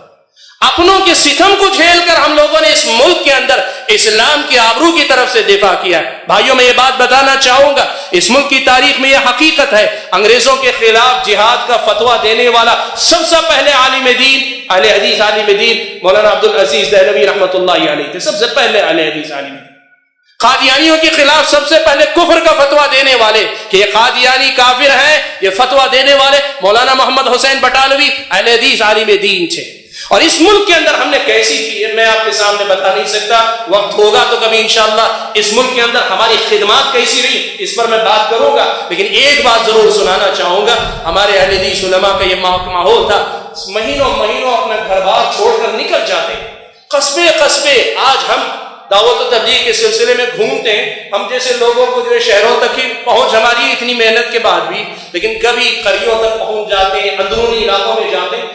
اپنوں کے ستم کو جھیل کر ہم لوگوں نے اس ملک کے اندر اسلام کی آبرو کی طرف سے دفاع کیا ہے۔ بھائیوں، میں یہ بات بتانا چاہوں گا، اس ملک کی تاریخ میں یہ حقیقت ہے، انگریزوں کے خلاف جہاد کا فتویٰ دینے والا سب سے پہلے عالم دین، اہل حدیث عالم دین مولانا عبدالعزیز دہلوی رحمۃ اللہ علیہ تھے، سب سے پہلے اہل حدیث عالم دین۔ قادیانیوں کے خلاف سب سے پہلے کفر کا فتویٰ دینے والے کہ یہ قادیانی کافر ہیں، یہ فتویٰ دینے والے مولانا محمد حسین بٹالوی اہل حدیث عالم دین تھے. اور اس ملک کے اندر ہم نے کیسی کی ہے میں آپ کے سامنے بتا نہیں سکتا، وقت ہوگا تو کبھی انشاءاللہ اس ملک کے اندر ہماری خدمات کیسی رہی اس پر میں بات کروں گا. لیکن ایک بات ضرور سنانا چاہوں گا، ہمارے اہل حدیث علماء کا یہ ماحول تھا، مہینوں اپنا گھر بار چھوڑ کر نکل جاتے، قصبے قصبے. آج ہم دعوت و تبلیغ کے سلسلے میں گھومتے ہیں، ہم جیسے لوگوں کو جو شہروں تک ہی پہنچ ہماری اتنی محنت کے بعد بھی، لیکن کبھی قریوں تک پہنچ جاتے ہیں، اندرونی علاقوں میں جاتے ہیں،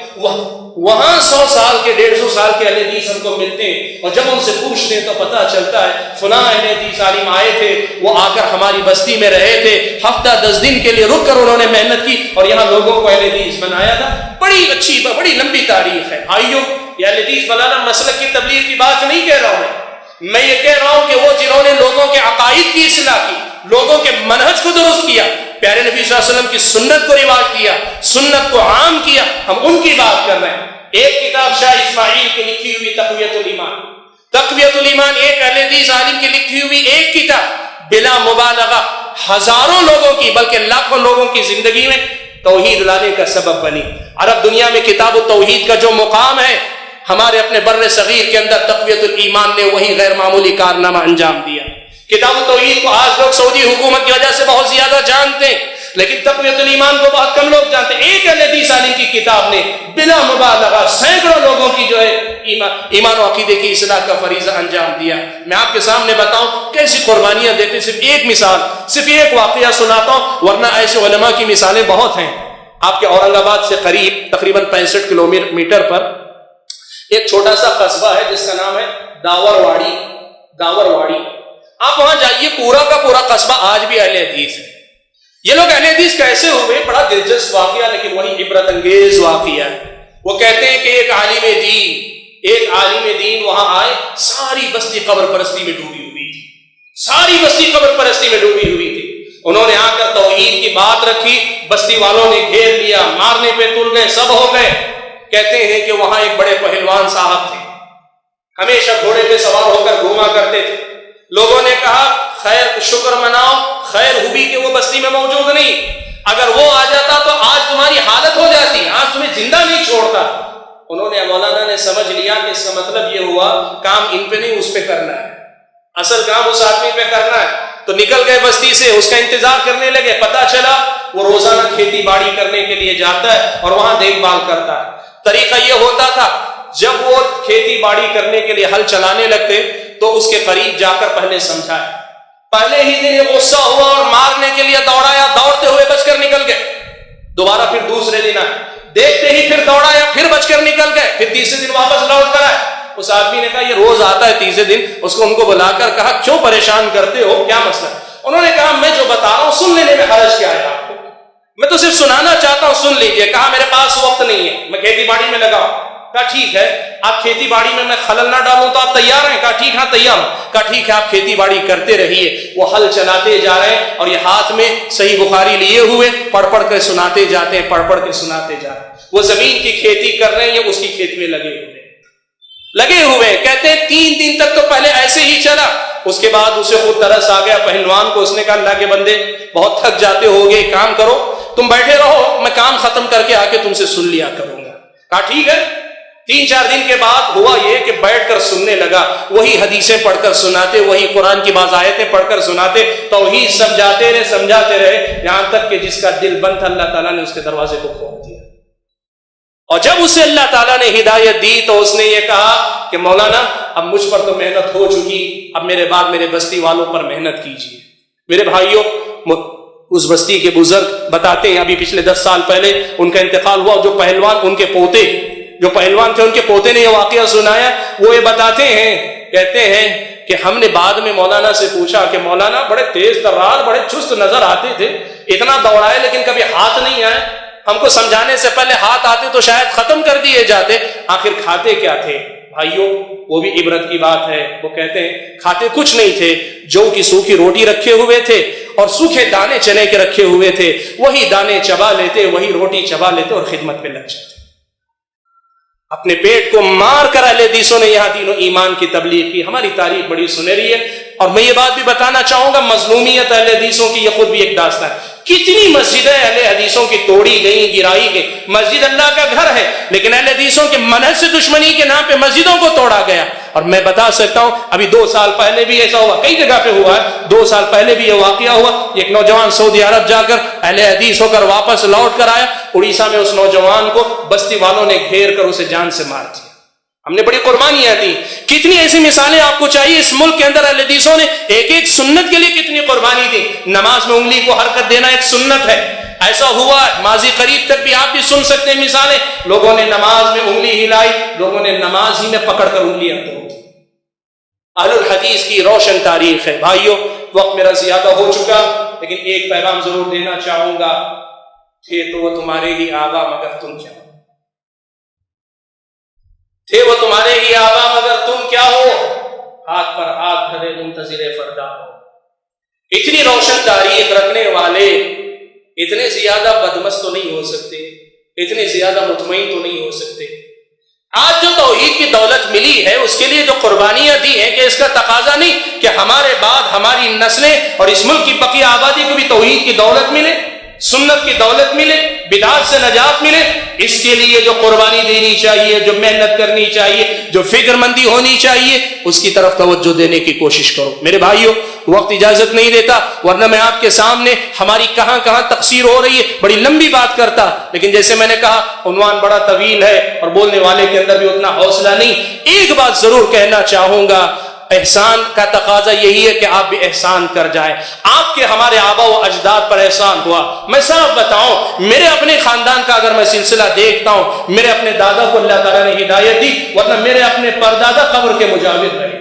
وہاں 100 سال کے 150 سال کے اہل حدیث ہم کو ملتے ہیں، اور جب ان سے پوچھتے ہیں تو پتہ چلتا ہے فلاں اہل حدیث عالم آئے تھے، وہ آ کر ہماری بستی میں رہے تھے، ہفتہ 10 دن کے لیے رک کر انہوں نے محنت کی اور یہاں لوگوں کو اہل حدیث بنایا تھا. بڑی اچھی بڑی لمبی تاریخ ہے. بھائیوں، یہ اہل حدیث بنانا مسلک کی تبلیغ کی بات نہیں کہہ رہا ہوں میں یہ کہہ رہا ہوں کہ وہ جنہوں نے لوگوں کے عقائد کی اصلاح کی، لوگوں کے منہج کو درست کیا، پیارے نبی صلی اللہ علیہ وسلم کی سنت کو رواج دیا، سنت کو عام کیا، ہم ان کی بات کر رہے ہیں. ایک کتاب شاہ اسماعیل کی لکھی ہوئی تقویت الایمان، تقویت الایمان ایک اہل حدیث عالم کی لکھی ہوئی ایک کتاب، بلا مبالغہ ہزاروں لوگوں کی بلکہ لاکھوں لوگوں کی زندگی میں توحید لانے کا سبب بنی. عرب دنیا میں کتاب التوحید کا جو مقام ہے، ہمارے اپنے بر صغیر کے اندر تقویت الایمان نے وہی غیر معمولی کارنامہ انجام دیا. کتاب التوحید کو آج لوگ سعودی حکومت کی وجہ سے بہت زیادہ جانتے ہیں، لیکن تقویت الایمان کو بہت کم لوگ جانتے ہیں. ایک اہل حدیث عالم کی کتاب نے بلا مبالغہ سینکڑوں لوگوں کی جو ہے ایمان و عقیدے کی اصلاح کا فریضہ انجام دیا. میں آپ کے سامنے بتاؤں کیسی قربانیاں دیتے، صرف ایک مثال، صرف ایک واقعہ سناتا ہوں، ورنہ ایسے علماء کی مثالیں بہت ہیں. آپ کے اورنگ آباد سے قریب تقریباً 65 کلومیٹر پر ایک چھوٹا سا قصبہ ہے جس کا نام ہے داورواڑی. آپ وہاں جائیے، پورا کا پورا قصبہ آج بھی اہل حدیث ہے. یہ لوگ اہل حدیث کیسے ہوئے؟ بڑا دلچسپ واقعہ لیکن وہی عبرت انگیز واقعہ ہے. وہ کہتے ہیں کہ ایک عالم دین وہاں آئے، ساری بستی قبر پرستی میں ڈوبی ہوئی تھی، ساری بستی قبر پرستی میں ڈوبی ہوئی تھی. انہوں نے آ کر توحید کی بات رکھی، بستی والوں نے گھیر لیا، مارنے پہ تل گئے، سب ہو گئے. کہتے ہیں کہ وہاں ایک بڑے پہلوان صاحب تھے، ہمیشہ گھوڑے پہ سوار ہو کر گھوما کرتے تھے. لوگوں نے کہا خیر شکر مناؤ، خیر ہوئی کہ وہ بستی میں موجود نہیں، اگر وہ آ جاتا تو آج تمہاری حالت ہو جاتی، آج تمہیں زندہ نہیں چھوڑتا. انہوں نے مولانا نے سمجھ لیا کہ اس کا مطلب یہ ہوا کام ان پہ نہیں اس پہ کرنا ہے، اصل کام اس آدمی پہ کرنا ہے. تو نکل گئے بستی سے، اس کا انتظار کرنے لگے. پتا چلا وہ روزانہ کھیتی باڑی کرنے کے لیے جاتا ہے اور وہاں دیکھ بھال کرتا ہے. طریقہ یہ ہوتا تھا جب وہ کھیتی باڑی کرنے کے لیے ہل چلانے لگتے تو اس کے قریب جا کر پہلے سمجھائے. پہلے ہی دن غصہ ہوا اور مارنے کے لیے دوڑایا، دوڑتے ہوئے بچ کر نکل گئے. دوبارہ پھر دوسرے دن آئے، دیکھتے ہی پھر دوڑایا، پھر بچ کر نکل گئے. پھر تیسرے دن واپس لوٹ کر آئے. اس آدمی نے کہا یہ روز آتا ہے تیسرے دن. ان کو بلا کر کہا کیوں پریشان کرتے ہو، کیا مسئلہ؟ انہوں نے کہا میں جو بتا رہا ہوں سن لینے میں حرج کیا ہے آپ کو، میں تو صرف سنانا چاہتا ہوں، سن لیجئے. کہا میرے پاس وقت نہیں ہے، میں کھیتی باڑی میں لگا ہوں. کہا ٹھیک ہے، آپ کھیتی باڑی میں خلل نہ ڈالوں تو آپ تیار ہیں؟ کہا ٹھیک، ہاں تیار ہوں. کہا ٹھیک ہے، آپ کھیتی باڑی کرتے رہیے. وہ ہل چلاتے جا رہے ہیں اور یہ ہاتھ میں صحیح بخاری لیے ہوئے پڑھ پڑھ کے سناتے جاتے ہیں، پڑھ پڑھ کے سناتے جا رہے ہیں. وہ زمین کی کھیتی کر رہے ہیں، یہ اس کی کھیت میں لگے ہوئے. کہتے ہیں 3 دن تک تو پہلے ایسے ہی چلا، اس کے بعد اسے خود ترس آ گیا پہلوان کو. اس نے کہا اللہ کے بندے بہت تھک جاتے ہوگے، کام کرو تم بیٹھے رہو، میں کام ختم کر کے آ کے تم سے سن لیا کروں گا. کہا ٹھیک ہے. 3-4 دن کے بعد ہوا یہ کہ بیٹھ کر سننے لگا، وہی حدیثیں پڑھ کر سناتے، وہی قرآن کی بعض آیتیں پڑھ کر سناتے، توحید سمجھاتے رہے یہاں تک کہ جس کا دل بند تھا اللہ تعالیٰ نے اس کے دروازے کو کھول دیا. اور جب اسے اللہ تعالیٰ نے ہدایت دی تو اس نے یہ کہا کہ مولانا اب مجھ پر تو محنت ہو چکی، اب میرے بعد میرے بستی والوں پر محنت کیجیے. میرے بھائیوں، اس بستی کے بزرگ بتاتے ہیں ابھی پچھلے 10 سال پہلے ان کا انتقال ہوا. جو پہلوان تھے ان کے پوتے نے یہ واقعہ سنایا. وہ یہ بتاتے ہیں، کہتے ہیں کہ ہم نے بعد میں مولانا سے پوچھا کہ مولانا بڑے تیز ترار، بڑے چست نظر آتے تھے، اتنا دوڑائے لیکن کبھی ہاتھ نہیں آئے. ہم کو سمجھانے سے پہلے ہاتھ آتے تو شاید ختم کر دیے جاتے، آخر کھاتے کیا تھے؟ بھائیوں وہ بھی عبرت کی بات ہے. وہ کہتے ہیں کھاتے کچھ نہیں تھے، جو کی سوکھی روٹی رکھے ہوئے تھے اور سوکھے دانے چنے کے رکھے ہوئے تھے، وہی دانے چبا لیتے، وہی روٹی چبا لیتے اور خدمت پہ لگ جاتے. اپنے پیٹ کو مار کر اہل حدیثوں نے یہاں دین و ایمان کی تبلیغ کی. ہماری تاریخ بڑی سنہری ہے. اور میں یہ بات بھی بتانا چاہوں گا، مظلومیت اہل حدیثوں کی یہ خود بھی ایک داستان ہے. کتنی مسجدیں اہل حدیثوں کی توڑی گئیں، گرائی گئی. مسجد اللہ کا گھر ہے، لیکن اہل حدیثوں کے منہج سے دشمنی کے نام پہ مسجدوں کو توڑا گیا. اور میں بتا سکتا ہوں ابھی 2 سال پہلے بھی ایسا ہوا، کئی جگہ پہ ہوا ہے. 2 سال پہلے بھی یہ واقعہ ہوا. ایک نوجوان سعودی عرب جا کر اہل حدیث ہو کر واپس لوٹ کر آیا. اڑیسہ میں اس نوجوان کو بستی والوں نے گھیر کر اسے جان سے مار دیا. ہم نے بڑی قربانیاں دی. کتنی ایسی مثالیں آپ کو چاہیے. اس ملک کے اندر اہل حدیثوں نے ایک ایک سنت کے لیے کتنی قربانی دی. نماز میں انگلی کو حرکت دینا ایک سنت ہے. ایسا ہوا ماضی قریب تک بھی آپ بھی سن سکتے ہیں مثالیں. لوگوں نے نماز میں انگلی ہلائی، لوگوں نے نماز ہی میں پکڑ کر انگلیاں توڑ دی. اہل الحدیث کی روشن تاریخ ہے. بھائیو وقت میرا زیادہ ہو چکا، لیکن ایک پیغام ضرور دینا چاہوں گا. تھے تو وہ تمہارے ہی آبا مگر تم کیا ہو. تھے وہ تمہارے ہی آبا مگر تم کیا ہو. ہاتھ پر ہاتھ دھرے منتظر فردا ہو. اتنی روشن تاریخ رکھنے والے اتنے زیادہ بدمست تو نہیں ہو سکتے، اتنے زیادہ مطمئن تو نہیں ہو سکتے. آج جو توحید کی دولت ملی ہے اس کے لیے جو قربانیاں دی ہیں، کہ اس کا تقاضا نہیں کہ ہمارے بعد ہماری نسلیں اور اس ملک کی بقیہ آبادی کو بھی توحید کی دولت ملے، سنت کی دولت ملے، بدعات سے نجات ملے. اس کے لیے جو قربانی دینی چاہیے، جو محنت کرنی چاہیے، جو فکر مندی ہونی چاہیے، اس کی طرف توجہ دینے کی کوشش کرو. میرے بھائیوں وقت اجازت نہیں دیتا، ورنہ میں آپ کے سامنے ہماری کہاں کہاں تقصیر ہو رہی ہے بڑی لمبی بات کرتا. لیکن جیسے میں نے کہا عنوان بڑا طویل ہے اور بولنے والے کے اندر بھی اتنا حوصلہ نہیں. ایک بات ضرور کہنا چاہوں گا، احسان کا تقاضا یہی ہے کہ آپ بھی احسان کر جائیں. آپ کے ہمارے آبا و اجداد پر احسان ہوا. میں صرف بتاؤں، میرے اپنے خاندان کا اگر میں سلسلہ دیکھتا ہوں، میرے اپنے دادا کو اللہ تعالیٰ نے ہدایت دی، ورنہ میرے اپنے پردادا قبر کے مجاور رہے.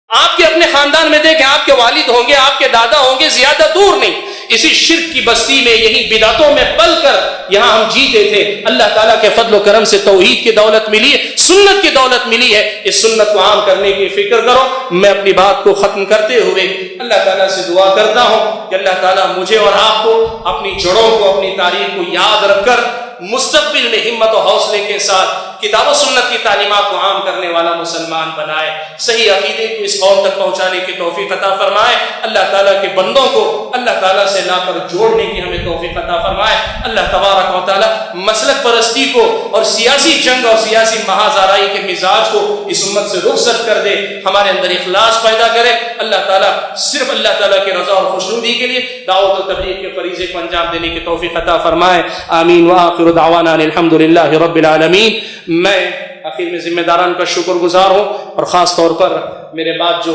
آپ کے اپنے خاندان میں دیکھیں، آپ کے والد ہوں گے، آپ کے دادا ہوں گے، زیادہ دور نہیں اسی شرک کی بستی میں، یہی بدعتوں میں پل کر یہاں ہم جیتے تھے. اللہ تعالیٰ کے فضل و کرم سے توحید کی دولت ملی ہے، سنت کی دولت ملی ہے. اس سنت کو عام کرنے کی فکر کرو. میں اپنی بات کو ختم کرتے ہوئے اللہ تعالیٰ سے دعا کرتا ہوں کہ اللہ تعالیٰ مجھے اور آپ کو اپنی جڑوں کو، اپنی تاریخ کو یاد رکھ کر مستقبل میں ہمت و حوصلے کے ساتھ کتاب و سنت کی تعلیمات کو عام کرنے والا مسلمان بنائے. صحیح عقیدے کو اس قوم تک پہنچانے کی توفیق عطا فرمائے. اللہ تعالیٰ کے بندوں کو اللہ تعالیٰ سے لا کر جوڑنے کی ہمیں توفیق عطا فرمائے. اللہ تبارک و تعالیٰ مسلک پرستی کو اور سیاسی جنگ اور سیاسی محاذ آرائی کے مزاج کو اس امت سے رخصت کر دے. ہمارے اندر اخلاص پیدا کرے. اللہ تعالیٰ صرف اللہ تعالیٰ کی رضا اور خوشنودی کے لیے دعوت و تبلیغ کے فریضے کو انجام دینے کی توفیق عطا فرمائے. آمین. وآخر دعوانا الحمد للہ رب العالمین. میں آخر میں ذمہ داران کا شکر گزار ہوں، اور خاص طور پر میرے بعد جو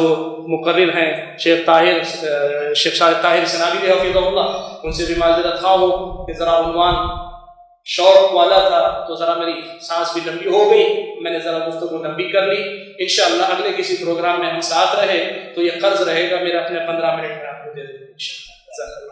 مقرر ہیں شیخ طاہر سنابی حفظہ اللہ، ان سے بھی معذرت خواہ ہوں کہ ذرا عنوان شوق والا تھا تو ذرا میری سانس بھی لمبی ہو گئی، میں نے ذرا گفتگو لمبی کر لی. انشاءاللہ اگلے کسی پروگرام میں ہم ساتھ رہے تو یہ قرض رہے گا میرا، اپنے 15 منٹ میں آپ کو دے دوں گا انشاءاللہ.